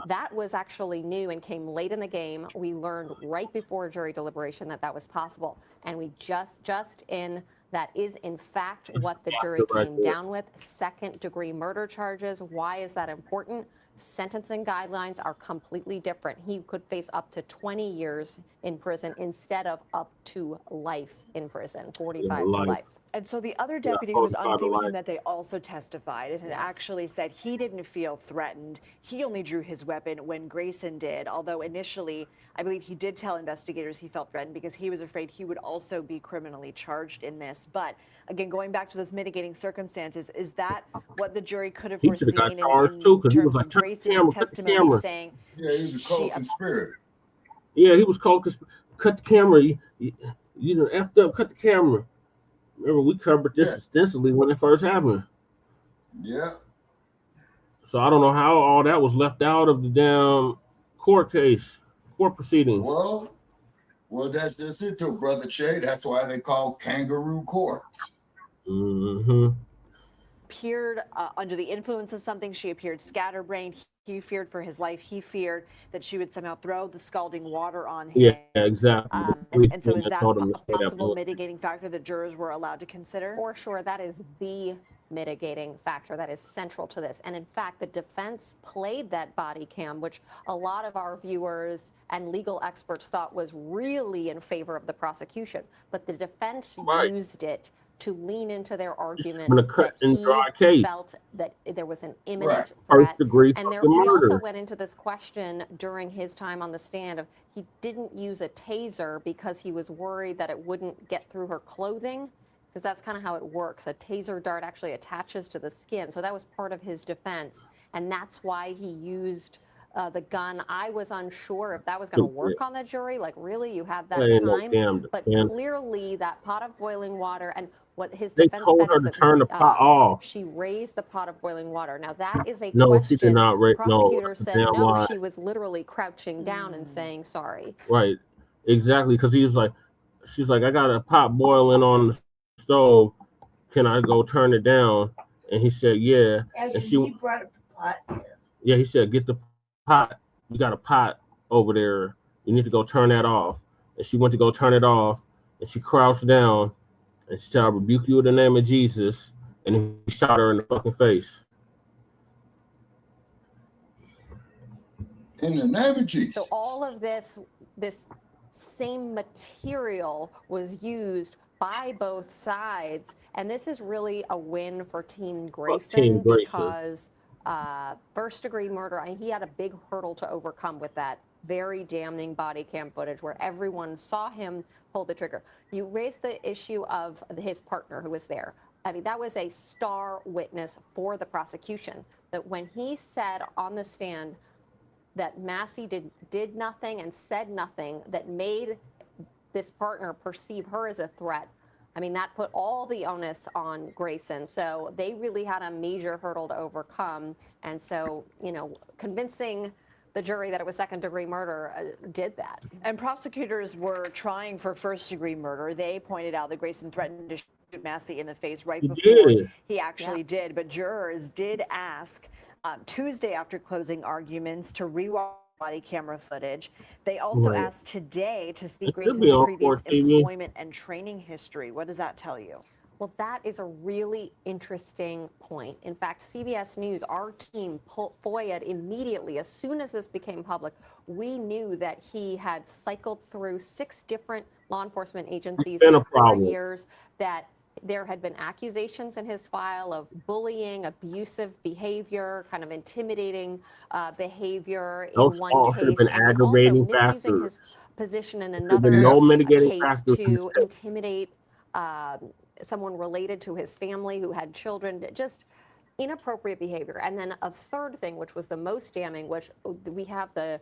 that was actually new and came late in the game. We learned right before jury deliberation that that was possible. And we just in that is in fact what the jury came down with, second-degree murder charges. Why is that important? Sentencing guidelines are completely different. He could face up to 20 years in prison instead of up to life in prison, 45 to life. And so the other deputy who was on scene with him that they also testified and had actually said he didn't feel threatened. He only drew his weapon when Grayson did, although initially I believe he did tell investigators he felt threatened because he was afraid he would also be criminally charged in this. But again, going back to those mitigating circumstances, is that what the jury could have foreseen in terms of Grayson's testimony saying, yeah, he was a co-conspirator. Yeah, he was co-conspirator. Cut the camera. You know, effed up, cut the camera. Remember, we covered this extensively when it first happened. Yeah. So I don't know how all that was left out of the damn court proceedings. Well, that's just it, too, Brother Che. That's why they call kangaroo courts. Appeared under the influence of something. She appeared scatterbrained. He feared for his life. He feared that she would somehow throw the scalding water on him. Yeah, exactly. And so is that a possible mitigating factor that jurors were allowed to consider? For sure, that is the mitigating factor that is central to this. And in fact, the defense played that body cam, which a lot of our viewers and legal experts thought was really in favor of the prosecution. But the defense used it to lean into their argument that he felt that there was an imminent threat. And we also went into this question during his time on the stand of he didn't use a taser because he was worried that it wouldn't get through her clothing, because that's kind of how it works. A taser dart actually attaches to the skin. So that was part of his defense. And that's why he used the gun. I was unsure if that was going to work on the jury. Like, really, you had that time? But clearly that pot of boiling water, and what his defense said is that turn the pot off. She raised the pot of boiling water. Now that is a question. She did not prosecutor said no, she was literally crouching down and saying sorry. Right, exactly, because she's like, I got a pot boiling on the stove. Can I go turn it down? And he said, yeah. And he brought up the pot. Yes. Yeah, he said, get the pot. You got a pot over there. You need to go turn that off. And she went to go turn it off, and she crouched down. And she said, I rebuke you in the name of Jesus. And he shot her in the fucking face. In the name of Jesus. So all of this same material was used by both sides. And this is really a win for Team Grayson because first-degree murder, he had a big hurdle to overcome with that very damning body cam footage where everyone saw him pull the trigger. You raised the issue of his partner who was there. I mean, that was a star witness for the prosecution, that when he said on the stand that Massey did nothing and said nothing that made this partner perceive her as a threat, I mean, that put all the onus on Grayson. So they really had a major hurdle to overcome. And so, convincing the jury that it was second-degree murder did that. And prosecutors were trying for first-degree murder. They pointed out that Grayson threatened to shoot Massey in the face right before he actually did. But jurors did ask Tuesday after closing arguments to rewatch body camera footage. They also asked today to see Grayson's previous employment and training history. What does that tell you? Well, that is a really interesting point. In fact, CBS News, our team FOIA'd immediately. As soon as this became public, we knew that he had cycled through 6 different law enforcement agencies in 4 years, that there had been accusations in his file of bullying, abusive behavior, kind of intimidating behavior in one case, been and then aggravating also misusing his factors. position in There's been another no mitigating case factors to intimidate someone related to his family who had children, just inappropriate behavior. And then a third thing, which was the most damning, which we have the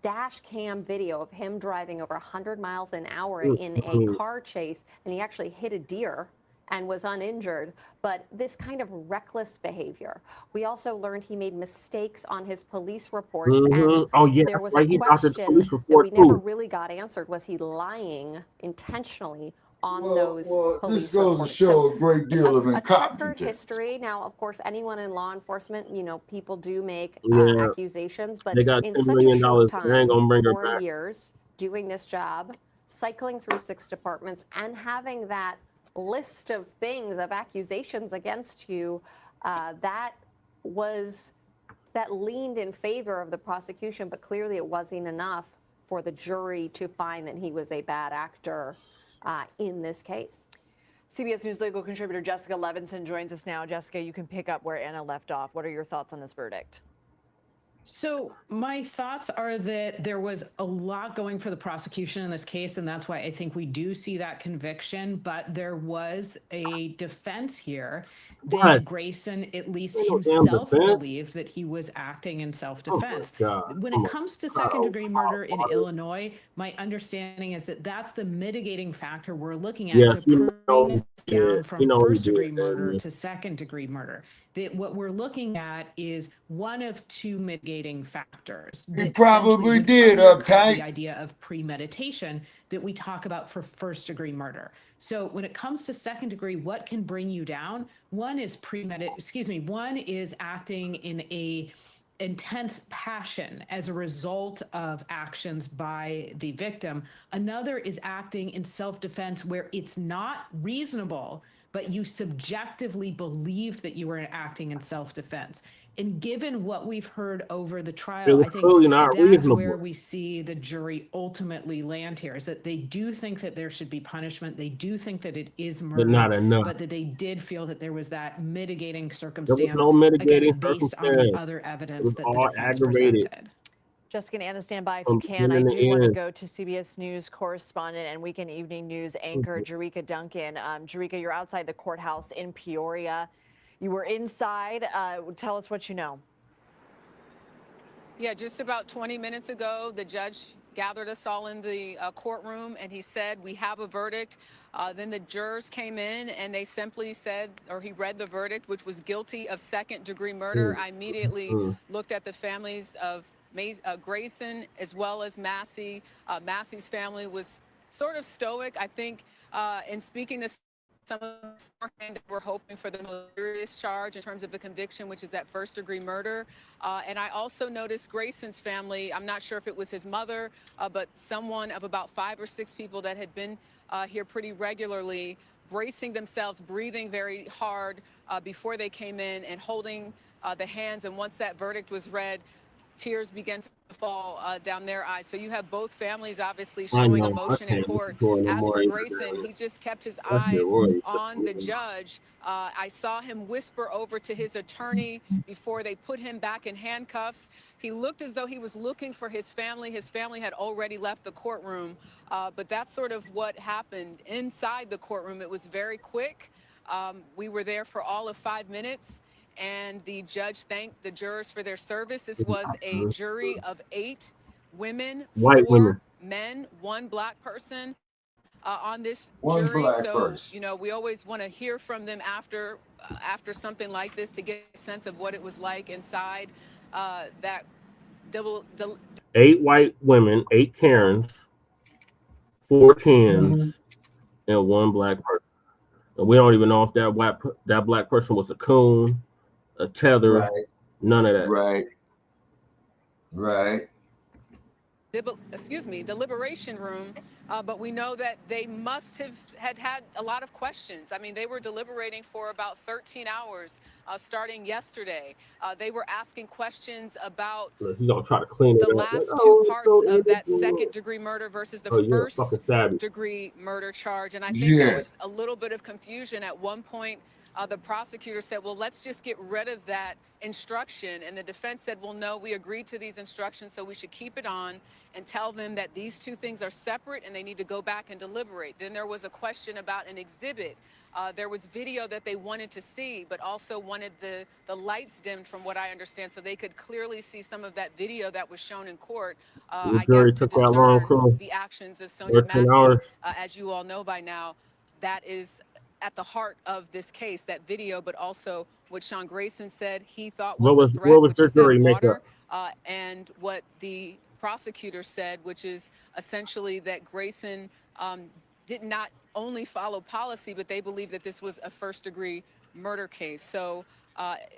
dash cam video of him driving over 100 miles an hour in a car chase, and he actually hit a deer and was uninjured, but this kind of reckless behavior. We also learned he made mistakes on his police reports, and there was a question that we never really got answered. Was he lying intentionally on those police this goes reports? to show a great deal of A checkered incompetence. history. Now, of course, anyone in law enforcement, people do make Yeah. accusations, but They got in $10 such a million. short They ain't time, gonna bring her 4 back. years doing this job, cycling through 6 departments, and having that list of things, of accusations against you, that leaned in favor of the prosecution, but clearly it wasn't enough for the jury to find that he was a bad actor in this case. CBS News legal contributor Jessica Levinson joins us now. Jessica, you can pick up where Anna left off. What are your thoughts on this verdict? So my thoughts are that there was a lot going for the prosecution in this case, and that's why I think we do see that conviction. But there was a defense here that Grayson, at least himself, believed that he was acting in self-defense. When it comes to second-degree murder in Illinois, my understanding is that that's the mitigating factor we're looking at to bring this down from first-degree murder to second-degree murder. That what we're looking at is one of 2 mitigating factors. He probably did, uptight. The idea of premeditation that we talk about for first-degree murder. So when it comes to second-degree, what can bring you down? One is One is acting in a intense passion as a result of actions by the victim. Another is acting in self-defense where it's not reasonable, but you subjectively believed that you were acting in self-defense. And given what we've heard over the trial, I think that's where we see the jury ultimately land here, is that they do think that there should be punishment. They do think that it is murder, but not enough. But that they did feel that there was that mitigating circumstance, There was no mitigating based on the other evidence that the defense presented. Jessica and Anna, stand by if you can. I do want to go to CBS News correspondent and Weekend Evening News anchor Jerika Duncan. Jerika, you're outside the courthouse in Peoria. You were inside. Tell us what you know. Yeah, just about 20 minutes ago, the judge gathered us all in the courtroom, and he said, we have a verdict. Then the jurors came in, and they simply said, or he read the verdict, which was guilty of second-degree murder. I immediately looked at the families of Grayson as well as Massey. Massey's family was sort of stoic. I think in speaking to some of them beforehand, we're hoping for the most serious charge in terms of the conviction, which is that first-degree murder. And I also noticed Grayson's family, I'm not sure if it was his mother, but someone of about 5 or 6 people that had been here pretty regularly, bracing themselves, breathing very hard before they came in and holding the hands. And once that verdict was read, tears began to fall down their eyes. So you have both families obviously showing emotion in court. As for Grayson, he just kept his eyes on the judge. I saw him whisper over to his attorney before they put him back in handcuffs. He looked as though he was looking for his family. His family had already left the courtroom, but that's sort of what happened inside the courtroom. It was very quick. We were there for all of 5 minutes. And the judge thanked the jurors for their service. This was a jury of 8 women, 4 men, 1 black person on this jury. So, you know, we always want to hear from them after something like this to get a sense of what it was like inside that double. 8 white women, 8 Karens, 4 Kens, and 1 black person. And we don't even know if that black person was a coon, a tether, none of that. Right. deliberation room, but we know that they must have had a lot of questions. I mean, they were deliberating for about 13 hours starting yesterday. They were asking questions about He's gonna try to clean it the up. Like, last two oh, it's parts so of that innocent. second-degree murder versus the Oh, you're a fucking savage. first-degree murder charge. And I think there was a little bit of confusion at one point. The prosecutor said, well, let's just get rid of that instruction. And the defense said, well, no, we agreed to these instructions, so we should keep it on and tell them that these two things are separate and they need to go back and deliberate. Then there was a question about an exhibit. There was video that they wanted to see, but also wanted the lights dimmed, from what I understand, so they could clearly see some of that video that was shown in court, I guess, to discern the actions of Sonya Massey. As you all know by now, that is at the heart of this case, that video, but also what Sean Grayson said he thought was a threat, which is that water, and what the prosecutor said, which is essentially that Grayson did not only follow policy, but they believe that this was a first-degree murder case. So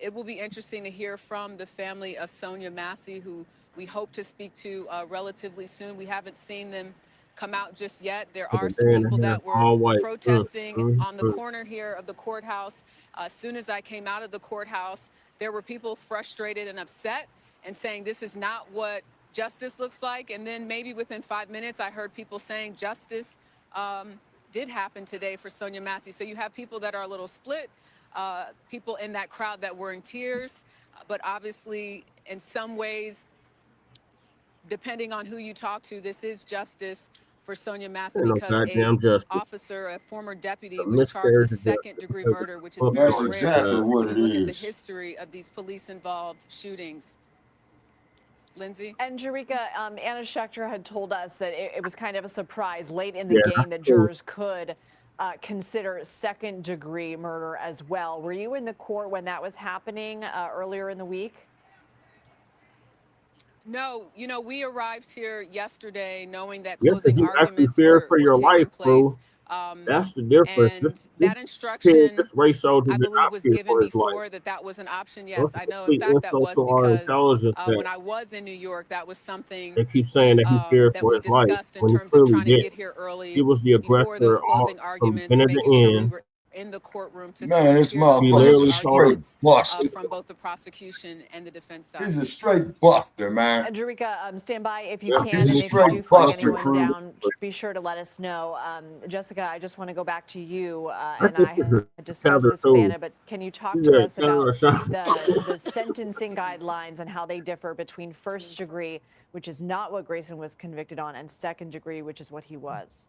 it will be interesting to hear from the family of Sonya Massey, who we hope to speak to relatively soon. We haven't seen them come out just yet. There are some people that were protesting on the corner here of the courthouse. As soon as I came out of the courthouse, there were people frustrated and upset and saying this is not what justice looks like. And then maybe within 5 minutes, I heard people saying justice did happen today for Sonya Massey. So you have people that are a little split, people in that crowd that were in tears, but obviously in some ways, depending on who you talk to, this is justice for Sonya Massey, because a former deputy, was charged with second-degree murder, which is very rare. Exactly what it Look at the is. history of these police-involved shootings. Lindsay? And Jerika, Anna Schechter had told us that it was kind of a surprise late in the game that jurors could consider second-degree murder as well. Were you in the court when that was happening earlier in the week? No, you know, we arrived here yesterday knowing that You closing arguments fear for were your taking life, place. bro. That's the difference. And that instruction, this race soldier I believe, was given before that was an option. Yes, I know. In fact, that was because when I was in New York, that was something they keep saying that he feared for his life. discussed in terms of trying to get here early. He was the before those aggressor closing arguments, from beginning making to sure we end. were in the courtroom to Man, this hear those motherfucker's a straight arguments, buster. from both the prosecution and the defense side. He's a straight buster, man. And Jerika, stand by if you can. He's a And if you straight do flag buster, anyone crew. down, be sure to let us know. Jessica, I just want to go back to you, and I had discussed this with Anna, but can you talk to us about the sentencing guidelines and how they differ between first degree, which is not what Grayson was convicted on, and second degree, which is what he was?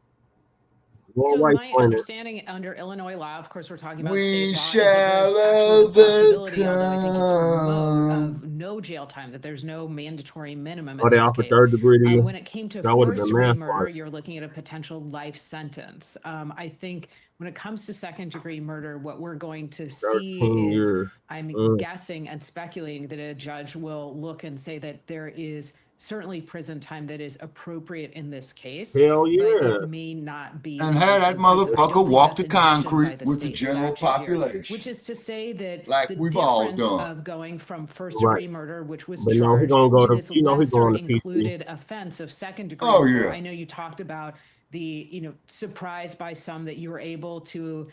So my understanding under Illinois law, of course, we're talking about we state law, shall is that there's actually the possibility, although I think it's overcome. remote, of no jail time, that there's no mandatory minimum Oh, in they this offer case. third degree to you? When it came to That would've first been degree manslaughter. murder, you're looking at a potential life sentence. I think when it comes to second degree murder, what we're going to see 13 is, years. I'm guessing and speculating that a judge will look and say that there is certainly prison time that is appropriate in this case. Hell yeah. But it may not be. And had that motherfucker walk the concrete with the general statute here, population. which is to say that Like the we've all difference done. of going from first Right. degree murder, which was But no, he charged, gonna go to to- this you know he lesser going to PC. included offense of second degree Oh, murder. yeah. I know you talked about the, surprise by some that you were able to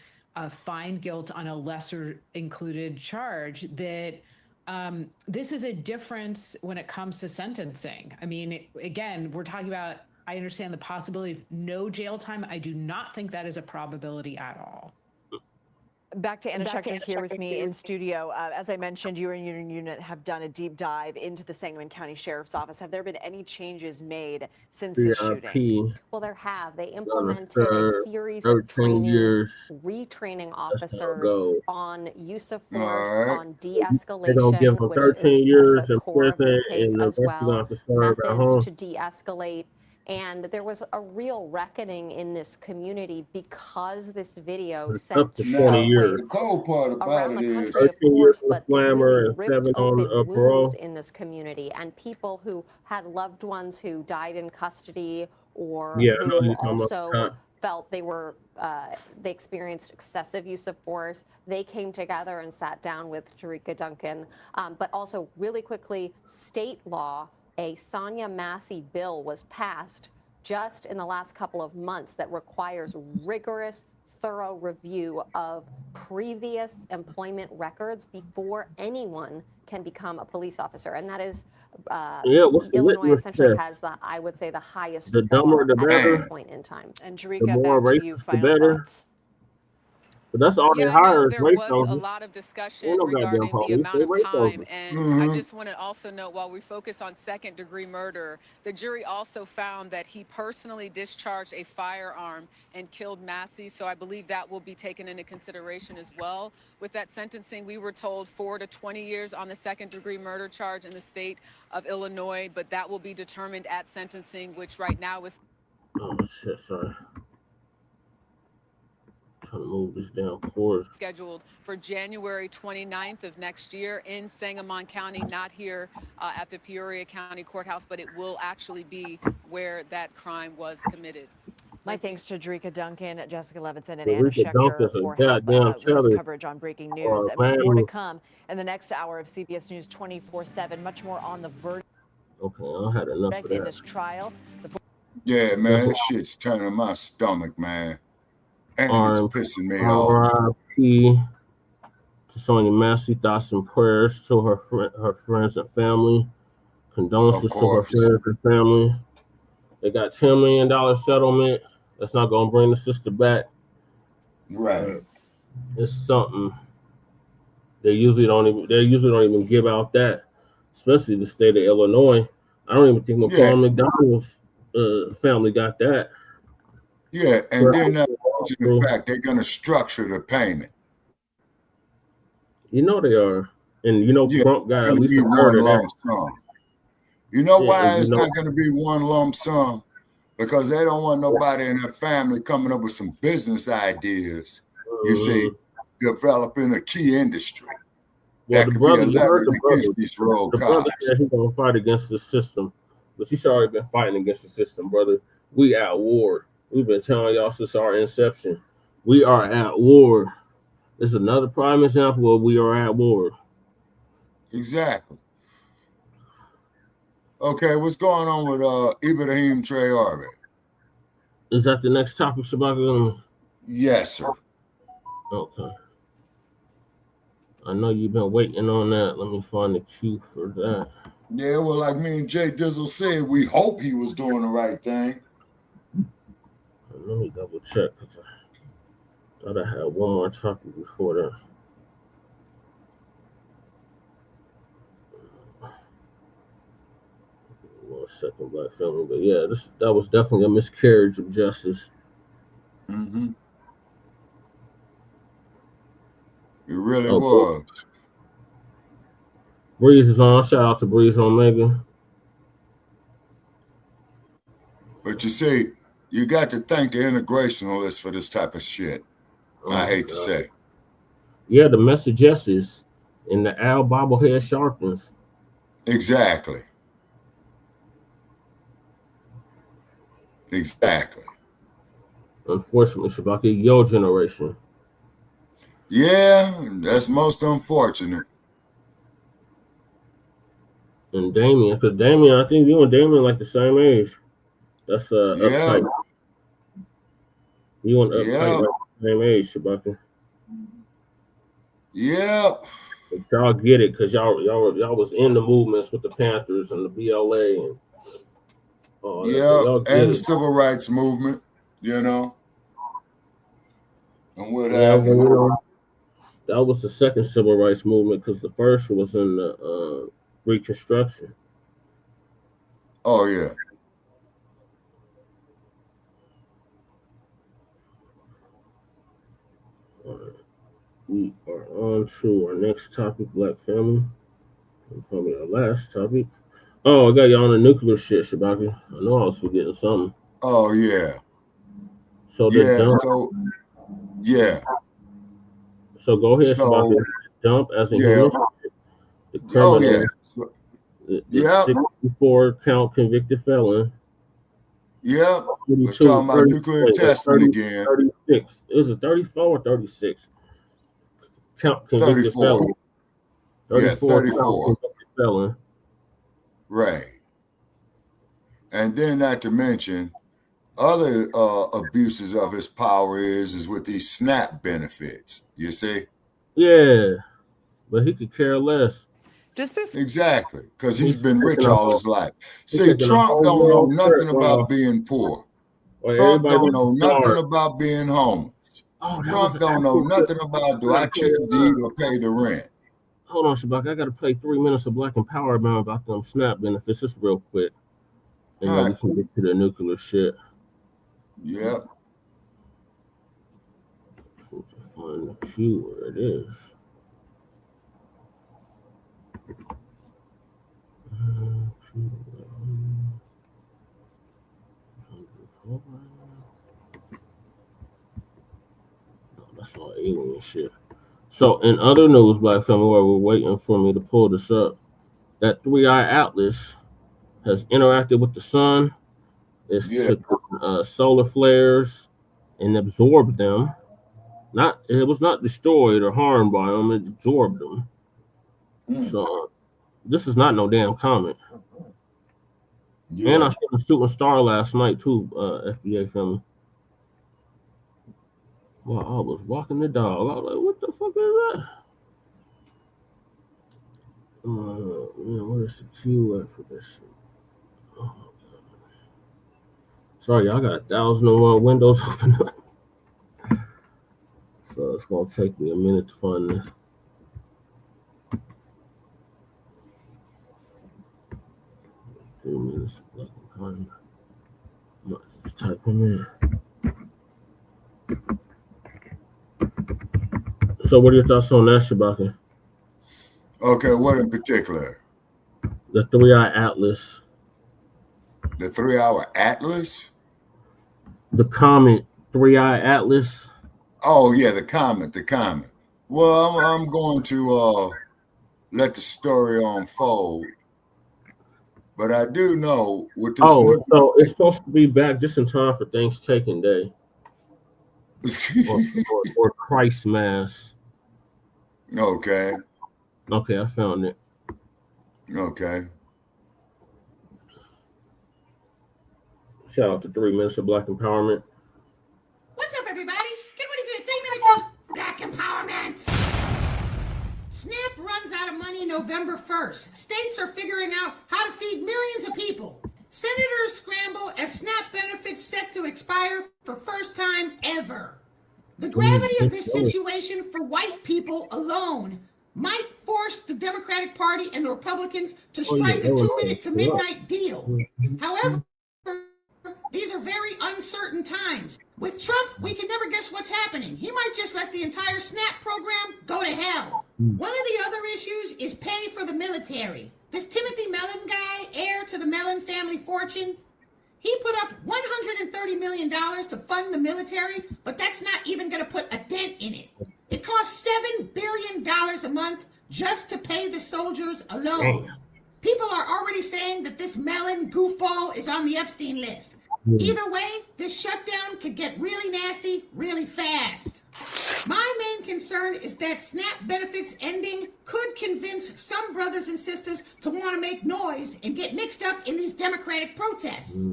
find guilt on a lesser included charge, that this is a difference when it comes to sentencing. I mean, again, we're talking about, I understand the possibility of no jail time. I do not think that is a probability at all. Back to Anna Schechter here with me in studio. As I mentioned, you and your unit have done a deep dive into the Sangamon County Sheriff's Office. Have there been any changes made since the shooting? Well, there have. They implemented a series of 13 trainings, years. retraining That's how it officers goes. on use of All force, right. on They're gonna de-escalation, give him which 13 is years the in core of prison, this case and the as rest he's well. gonna have to serve at home. Methods to de-escalate. And there was a real reckoning in this community because this video It's sent up to 20 years. The cold part about around the it country, is, of 13 years course, for but it slammer really and ripped 7 on open parole. wounds in this community, and people who had loved ones who died in custody or Yeah, I know who you're talking about also that. felt they experienced excessive use of force. They came together and sat down with Jerika Duncan, but also really quickly, state law a Sonya Massey bill was passed just in the last couple of months that requires rigorous, thorough review of previous employment records before anyone can become a police officer. And that is, Illinois essentially has the, I would say, the highest The dumber, the bar at better. this point in time. And The Jarika, more back to you. racist, the Final better. thoughts. But that's all they Yeah, I hire know is there race was a soldiers. lot of Ain't discussion no goddamn regarding the police. amount They of race time, soldiers. and I just want to also note, while we focus on second-degree murder, the jury also found that he personally discharged a firearm and killed Massey, so I believe that will be taken into consideration as well. With that sentencing, we were told 4 to 20 years on the second-degree murder charge in the state of Illinois, but that will be determined at sentencing, which right now is... Oh, shit, sorry. Trying to move this down course. Scheduled for January 29th of next year in Sangamon County, not here at the Peoria County Courthouse, but it will actually be where that crime was committed. My thanks to Jarika Duncan, Jessica Levinson, and The Anna Rika Duncan's Schechter a for help goddamn with this telly. coverage on breaking news. And more to come in the next hour of CBS News 24/7. Much more on the verdict Okay, I had enough of in that. this trial. Yeah, man, this shit's turning my stomach, man. And it's pissing me off. R.I.P. to Sonya Massey. Thoughts and prayers to her friends and family. Condolences to her friends and family. They got $10 million settlement. That's not gonna bring the sister back. Right. It's something. They usually don't even give out that, especially the state of Illinois. I don't even think McCall McDonald's family got that. Yeah, and then the fact they're gonna structure the payment. You know they are, and you know Trump got at least a one of lump that. sum. You know why it's not going to be one lump sum? Because they don't want nobody in their family coming up with some business ideas. You see, developing a key industry that could be a leverage against these rogue cops. The brother said he's gonna fight against the system, but he's already been fighting against the system, brother. We at war. We've been telling y'all since our inception. We are at war. This is another prime example of we are at war. Exactly. Okay, what's going on with Ibrahim Traore? Is that the next topic, Shabaka? Yes, sir. Okay. I know you've been waiting on that. Let me find the cue for that. Yeah, well, like me and Jay Dizzle said, we hope he was doing the right thing. Let me double check, because I thought I had one more topic before that. One second, Black family, but yeah, that was definitely a miscarriage of justice. Mm-hmm. It really was. Breeze is on. Shout out to Breeze on Omega. But you see, you got to thank the integrationalists for this type of shit. I hate to say. Yeah, the messages and the Al bobblehead sharpens. Exactly. Exactly. Unfortunately, Shabaka, your generation. Yeah, that's most unfortunate. And Damien, because Damien, I think you and Damien like the same age. That's uptight. You and uptight like the same age, Shabaka. Yep. But y'all get it, because y'all was in the movements with the Panthers and the BLA and and the civil rights movement, you know. And what have you. Know, that was the second civil rights movement, because the first was in the Reconstruction. Oh, yeah. All right. We are on to our next topic, Black family. And probably our last topic. Oh, I got y'all on the nuclear shit, Shabaka. I know I was forgetting something. Oh, yeah. So So go ahead, Shabaka. Dump as in the criminal. The 64 count convicted felon. Yep. We're talking about nuclear testing again. 36. It was a 34 or 36 count convicted 34. felon. 34 count convicted felon. Right. And then not to mention other abuses of his power is with these SNAP benefits. You see? Yeah, but he could care less. Exactly, because he's been rich all his life. See, Trump don't know nothing about being poor. Trump don't know nothing about being homeless. Trump don't know nothing about do I cheat the deed or pay the rent. Hold on, Shabaka. I got to play 3 minutes of Black Empowerment about them SNAP benefits just real quick. And then we can get to the nuclear shit. Yep. So to find the cue where it is. No, that's all alien shit. So in other news, Black family, while we're waiting for me to pull this up, that 3i Atlas has interacted with the sun. It's took solar flares and absorbed them. It was not destroyed or harmed by them. It absorbed them. So this is not no damn comet. And I saw a shooting star last night too, FBA family. Well, I was walking the dog. I was like, what the fuck is that? Man, what is the cue at for this shit? Oh, sorry, y'all got 1,001 windows open up. So it's gonna take me a minute to find this. Few minutes. I'm just typing in. So what are your thoughts on that, Shabaka? Okay, what in particular? The 3i Atlas. The 3-hour Atlas? The comet 3i Atlas. Oh yeah, the comet. Well, I'm going to let the story unfold. But I do know with this. So it's supposed to be back just in time for Thanksgiving Day. or Christ Mass. Okay. Okay, I found it. Okay. Shout out to 3 minutes of Black Empowerment. What's up, everybody? Get ready for your 3 minutes of Black Empowerment. SNAP runs out of money November 1st. States are figuring out how to feed millions of people. Senators scramble as SNAP benefits set to expire for first time ever. The gravity of this situation for white people alone might force the Democratic Party and the Republicans to strike a 2-minute to midnight deal. However, these are very uncertain times. With Trump, we can never guess what's happening. He might just let the entire SNAP program go to hell. One of the other issues is pay for the military. This Timothy Mellon guy, heir to the Mellon family fortune, he put up $130 million to fund the military, but that's not even going to put a dent in it. It costs $7 billion a month just to pay the soldiers alone. People are already saying that this Mellon goofball is on the Epstein list. Either way, this shutdown could get really nasty really fast. My main concern is that SNAP benefits ending could convince some brothers and sisters to want to make noise and get mixed up in these Democratic protests.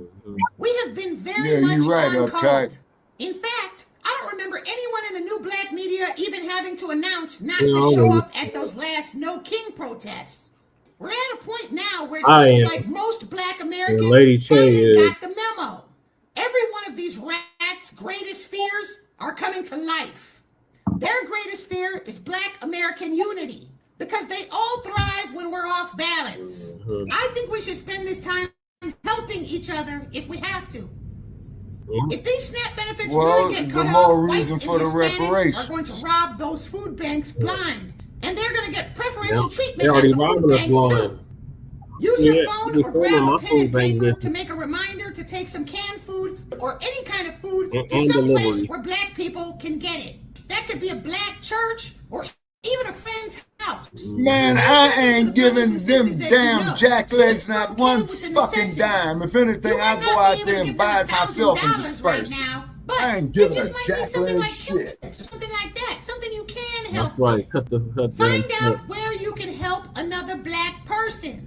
We have been very much on code. In fact, I don't remember anyone in the new black media even having to announce not to show up at those last No King protests. We're at a point now where it seems like most black Americans finally got the memo. Every one of these rats' greatest fears are coming to life. Their greatest fear is black American unity because they all thrive when we're off balance. I think we should spend this time helping each other if we have to. If these SNAP benefits really get cut off, whites and Hispanics are going to rob those food banks blind. And they're going to get preferential treatment at the food banks too. Use your phone or grab a pen and paper to make a reminder to take some canned food or any kind of food to some place where black people can get it. That could be a black church or even a friend's house. Man, I ain't giving them damn jacklegs not one fucking dime. If anything, I go out there and buy it myself and disperse it. I ain't giving a jackleg shit. Something like that. Something you can help with. Find out where you can help another black person.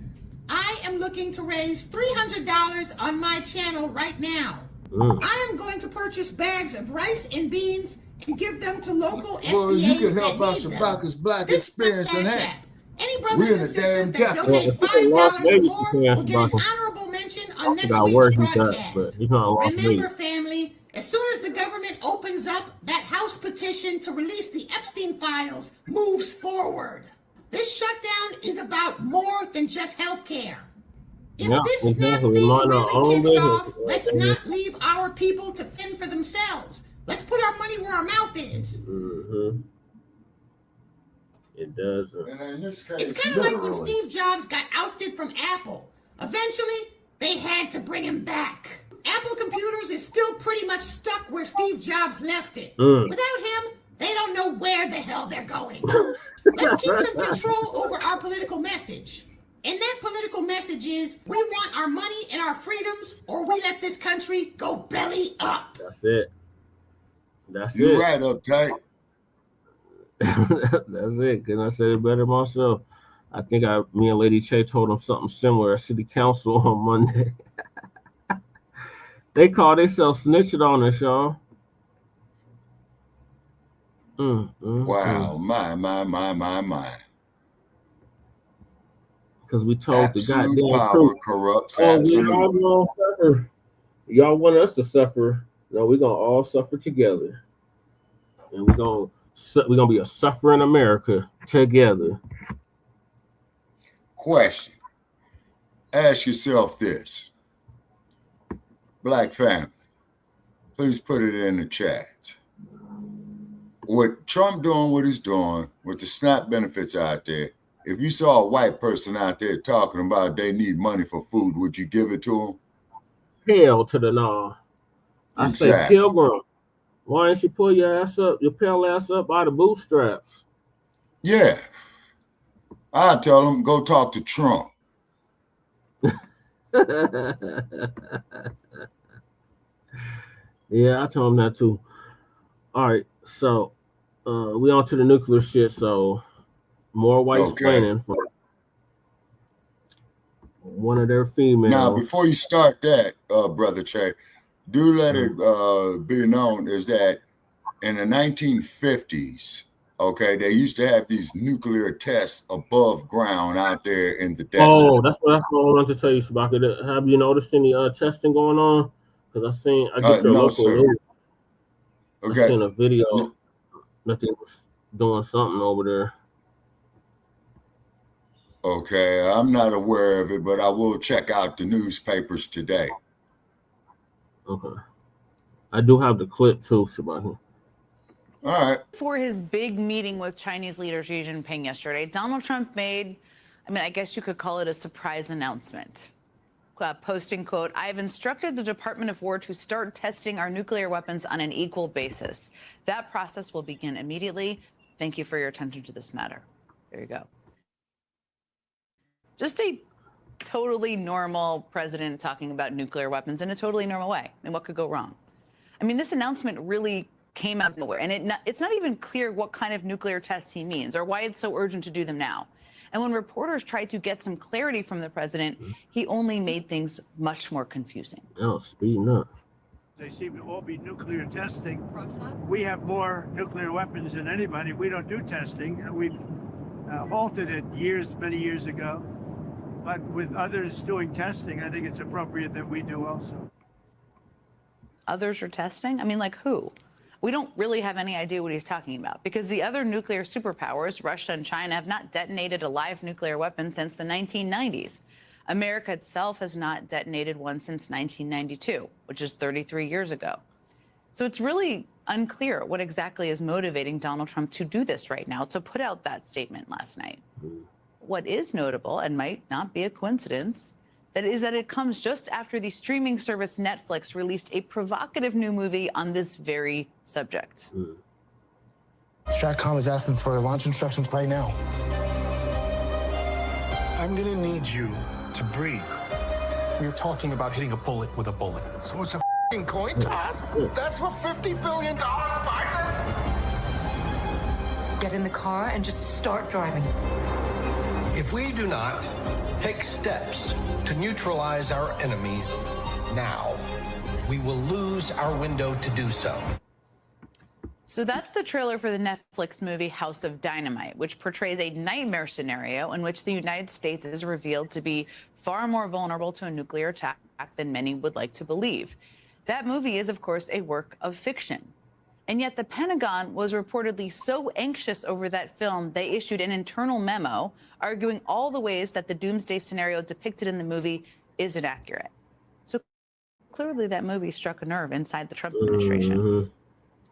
I am am looking to raise $300 on my channel right now. I am going to purchase bags of rice and beans and give them to local FBAs. Well, you can help that out need them. Shabaka's Black This Experience and Cash that. App. Any brothers and sisters that capital. donate $5 or more will get an honorable mention on next week's broadcast. Remember, family, as soon as the government opens up, that House petition to release the Epstein files moves forward. This shutdown is about more than just health care. If this snap thing really kicks off, let's not leave our people to fend for themselves. Let's put our money where our mouth is. It does. It's kind of like when Steve Jobs got ousted from Apple. Eventually, they had to bring him back. Apple Computers is still pretty much stuck where Steve Jobs left it. Without him, they don't know where the hell they're going. Let's keep some control over our political message. And that political message is, we want our money and our freedoms, or we let this country go belly up. That's it. That's You're it. right, uptight. That's it. Couldn't I say it better myself? I think me and Lady Che told them something similar at City Council on Monday. They call themselves snitching on us, y'all. Wow, my. Because we told absolute the goddamn power truth. Corrupts. Y'all want us to suffer. No, we're gonna all suffer together. And we're gonna be a suffering America together. Question. Ask yourself this. Black family, please put it in the chat. With Trump doing what he's doing, with the SNAP benefits out there, if you saw a white person out there talking about they need money for food, would you give it to them? Hell to the no. I say, Pilgrim, why didn't you pull your pale ass up out of bootstraps? Yeah. I tell them, go talk to Trump. Yeah, I told him that too. All right, so we on to the nuclear shit. So more white splaining from one of their females. Now, before you start that, Brother Che, do let it be known is that in the 1950s, okay, they used to have these nuclear tests above ground out there in the desert. Oh, that's what I wanted to tell you, Shabaka. Have you noticed any testing going on? Because I get your local news. Okay. I seen a video that they was doing something over there. Okay, I'm not aware of it, but I will check out the newspapers today. Okay. I do have the clip too, Shabaka. All right. For his big meeting with Chinese leader Xi Jinping yesterday, Donald Trump made, I guess you could call it a surprise announcement. Posting, quote, I have instructed the Department of War to start testing our nuclear weapons on an equal basis. That process will begin immediately. Thank you for your attention to this matter. There you go. Just a totally normal president talking about nuclear weapons in a totally normal way. What could go wrong? This announcement really came out of nowhere, and it's not even clear what kind of nuclear tests he means or why it's so urgent to do them now. And when reporters tried to get some clarity from the president, he only made things much more confusing. Oh, speeding up. They seem to all be nuclear testing. We have more nuclear weapons than anybody. We don't do testing. We've halted it many years ago. But with others doing testing, I think it's appropriate that we do also. Others are testing? Like who? We don't really have any idea what he's talking about because the other nuclear superpowers, Russia and China, have not detonated a live nuclear weapon since the 1990s. America itself has not detonated one since 1992, which is 33 years ago. So it's really unclear what exactly is motivating Donald Trump to do this right now, to put out that statement last night. What is notable, and might not be a coincidence, that it comes just after the streaming service Netflix released a provocative new movie on this very subject. Stratcom is asking for launch instructions right now. I'm gonna need you to breathe. We're talking about hitting a bullet with a bullet. So it's a f***ing coin toss? That's what $50 billion buys? Get in the car and just start driving. If we do not take steps to neutralize our enemies now, we will lose our window to do so. So that's the trailer for the Netflix movie House of Dynamite, which portrays a nightmare scenario in which the United States is revealed to be far more vulnerable to a nuclear attack than many would like to believe. That movie is, of course, a work of fiction. And yet the Pentagon was reportedly so anxious over that film, they issued an internal memo arguing all the ways that the doomsday scenario depicted in the movie is inaccurate. So clearly that movie struck a nerve inside the Trump administration.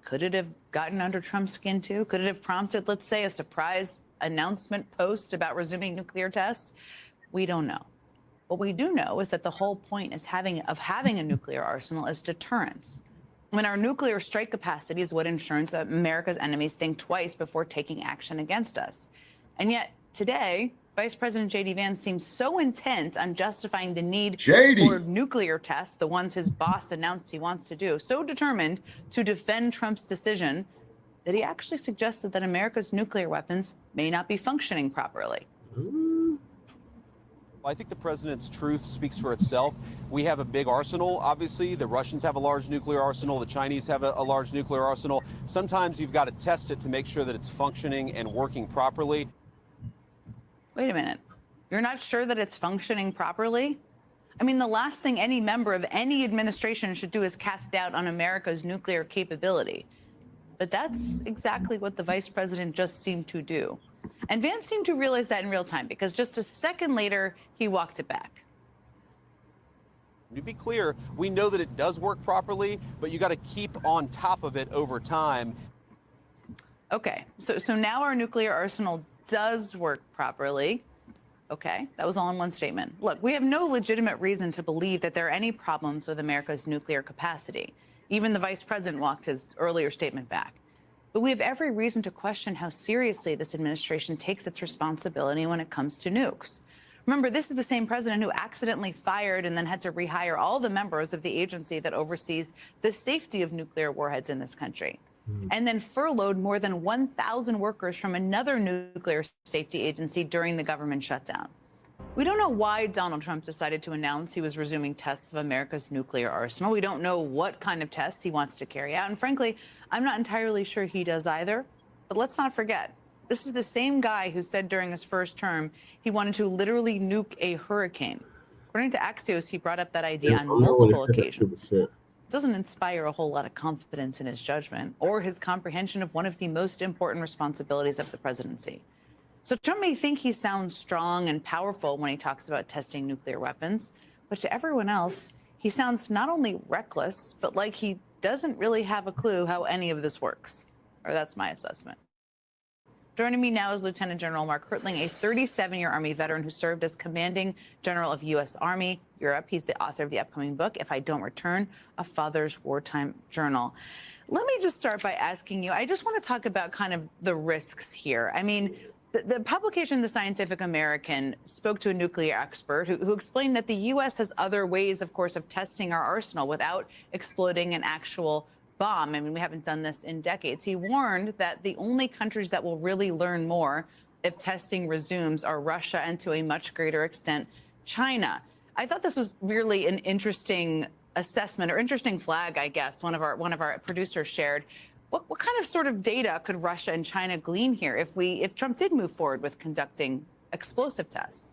Could it have gotten under Trump's skin too? Could it have prompted, let's say, a surprise announcement post about resuming nuclear tests? We don't know. What we do know is that the whole point is having a nuclear arsenal is deterrence. When our nuclear strike capacity is what ensures that America's enemies think twice before taking action against us. And yet today, Vice President J.D. Vance seems so intent on justifying the need for nuclear tests, the ones his boss announced he wants to do, so determined to defend Trump's decision that he actually suggested that America's nuclear weapons may not be functioning properly. I think the president's truth speaks for itself. We have a big arsenal, obviously. The Russians have a large nuclear arsenal. The Chinese have a large nuclear arsenal. Sometimes you've got to test it to make sure that it's functioning and working properly. Wait a minute. You're not sure that it's functioning properly? I mean, the last thing any member of any administration should do is cast doubt on America's nuclear capability. But that's exactly what the vice president just seemed to do. And Vance seemed to realize that in real time, because just a second later, he walked it back. To be clear, we know that it does work properly, but you got to keep on top of it over time. Okay, so now our nuclear arsenal does work properly. Okay, that was all in one statement. Look, we have no legitimate reason to believe that there are any problems with America's nuclear capacity. Even the vice president walked his earlier statement back. But we have every reason to question how seriously this administration takes its responsibility when it comes to nukes. Remember, this is the same president who accidentally fired and then had to rehire all the members of the agency that oversees the safety of nuclear warheads in this country, and then furloughed more than 1,000 workers from another nuclear safety agency during the government shutdown. We don't know why Donald Trump decided to announce he was resuming tests of America's nuclear arsenal. We don't know what kind of tests he wants to carry out. And frankly, I'm not entirely sure he does either. But let's not forget, this is the same guy who said during his first term he wanted to literally nuke a hurricane. According to Axios, he brought up that idea on multiple occasions. It doesn't inspire a whole lot of confidence in his judgment or his comprehension of one of the most important responsibilities of the presidency. So Trump may think he sounds strong and powerful when he talks about testing nuclear weapons, but to everyone else, he sounds not only reckless, but like he doesn't really have a clue how any of this works. Or that's my assessment. Joining me now is Lieutenant General Mark Hertling, a 37-year Army veteran who served as Commanding General of U.S. Army Europe. He's the author of the upcoming book, If I Don't Return, A Father's Wartime Journal. Let me just start by asking you, I just want to talk about kind of the risks here. I mean, the publication, The Scientific American, spoke to a nuclear expert who explained that the U.S. has other ways, of course, of testing our arsenal without exploding an actual bomb. I mean, we haven't done this in decades. He warned that the only countries that will really learn more if testing resumes are Russia and, to a much greater extent, China. I thought this was really an interesting assessment, or interesting flag, I guess, one of our producers shared. What kind of sort of data could Russia and China glean here if Trump did move forward with conducting explosive tests?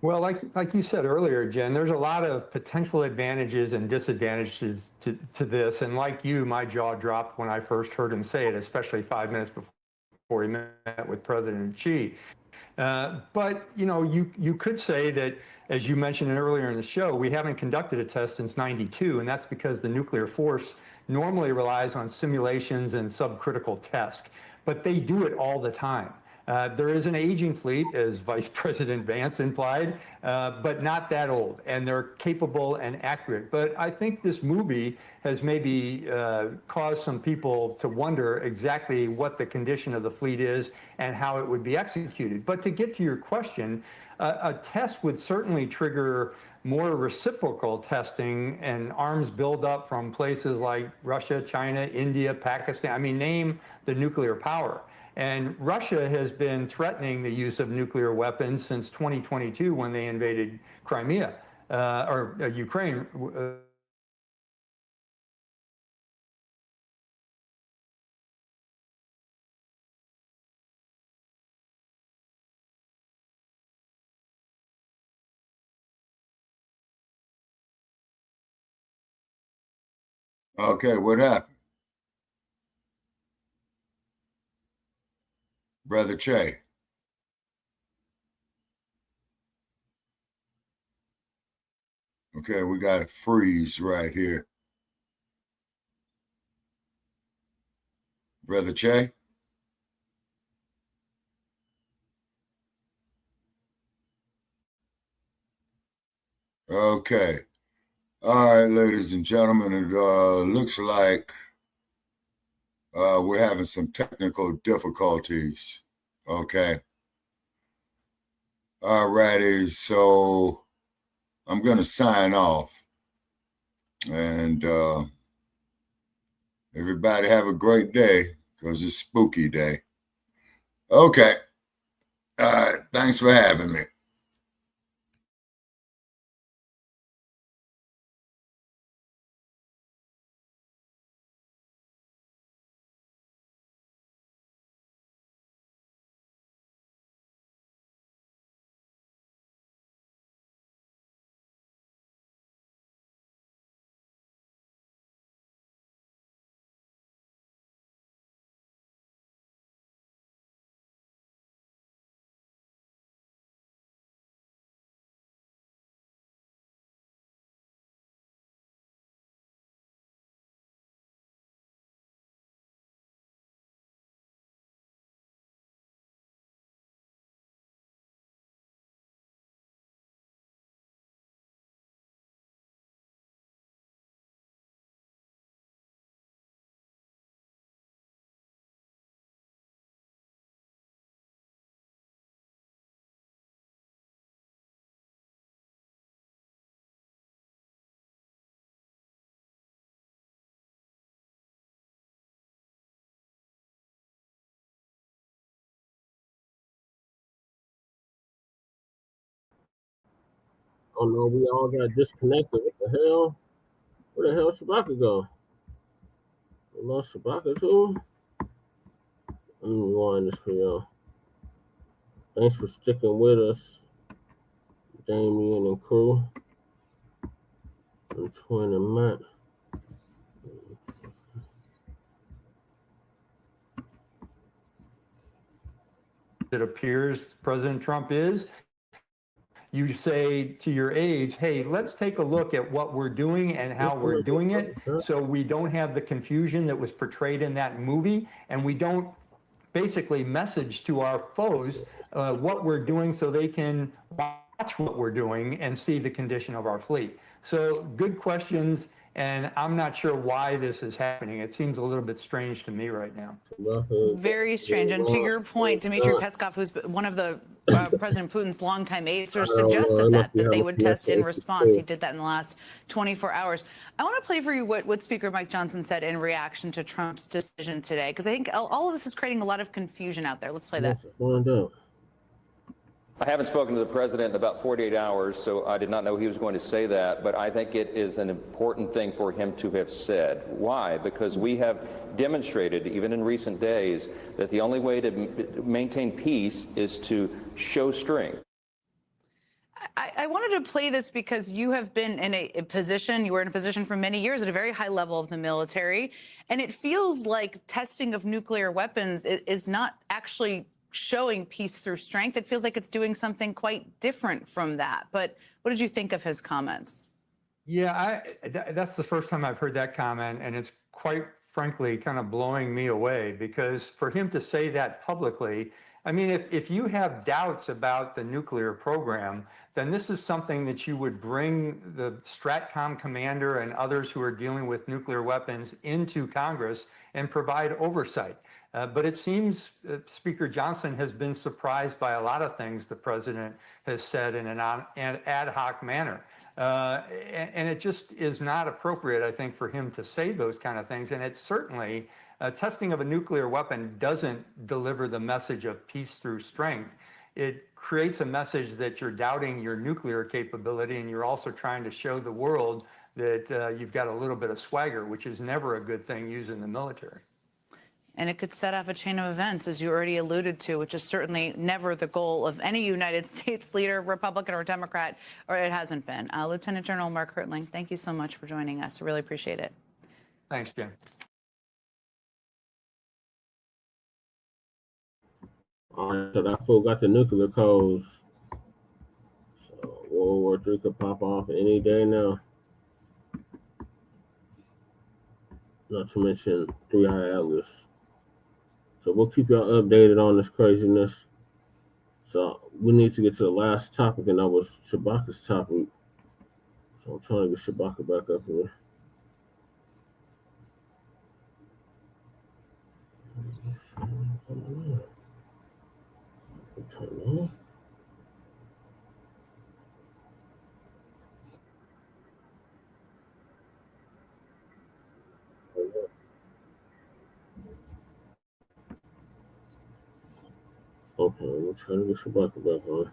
Well, like you said earlier, Jen, there's a lot of potential advantages and disadvantages to this. And like you, my jaw dropped when I first heard him say it, especially 5 minutes before he met with President Xi. But, you know, you could say that, as you mentioned earlier in the show, we haven't conducted a test since '92, and that's because the nuclear force normally relies on simulations and subcritical tests, but they do it all the time. There is an aging fleet, as Vice President Vance implied, but not that old, and they're capable and accurate. But I think this movie has maybe caused some people to wonder exactly what the condition of the fleet is and how it would be executed. But to get to your question, a test would certainly trigger more reciprocal testing and arms buildup from places like Russia, China, India, Pakistan. I mean, name the nuclear power. And Russia has been threatening the use of nuclear weapons since 2022 when they invaded Crimea, or Ukraine. Okay, what happened? Brother Che. Okay, we got a freeze right here. Brother Che? Okay. All right, ladies and gentlemen, it looks like we're having some technical difficulties. Okay. All righty, so I'm going to sign off. And everybody have a great day, because it's spooky day. Okay. All right, thanks for having me. Oh no, we all got disconnected. What the hell? Where the hell Shabaka go? We lost Shabaka too? Let me rewind this for y'all. Thanks for sticking with us, Damien and crew. And Twin and Matt. It appears President Trump is. You say to your aides, hey, let's take a look at what we're doing and how we're doing it, so we don't have the confusion that was portrayed in that movie, and we don't basically message to our foes what we're doing so they can watch what we're doing and see the condition of our fleet. So good questions, and I'm not sure why this is happening. It seems a little bit strange to me right now. Very strange. And to your point, Dmitry Peskov, who's one of the President Putin's longtime aides, suggested that they would test in response. He did that in the last 24 hours. I want to play for you what Speaker Mike Johnson said in reaction to Trump's decision today, because I think all of this is creating a lot of confusion out there. Let's play that. I haven't spoken to the president in about 48 hours, so I did not know he was going to say that, but I think it is an important thing for him to have said. Why? Because we have demonstrated, even in recent days, that the only way to maintain peace is to show strength. I wanted to play this because you have been in a position, you were in a position for many years at a very high level of the military, and it feels like testing of nuclear weapons is not actually showing peace through strength. It feels like it's doing something quite different from that. But what did you think of his comments? Yeah, that's the first time I've heard that comment, and it's quite frankly kind of blowing me away, because for him to say that publicly, I mean, if you have doubts about the nuclear program, then this is something that you would bring the Stratcom commander and others who are dealing with nuclear weapons into Congress and provide oversight. But it seems Speaker Johnson has been surprised by a lot of things the president has said in an ad hoc manner. And it just is not appropriate, I think, for him to say those kind of things. And it's certainly, testing of a nuclear weapon doesn't deliver the message of peace through strength. It creates a message that you're doubting your nuclear capability, and you're also trying to show the world that you've got a little bit of swagger, which is never a good thing used in the military. And it could set off a chain of events, as you already alluded to, which is certainly never the goal of any United States leader, Republican or Democrat, or it hasn't been. Lieutenant General Mark Hertling, thank you so much for joining us. I really appreciate it. Thanks, Jim. All right, so that fool got the nuclear codes. So World War III could pop off any day now. Not to mention 3-Eye Atlas. So we'll keep y'all updated on this craziness. So we need to get to the last topic, and that was Shabaka's topic. So I'm trying to get Shabaka back up here. Okay, we'll try to get Shabaka back on.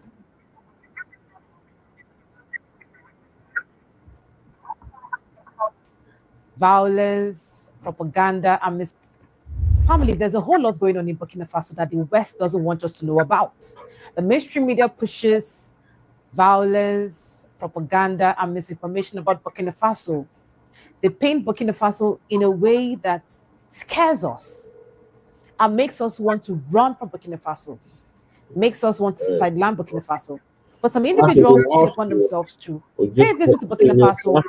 Violence, propaganda, and family. There's a whole lot going on in Burkina Faso that the West doesn't want us to know about. The mainstream media pushes violence, propaganda, and misinformation about Burkina Faso. They paint Burkina Faso in a way that scares us and makes us want to run from Burkina Faso, makes us want to sideline Burkina Faso. But some individuals take it upon themselves to pay a visit to Burkina Faso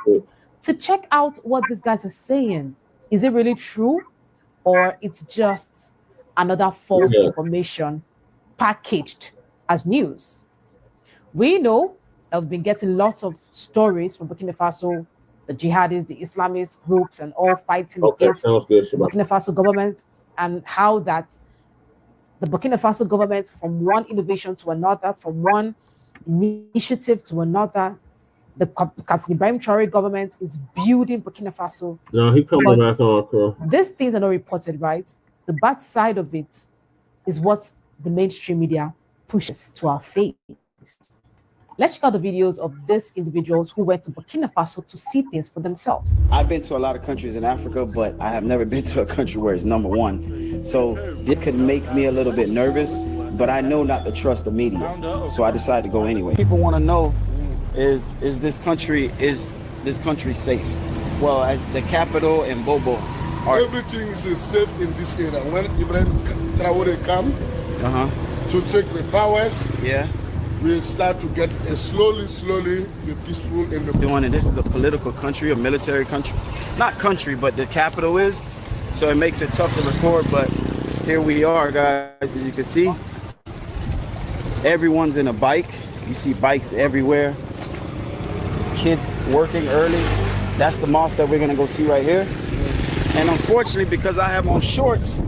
to check out what these guys are saying. Is it really true, or it's just another false information packaged as news? We know that we've been getting lots of stories from Burkina Faso, the jihadists, the Islamist groups, and all fighting against the Burkina Faso government, and how that the Burkina Faso government, from one innovation to another, from one initiative to another, the Captain Ibrahim Traore government is building Burkina Faso. No, he coming back on, bro. These things are not reported, right? The bad side of it is what the mainstream media pushes to our face. Let's check out the videos of these individuals who went to Burkina Faso to see things for themselves. I've been to a lot of countries in Africa, but I have never been to a country where it's #1. So it could make me a little bit nervous, but I know not to trust the media. So I decided to go anyway. People want to know, is this country safe? Well, at the capital and Bobo, everything is safe in this area. When Ibrahim Traore come to take the powers, we start to get slowly be peaceful in the doing it. This is a political country, a military country, not country, but the capital is. So it makes it tough to record. But here we are, guys. As you can see, everyone's in a bike. You see bikes everywhere. Kids working early. That's the mosque that we're gonna go see right here. And unfortunately, because I have on shorts,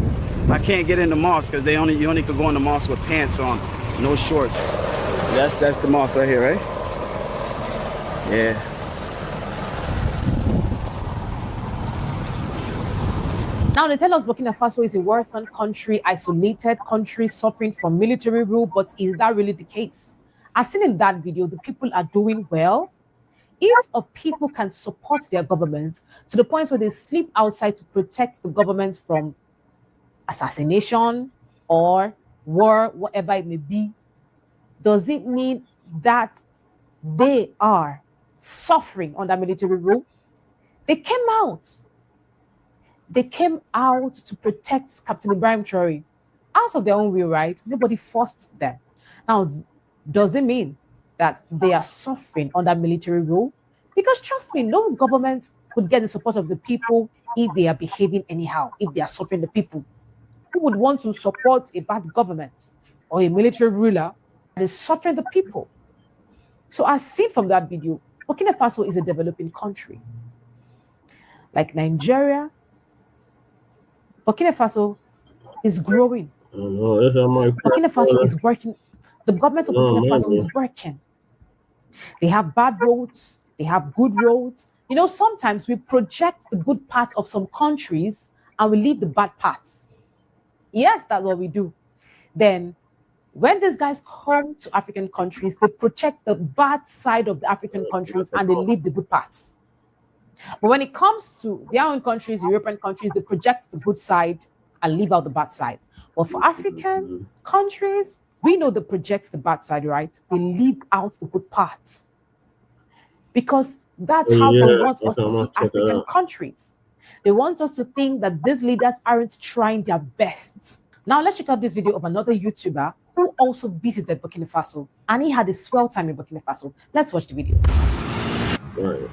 I can't get in the mosque because you only could go in the mosque with pants on, no shorts. That's the mosque right here, right? Yeah. Now they tell us Burkina Faso is a war-torn country, isolated country, suffering from military rule, but is that really the case? As seen in that video, the people are doing well. If a people can support their government to the point where they sleep outside to protect the government from assassination or war, whatever it may be, does it mean that they are suffering under military rule? They came out. They came out to protect Captain Ibrahim Traore out of their own will, right? Nobody forced them. Now, does it mean that they are suffering under military rule? Because trust me, no government would get the support of the people if they are behaving anyhow, if they are suffering the people. Who would want to support a bad government or a military ruler that is suffering the people? So as seen from that video, Burkina Faso is a developing country. Like Nigeria, Burkina Faso is growing. Burkina Faso is working. The government of Burkina Faso is working. They have bad roads. They have good roads. You know, sometimes we project the good part of some countries and we leave the bad parts. Yes, that's what we do. Then when these guys come to African countries, they project the bad side of the African countries and they leave the good parts. But when it comes to their own countries, European countries, they project the good side and leave out the bad side. But for African countries, we know they project the bad side, right? They leave out the good parts. Because that's how they want us to see African countries. They want us to think that these leaders aren't trying their best. Now let's check out this video of another YouTuber who also visited Burkina Faso, and he had a swell time in Burkina Faso. Let's watch the video. Right.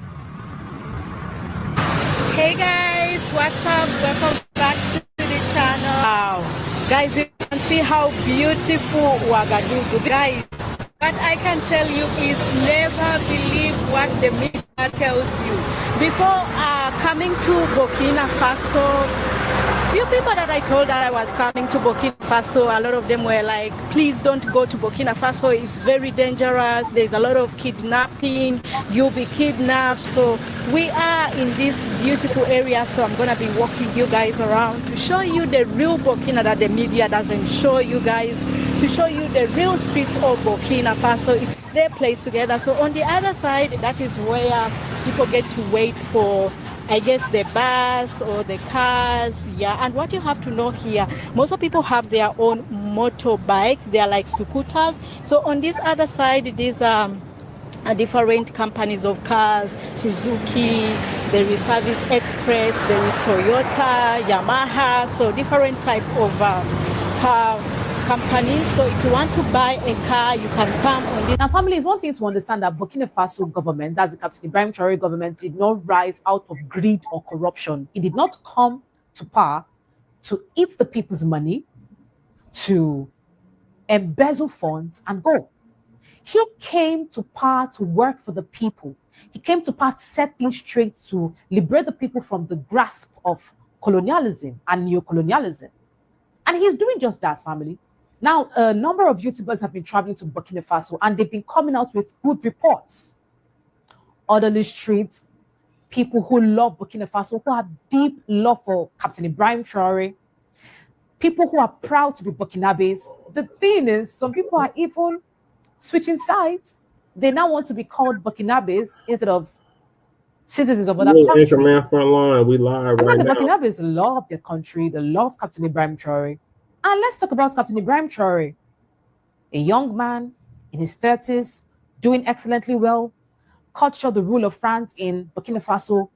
Hey guys, what's up? Welcome back to the channel. Wow, guys, you can see how beautiful Ouagadougou is. Guys, what I can tell you is never believe what the media tells you. Before coming to Burkina Faso, few people that I told that I was coming to Burkina Faso, a lot of them were like, please don't go to Burkina Faso, it's very dangerous, there's a lot of kidnapping, you'll be kidnapped. So we are in this beautiful area, so I'm going to be walking you guys around to show you the real Burkina that the media doesn't show you guys, to show you the real streets of Burkina Faso. They're placed together. So on the other side, that is where people get to wait for, I guess, the bus or the cars. Yeah, and what you have to know here, most of people have their own motorbikes. They are like scooters. So on this other side, these different companies of cars, Suzuki, there is Service Express, there is Toyota, Yamaha, so different type of car companies. So if you want to buy a car, you can come on this. Now, family, it's one thing to understand that Burkina Faso government, that's the Captain Ibrahim Traore government, did not rise out of greed or corruption. It did not come to power to eat the people's money, to embezzle funds and go. He came to power to work for the people. He came to power to set things straight, to liberate the people from the grasp of colonialism and neocolonialism. And he's doing just that, family. Now, a number of YouTubers have been traveling to Burkina Faso and they've been coming out with good reports. Orderly streets, people who love Burkina Faso, who have deep love for Captain Ibrahim Traore, people who are proud to be Burkinabes. The thing is, some people are even switching sides. They now want to be called Burkinabes instead of citizens of other countries. Front Line, we live right the now. Burkinabes love their country. They love Captain Ibrahim Traore. And let's talk about Captain Ibrahim Traore, a young man in his 30s, doing excellently well, cut short the rule of France in Burkina Faso,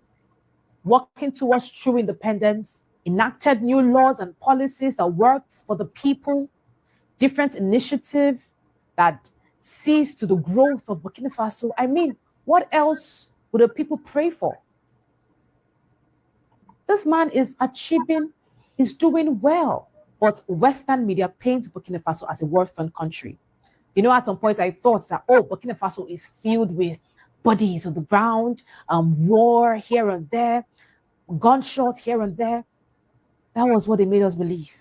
working towards true independence, enacted new laws and policies that worked for the people, different initiative that sees to the growth of Burkina Faso. I mean, what else would the people pray for? This man is achieving, is doing well. But Western media paints Burkina Faso as a war-torn country. You know, at some point I thought that, oh, Burkina Faso is filled with bodies on the ground, war here and there, gunshots here and there. That was what they made us believe.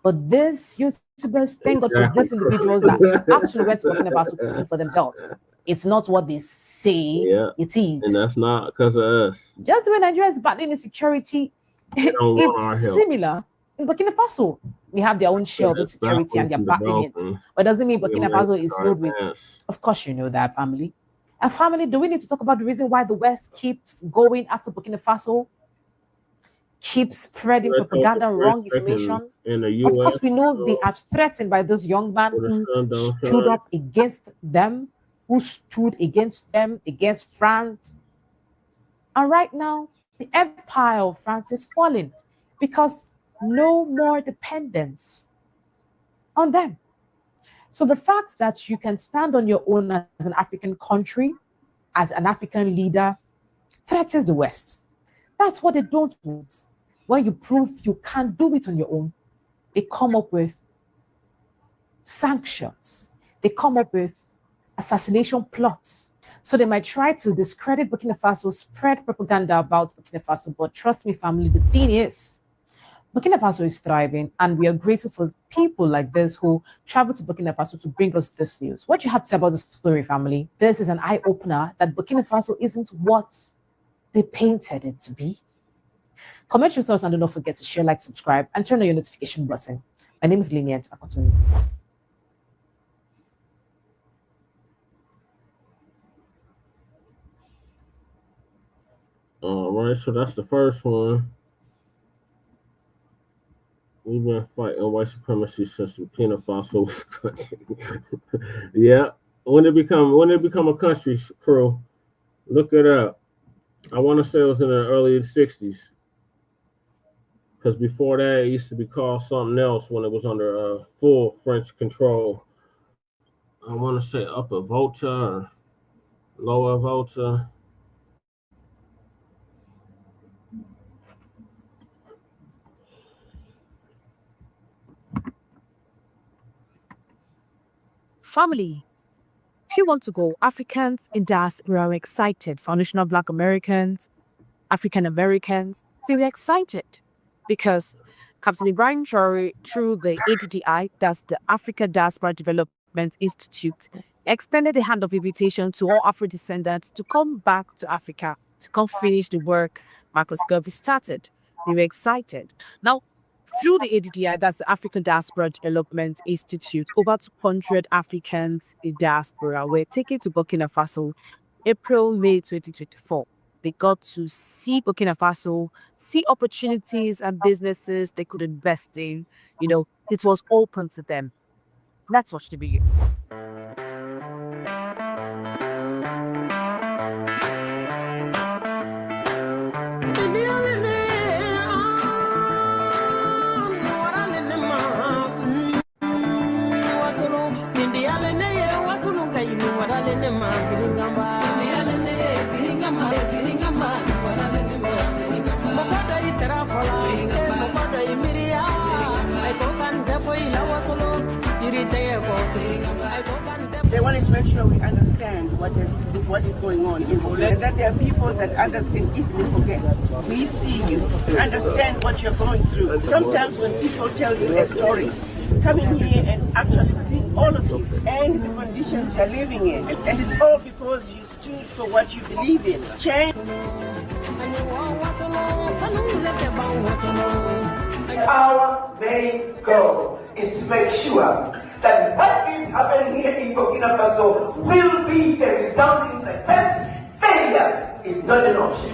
But these YouTubers, thank God for these individuals that actually went to Burkina Faso to see for themselves. It's not what they say it is. And that's not because of us. Just the way Nigeria is battling insecurity, it's similar. In Burkina Faso, they have their own share of insecurity and they're battling it. But doesn't mean Burkina Faso is filled with, of course you know that, family. And family, do we need to talk about the reason why the West keeps going after Burkina Faso? Keeps spreading propaganda and wrong information? Of course, we know they are threatened by those young men who stood up against them, against France. And right now, the empire of France is falling because no more dependence on them. So the fact that you can stand on your own as an African country, as an African leader, threatens the West. That's what they don't want. When you prove you can't do it on your own, they come up with sanctions. They come up with assassination plots. So they might try to discredit Burkina Faso, spread propaganda about Burkina Faso. But trust me, family, the thing is, Burkina Faso is thriving, and we are grateful for people like this who travel to Burkina Faso to bring us this news. What do you have to say about this story, family? This is an eye-opener that Burkina Faso isn't what they painted it to be. Comment your thoughts and do not forget to share, like, subscribe, and turn on your notification button. My name is Lenient Akotuni. All right, so that's the first one. We've been fighting white supremacy since Burkina Faso was a country. Yeah, when it become a country, crew, look it up. I want to say it was in the early 60s. Because before that, it used to be called something else when it was under full French control. I want to say Upper Volta or Lower Volta. Family, if you want to go, Africans in diaspora are excited. Foundational Black Americans, African Americans, they were excited because Captain Ibrahim Traore, through the ADDI, that's the Africa Diaspora Development Institute, extended a hand of invitation to all Afro descendants to come back to Africa, to come finish the work Marcus Garvey started. They were excited. Now, through the ADDI, that's the African Diaspora Development Institute, over 200 Africans in diaspora were taken to Burkina Faso April-May 2024. They got to see Burkina Faso, see opportunities and businesses they could invest in. You know, it was open to them. Let's watch the video. They wanted to make sure we understand what is going on in Burkina, and that there are people that others can easily forget. We see you, understand what you're going through. Sometimes when people tell you a story, coming here and actually see all of you and the conditions you're living in, and it's all because you stood for what you believe in. Change. Our main goal is to make sure that what is happening here in Burkina Faso will be a resounding success. Failure is not an option.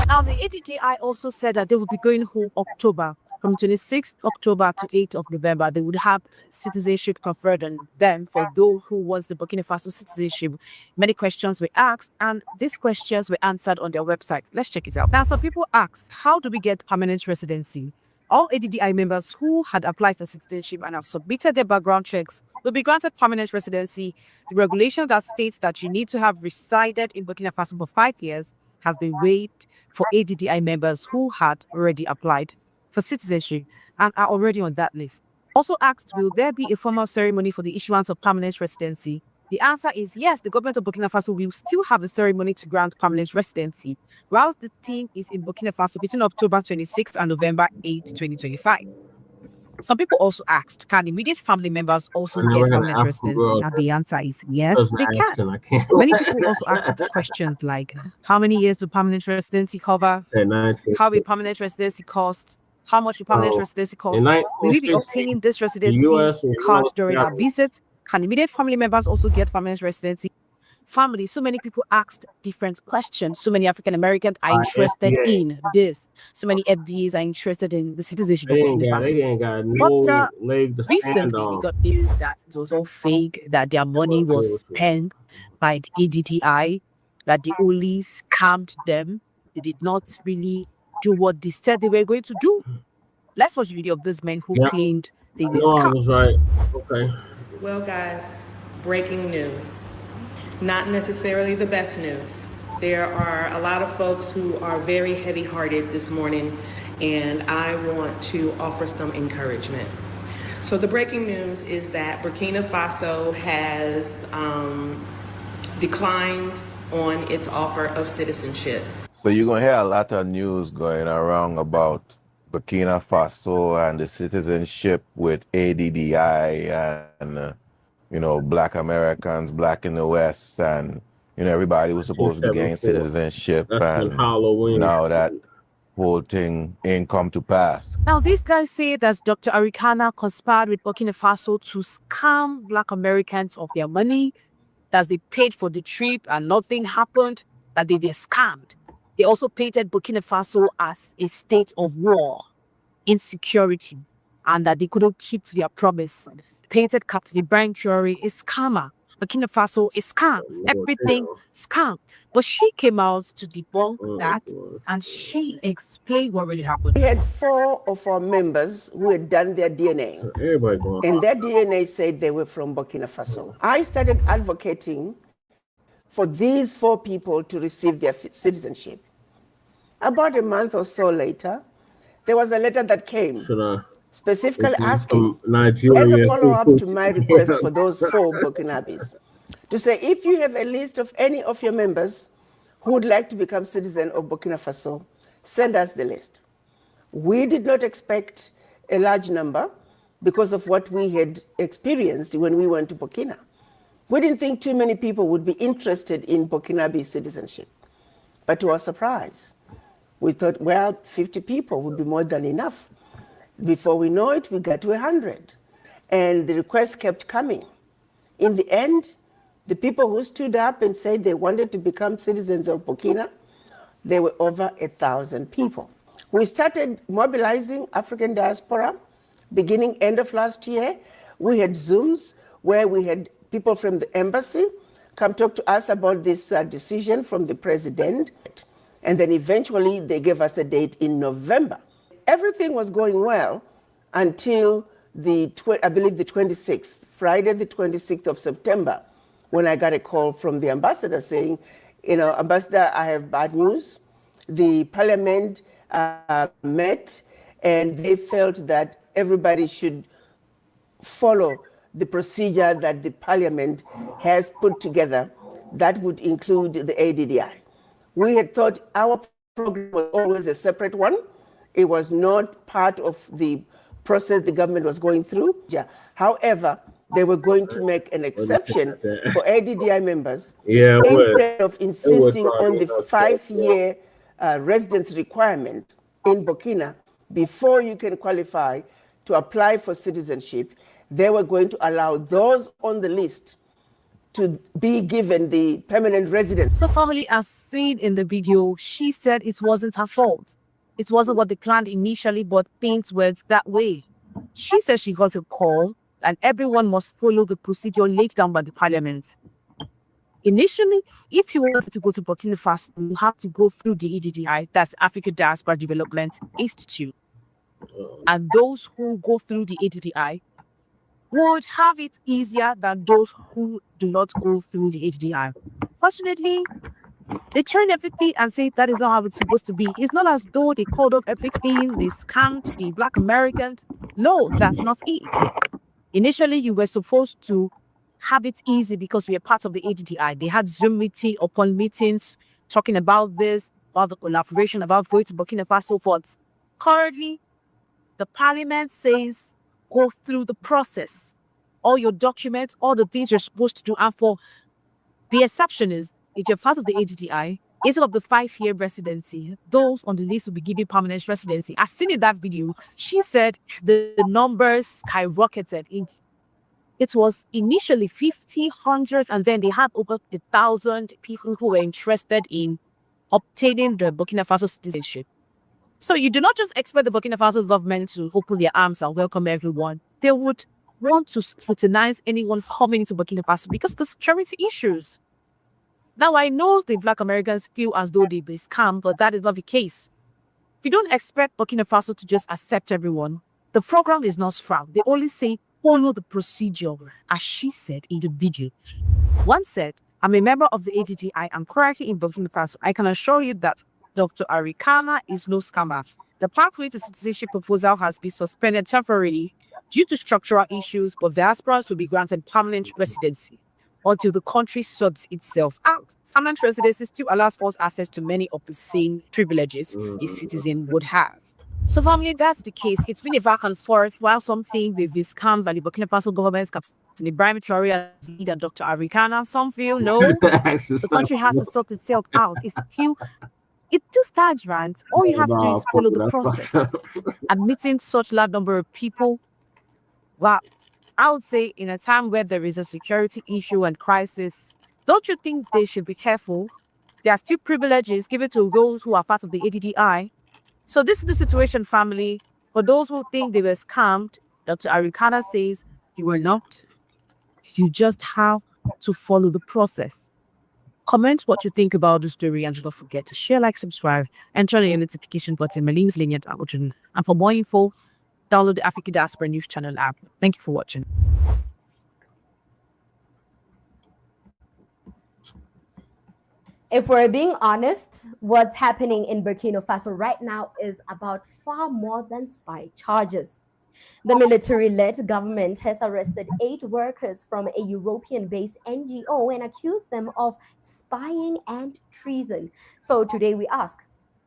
Now, the ADDI also said that they will be going home October. From 26th October to 8th of November, they would have citizenship conferred on them for those who wants the Burkina Faso citizenship. Many questions were asked, and these questions were answered on their website. Let's check it out. Now, some people asked, how do we get permanent residency? All ADDI members who had applied for citizenship and have submitted their background checks will be granted permanent residency. The regulation that states that you need to have resided in Burkina Faso for 5 years has been waived for ADDI members who had already applied for citizenship and are already on that list. Also asked, will there be a formal ceremony for the issuance of permanent residency? The answer is yes, the government of Burkina Faso will still have a ceremony to grant permanent residency, whilst the thing is in Burkina Faso between October 26th and November 8, 2025. Some people also asked, can immediate family members also get permanent residency? And the answer is yes, they can. Many people also asked questions like, how many years do permanent residency cover? How will permanent residency cost? How much will permanent residency cost? Will we be obtaining this residency card during our visit? Can immediate family members also get permanent residency? Family, so many people asked different questions. So many African Americans are interested in this. So many FBAs are interested in the citizenship of Burkina Faso. But recently, we got news that it was all fake, that their money was spent by the ADDI, that they only scammed them. They did not really do what they said they were going to do. Let's watch a video of these men who claimed they were scammed. Okay. Well, guys, breaking news. Not necessarily the best news. There are a lot of folks who are very heavy-hearted this morning, and I want to offer some encouragement. So the breaking news is that Burkina Faso has declined on its offer of citizenship. So you're going to hear a lot of news going around about Burkina Faso and the citizenship with ADDI and, Black Americans, Black in the West, and, everybody was supposed to be getting 1974. citizenship. That's when And Halloween now that started. whole thing ain't come to pass. Now, these guys say that Dr. Arikana conspired with Burkina Faso to scam Black Americans of their money, that they paid for the trip and nothing happened, that they were scammed. They also painted Burkina Faso as a state of war, insecurity, and that they couldn't keep to their promise. Painted Captain Ibrahim Traore a scammer. Burkina Faso is scam. Everything scam. But she came out to debunk that, and she explained what really happened. We had 4 of our members who had done their DNA. And their DNA said they were from Burkina Faso. I started advocating for these 4 people to receive their citizenship. About a month or so later, there was a letter that came specifically asking, as a follow-up to my request for those 4 Burkinabes, to say, if you have a list of any of your members who would like to become citizen of Burkina Faso, send us the list. We did not expect a large number because of what we had experienced when we went to Burkina. We didn't think too many people would be interested in Burkinabe citizenship. But to our surprise, we thought, well, 50 people would be more than enough. Before we know it, we got to 100. And the requests kept coming. In the end, the people who stood up and said they wanted to become citizens of Burkina, there were over 1,000 people. We started mobilizing African diaspora beginning end of last year. We had Zooms where we had people from the embassy come talk to us about this decision from the president. And then eventually they gave us a date in November. Everything was going well until I believe the 26th, Friday the 26th of September, when I got a call from the ambassador saying, Ambassador, I have bad news. The parliament met and they felt that everybody should follow the procedure that the parliament has put together that would include the ADDI. We had thought our program was always a separate one. It was not part of the process the government was going through. However, they were going to make an exception for ADDI members instead of insisting on the 5-year residence requirement in Burkina before you can qualify to apply for citizenship. They were going to allow those on the list to be given the permanent residence. So family, as seen in the video, she said it wasn't her fault. It wasn't what they planned initially, but things were that way. She said she got a call and everyone must follow the procedure laid down by the parliament. Initially, if you wanted to go to Burkina Faso, you have to go through the ADDI, that's Africa Diaspora Development Institute. And those who go through the ADDI would have it easier than those who do not go through the ADDI. Fortunately, they turned everything and said that is not how it's supposed to be. It's not as though they called up everything, they scammed the Black Americans. No, that's not it. Initially, you were supposed to have it easy because we are part of the ADDI. They had Zoom meeting upon meetings talking about this, about the collaboration, about going to Burkina Faso. But currently, the parliament says go through the process. All your documents, all the things you're supposed to do. And for the exception is, if you're part of the ADDI, instead of the 5-year residency, those on the list will be given permanent residency. As seen in that video, she said the numbers skyrocketed. It was initially 50, 100, and then they had over 1,000 people who were interested in obtaining the Burkina Faso citizenship. So you do not just expect the Burkina Faso government to open their arms and welcome everyone. They would want to scrutinize anyone coming to Burkina Faso because of the security issues. Now, I know the Black Americans feel as though they've been scammed, but that is not the case. We don't expect Burkina Faso to just accept everyone. The program is not frowned. They only say, follow the procedure, as she said in the video. One said, I'm a member of the ADDI. I'm currently in Burkina Faso. I can assure you that Dr. Arikana is no scammer. The pathway to citizenship proposal has been suspended temporarily due to structural issues, but diasporas will be granted permanent residency until the country sorts itself out. Permanent residency still allows us access to many of the same privileges a citizen would have. So, family, that's the case. It's been a back and forth. While some think the scam by the Burkina Faso government's Captain Ibrahim Traore as leader, Dr. Arikana, some feel no, the country has to sort itself out. It's still stagnant. All you have to do is follow the process. Admitting such large number of people, well, I would say in a time where there is a security issue and crisis, don't you think they should be careful? There are still privileges given to those who are part of the ADDI. So this is the situation, family. For those who think they were scammed, Dr. Arikana says you were not. You just have to follow the process. Comment what you think about the story and do not forget to share, like, subscribe, and turn on your notification button. My name is Linyat Ago준. And for more info, download the Africa Diaspora News Channel app. Thank you for watching. If we're being honest, what's happening in Burkina Faso right now is about far more than spy charges. The military-led government has arrested 8 workers from a European-based NGO and accused them of spying and treason. So today we ask,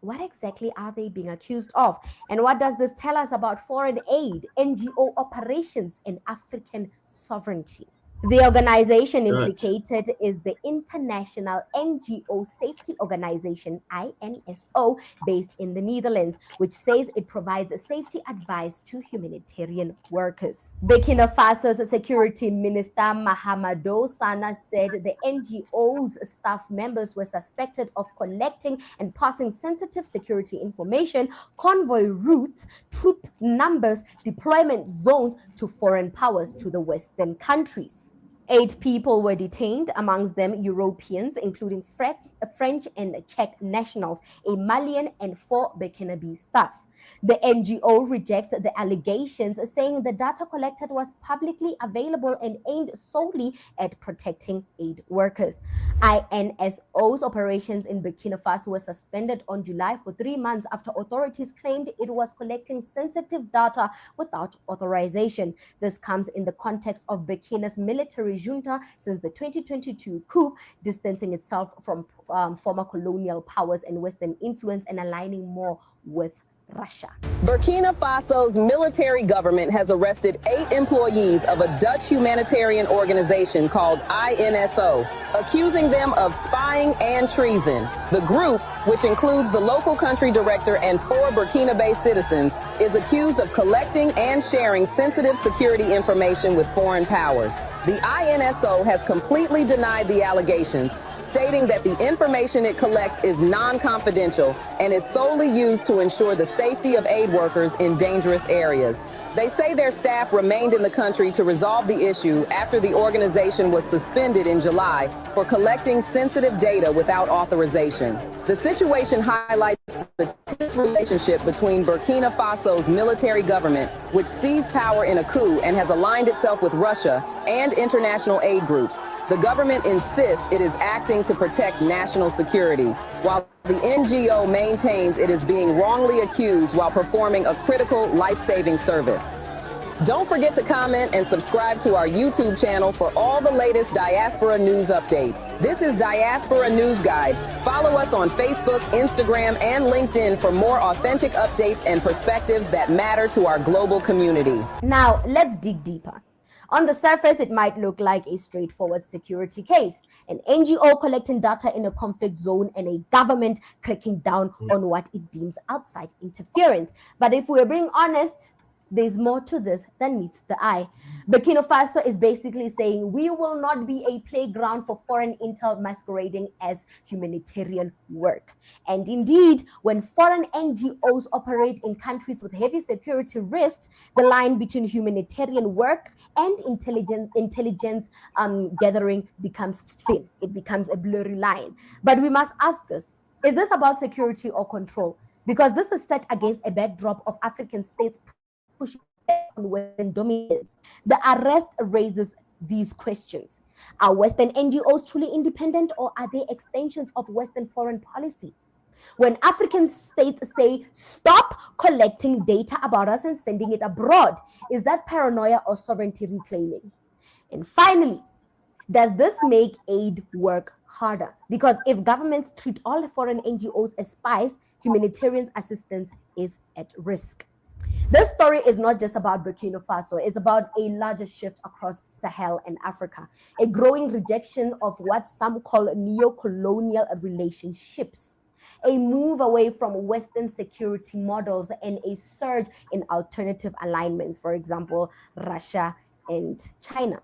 what exactly are they being accused of? And what does this tell us about foreign aid, NGO operations, and African sovereignty? The organization implicated is the International NGO Safety Organization, INSO, based in the Netherlands, which says it provides safety advice to humanitarian workers. Burkina Faso's Security Minister Mahamadou Sana said the NGO's staff members were suspected of collecting and passing sensitive security information, convoy routes, troop numbers, deployment zones to foreign powers to the Western countries. 8 people were detained, amongst them Europeans, including French and Czech nationals, a Malian, and 4 Burkinabe staff. The NGO rejects the allegations, saying the data collected was publicly available and aimed solely at protecting aid workers. INSO's operations in Burkina Faso were suspended on July for 3 months after authorities claimed it was collecting sensitive data without authorization. This comes in the context of Burkina's military junta since the 2022 coup, distancing itself from former colonial powers and Western influence and aligning more with Russia. Burkina Faso's military government has arrested 8 employees of a Dutch humanitarian organization called INSO, accusing them of spying and treason. The group, which includes the local country director and 4 Burkina-based citizens, is accused of collecting and sharing sensitive security information with foreign powers. The INSO has completely denied the allegations, stating that the information it collects is non-confidential and is solely used to ensure the safety of aid workers in dangerous areas. They say their staff remained in the country to resolve the issue after the organization was suspended in July for collecting sensitive data without authorization. The situation highlights the tense relationship between Burkina Faso's military government, which seized power in a coup and has aligned itself with Russia, and international aid groups. The government insists it is acting to protect national security, while the NGO maintains it is being wrongly accused while performing a critical life-saving service. Don't forget to comment and subscribe to our YouTube channel for all the latest diaspora news updates. This is Diaspora News Guide. Follow us on Facebook, Instagram, and LinkedIn for more authentic updates and perspectives that matter to our global community. Now, let's dig deeper. On the surface, it might look like a straightforward security case, an NGO collecting data in a conflict zone and a government cracking down on what it deems outside interference. But if we're being honest, there's more to this than meets the eye. Burkina Faso is basically saying we will not be a playground for foreign intel masquerading as humanitarian work. And indeed, when foreign NGOs operate in countries with heavy security risks, the line between humanitarian work and intelligence gathering becomes thin. It becomes a blurry line. But we must ask this, is this about security or control? Because this is set against a backdrop of African states pushing on Western dominance. The arrest raises these questions. Are Western NGOs truly independent, or are they extensions of Western foreign policy? When African states say, stop collecting data about us and sending it abroad, is that paranoia or sovereignty reclaiming? And finally, Does this make aid work harder? Because if governments treat all foreign NGOs as spies, humanitarian assistance is at risk. This story is not just about Burkina Faso, it's about a larger shift across Sahel and Africa, a growing rejection of what some call neo-colonial relationships, a move away from Western security models, and a surge in alternative alignments, for example, Russia and China.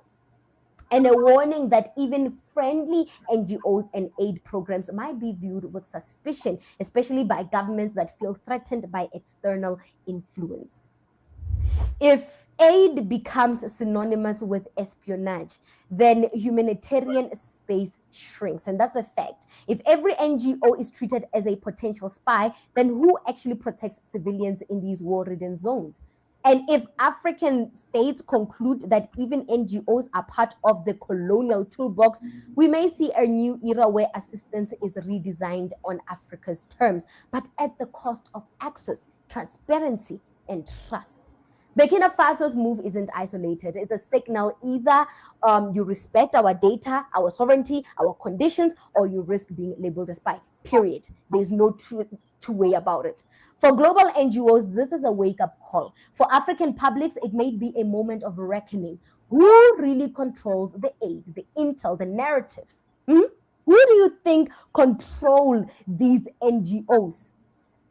And a warning that even friendly NGOs and aid programs might be viewed with suspicion, especially by governments that feel threatened by external influence. If aid becomes synonymous with espionage, then humanitarian space shrinks, and that's a fact. If every NGO is treated as a potential spy, then who actually protects civilians in these war-ridden zones? And if African states conclude that even NGOs are part of the colonial toolbox, we may see a new era where assistance is redesigned on Africa's terms, but at the cost of access, transparency, and trust. Burkina Faso's move isn't isolated. It's a signal. Either you respect our data, our sovereignty, our conditions, or you risk being labeled a spy, period. There's no two way about it. For global NGOs, this is a wake-up call. For African publics, it may be a moment of reckoning. Who really controls the aid, the intel, the narratives? Who do you think control these NGOs?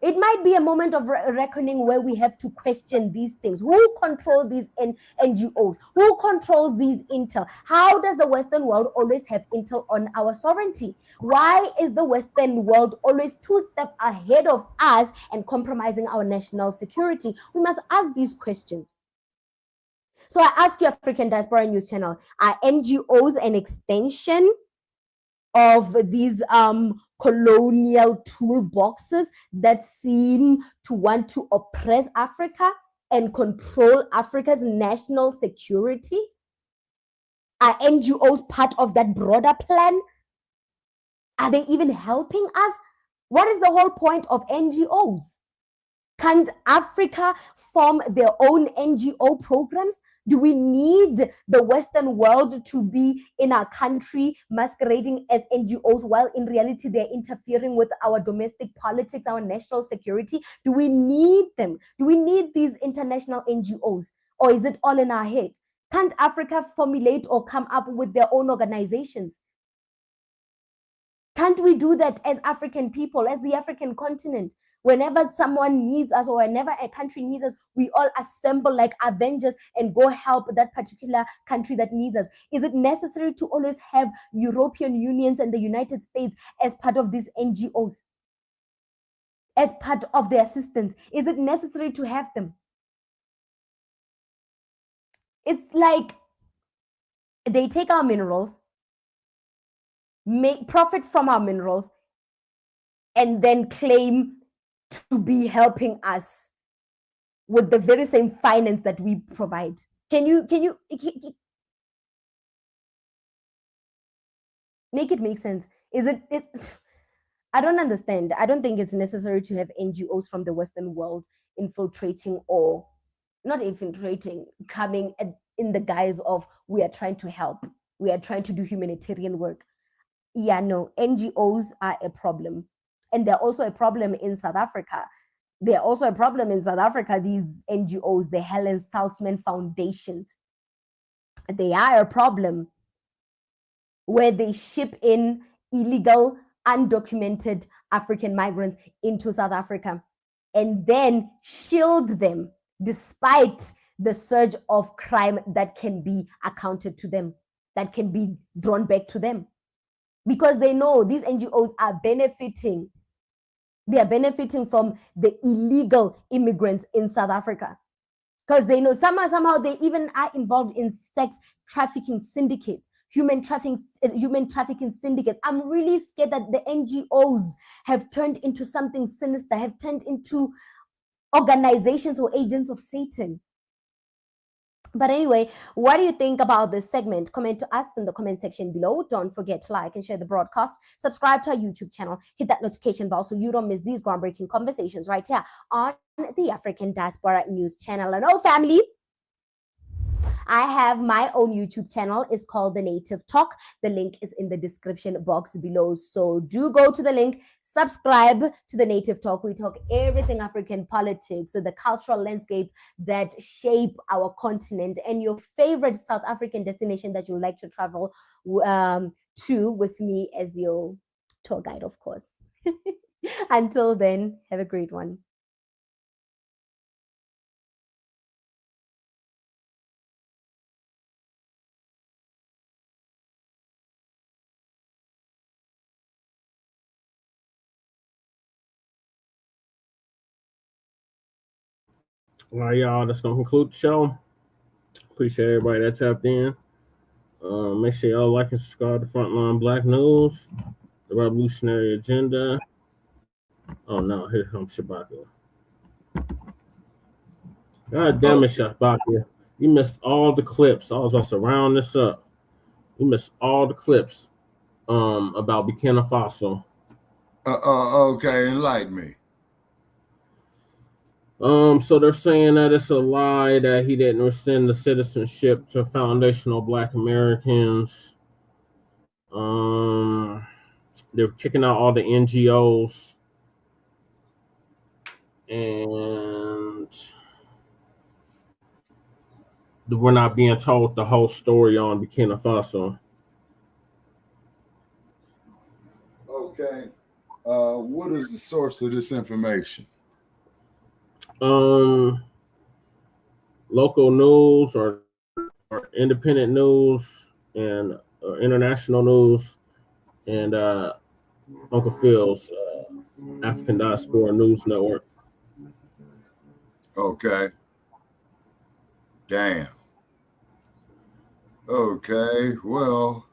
It might be a moment of reckoning where we have to question these things. Who controls these NGOs? Who controls these intel? How does the Western world always have intel on our sovereignty? Why is the Western world always 2 steps ahead of us and compromising our national security? We must ask these questions. So I ask you, African Diaspora News Channel, are NGOs an extension of these colonial toolboxes that seem to want to oppress Africa and control Africa's national security? Are NGOs part of that broader plan? Are they even helping us? What is the whole point of NGOs? Can't Africa form their own NGO programs? Do we need the Western world to be in our country masquerading as NGOs while in reality they're interfering with our domestic politics, our national security? Do we need them? Do we need these international NGOs? Or is it all in our head? Can't Africa formulate or come up with their own organizations? Can't we do that as African people, as the African continent? Whenever someone needs us or whenever a country needs us, we all assemble like Avengers and go help that particular country that needs us. Is it necessary to always have European unions and the United States as part of these NGOs? As part of the assistance? Is it necessary to have them? It's like they take our minerals, make profit from our minerals, and then claim to be helping us with the very same finance that we provide. Can you make it make sense? I don't understand. I don't think it's necessary to have NGOs from the Western world infiltrating, or not infiltrating, coming in the guise of we are trying to help. We are trying to do humanitarian work. Yeah, no, NGOs are a problem. And they're also a problem in South Africa. They're also a problem in South Africa, these NGOs, the Helen Salzman Foundations. They are a problem where they ship in illegal, undocumented African migrants into South Africa and then shield them despite the surge of crime that can be accounted to them, that can be drawn back to them. Because they know these NGOs are benefiting. They are benefiting from the illegal immigrants in South Africa. Because they know somehow they even are involved in sex trafficking syndicates, human trafficking syndicates. I'm really scared that the NGOs have turned into something sinister, have turned into organizations or agents of Satan. But anyway, what do you think about this segment? Comment to us in the comment section below. Don't forget to like and share the broadcast. Subscribe to our YouTube channel. Hit that notification bell so you don't miss these groundbreaking conversations right here on the African Diaspora News Channel. And oh, family, I have my own YouTube channel. It's called The Native Talk. The link is in the description box below. So do go to the link, subscribe to The Native Talk. We talk everything African politics, the cultural landscape that shape our continent, and your favorite South African destination that you like to travel to, with me as your tour guide, of course. Until then, have a great one. All right, y'all, that's going to conclude the show. Appreciate everybody that tapped in. Make sure y'all like and subscribe to Front Line Blacc News, the Revolutionary Agenda. Oh, no, here comes Shabaka. God damn it, Shabaka. You missed all the clips. I was going to round this up. You missed all the clips about Burkina Faso. Okay, enlighten me. So they're saying that it's a lie that he didn't rescind the citizenship to foundational Black Americans. They're kicking out all the NGOs, and we're not being told the whole story on Burkina Faso. Okay. What is the source of this information? Local news or independent news and international news, and Uncle Phil's African Diaspora News Network. Okay. Damn. Okay, well,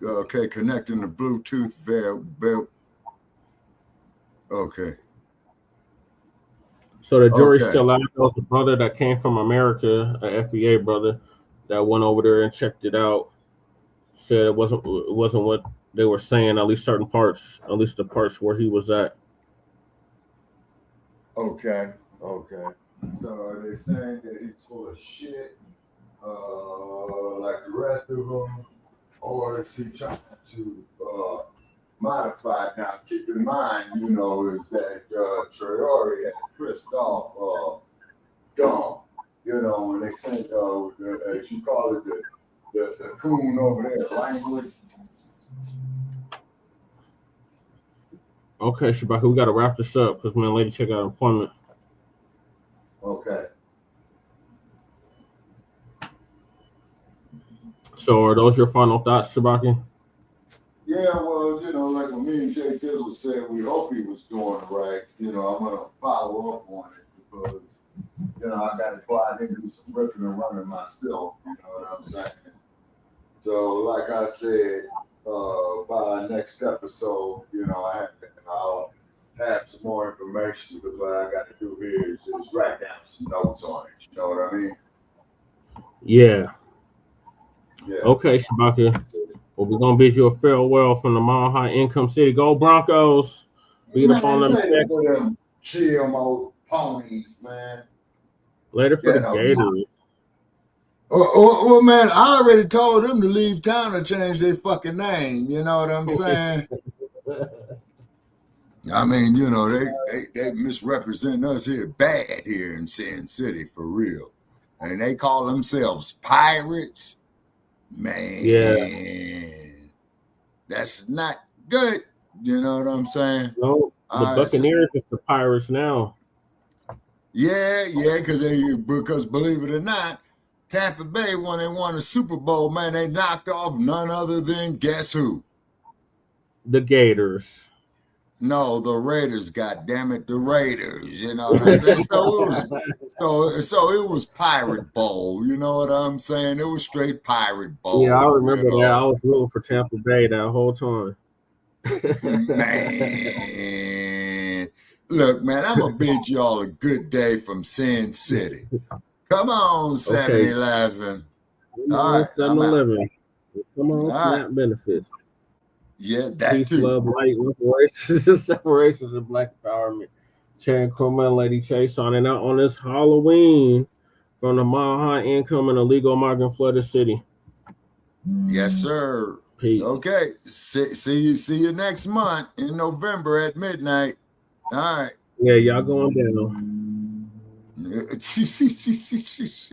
okay, connecting the Bluetooth okay. So the jury's still out. There was a brother that came from America, an FBA brother, that went over there and checked it out. Said it wasn't what they were saying, at least certain parts, at least the parts where he was at. Okay. So are they saying that he's full of shit, like the rest of them, or is he trying to modify? Now, keep in mind, is that Traore had Christoph gone. When they sent, as you call it, the coon over there, language. Okay, Shabaka, we got to wrap this up because, man, lady check out an appointment. Okay. So are those your final thoughts, Shabaka? Yeah, well, like when me and Jay Tizzle said, we hope he was doing it right. I'm going to follow up on it because, I got to go out and do some ripping and running myself. You know what I'm saying? So, like I said, by next episode, I'll have some more information because what I got to do here is just write down some notes on it. You know what I mean? Yeah. Okay, Shabaka. Well, we're going to bid you a farewell from the Mile High Income City. Go Broncos. Beat up on them Texans. GMO ponies, man. Later for the Gators. Well, man, I already told them to leave town and change their fucking name. You know what I'm saying? I mean, they misrepresent us here bad here in Sin City for real. And they call themselves pirates. Man. Yeah. That's not good. You know what I'm saying? No, the Buccaneers is the Pirates now. Yeah, because believe it or not, Tampa Bay, when they won the Super Bowl, man, they knocked off none other than guess who? The Gators. No, the Raiders. God damn it, the Raiders. You know what I'm saying? So it was Pirate Bowl. You know what I'm saying? It was straight Pirate Bowl. Yeah, I remember that. I was rooting for Tampa Bay that whole time. Man, look, man, I'm gonna bid y'all a good day from Sin City. Come on, 7-Eleven. All right, 7-Eleven. Come on, SNAP benefits. Yeah, that Peace, too. love, light, reparations, separations, and Black empowerment. Chair and Chroma and Lady Chase signing out on this Halloween From the mile high income and illegal migrant flooded city. Yes, sir. Peace. Okay. See you next month in November at midnight. All right. Yeah, y'all going down.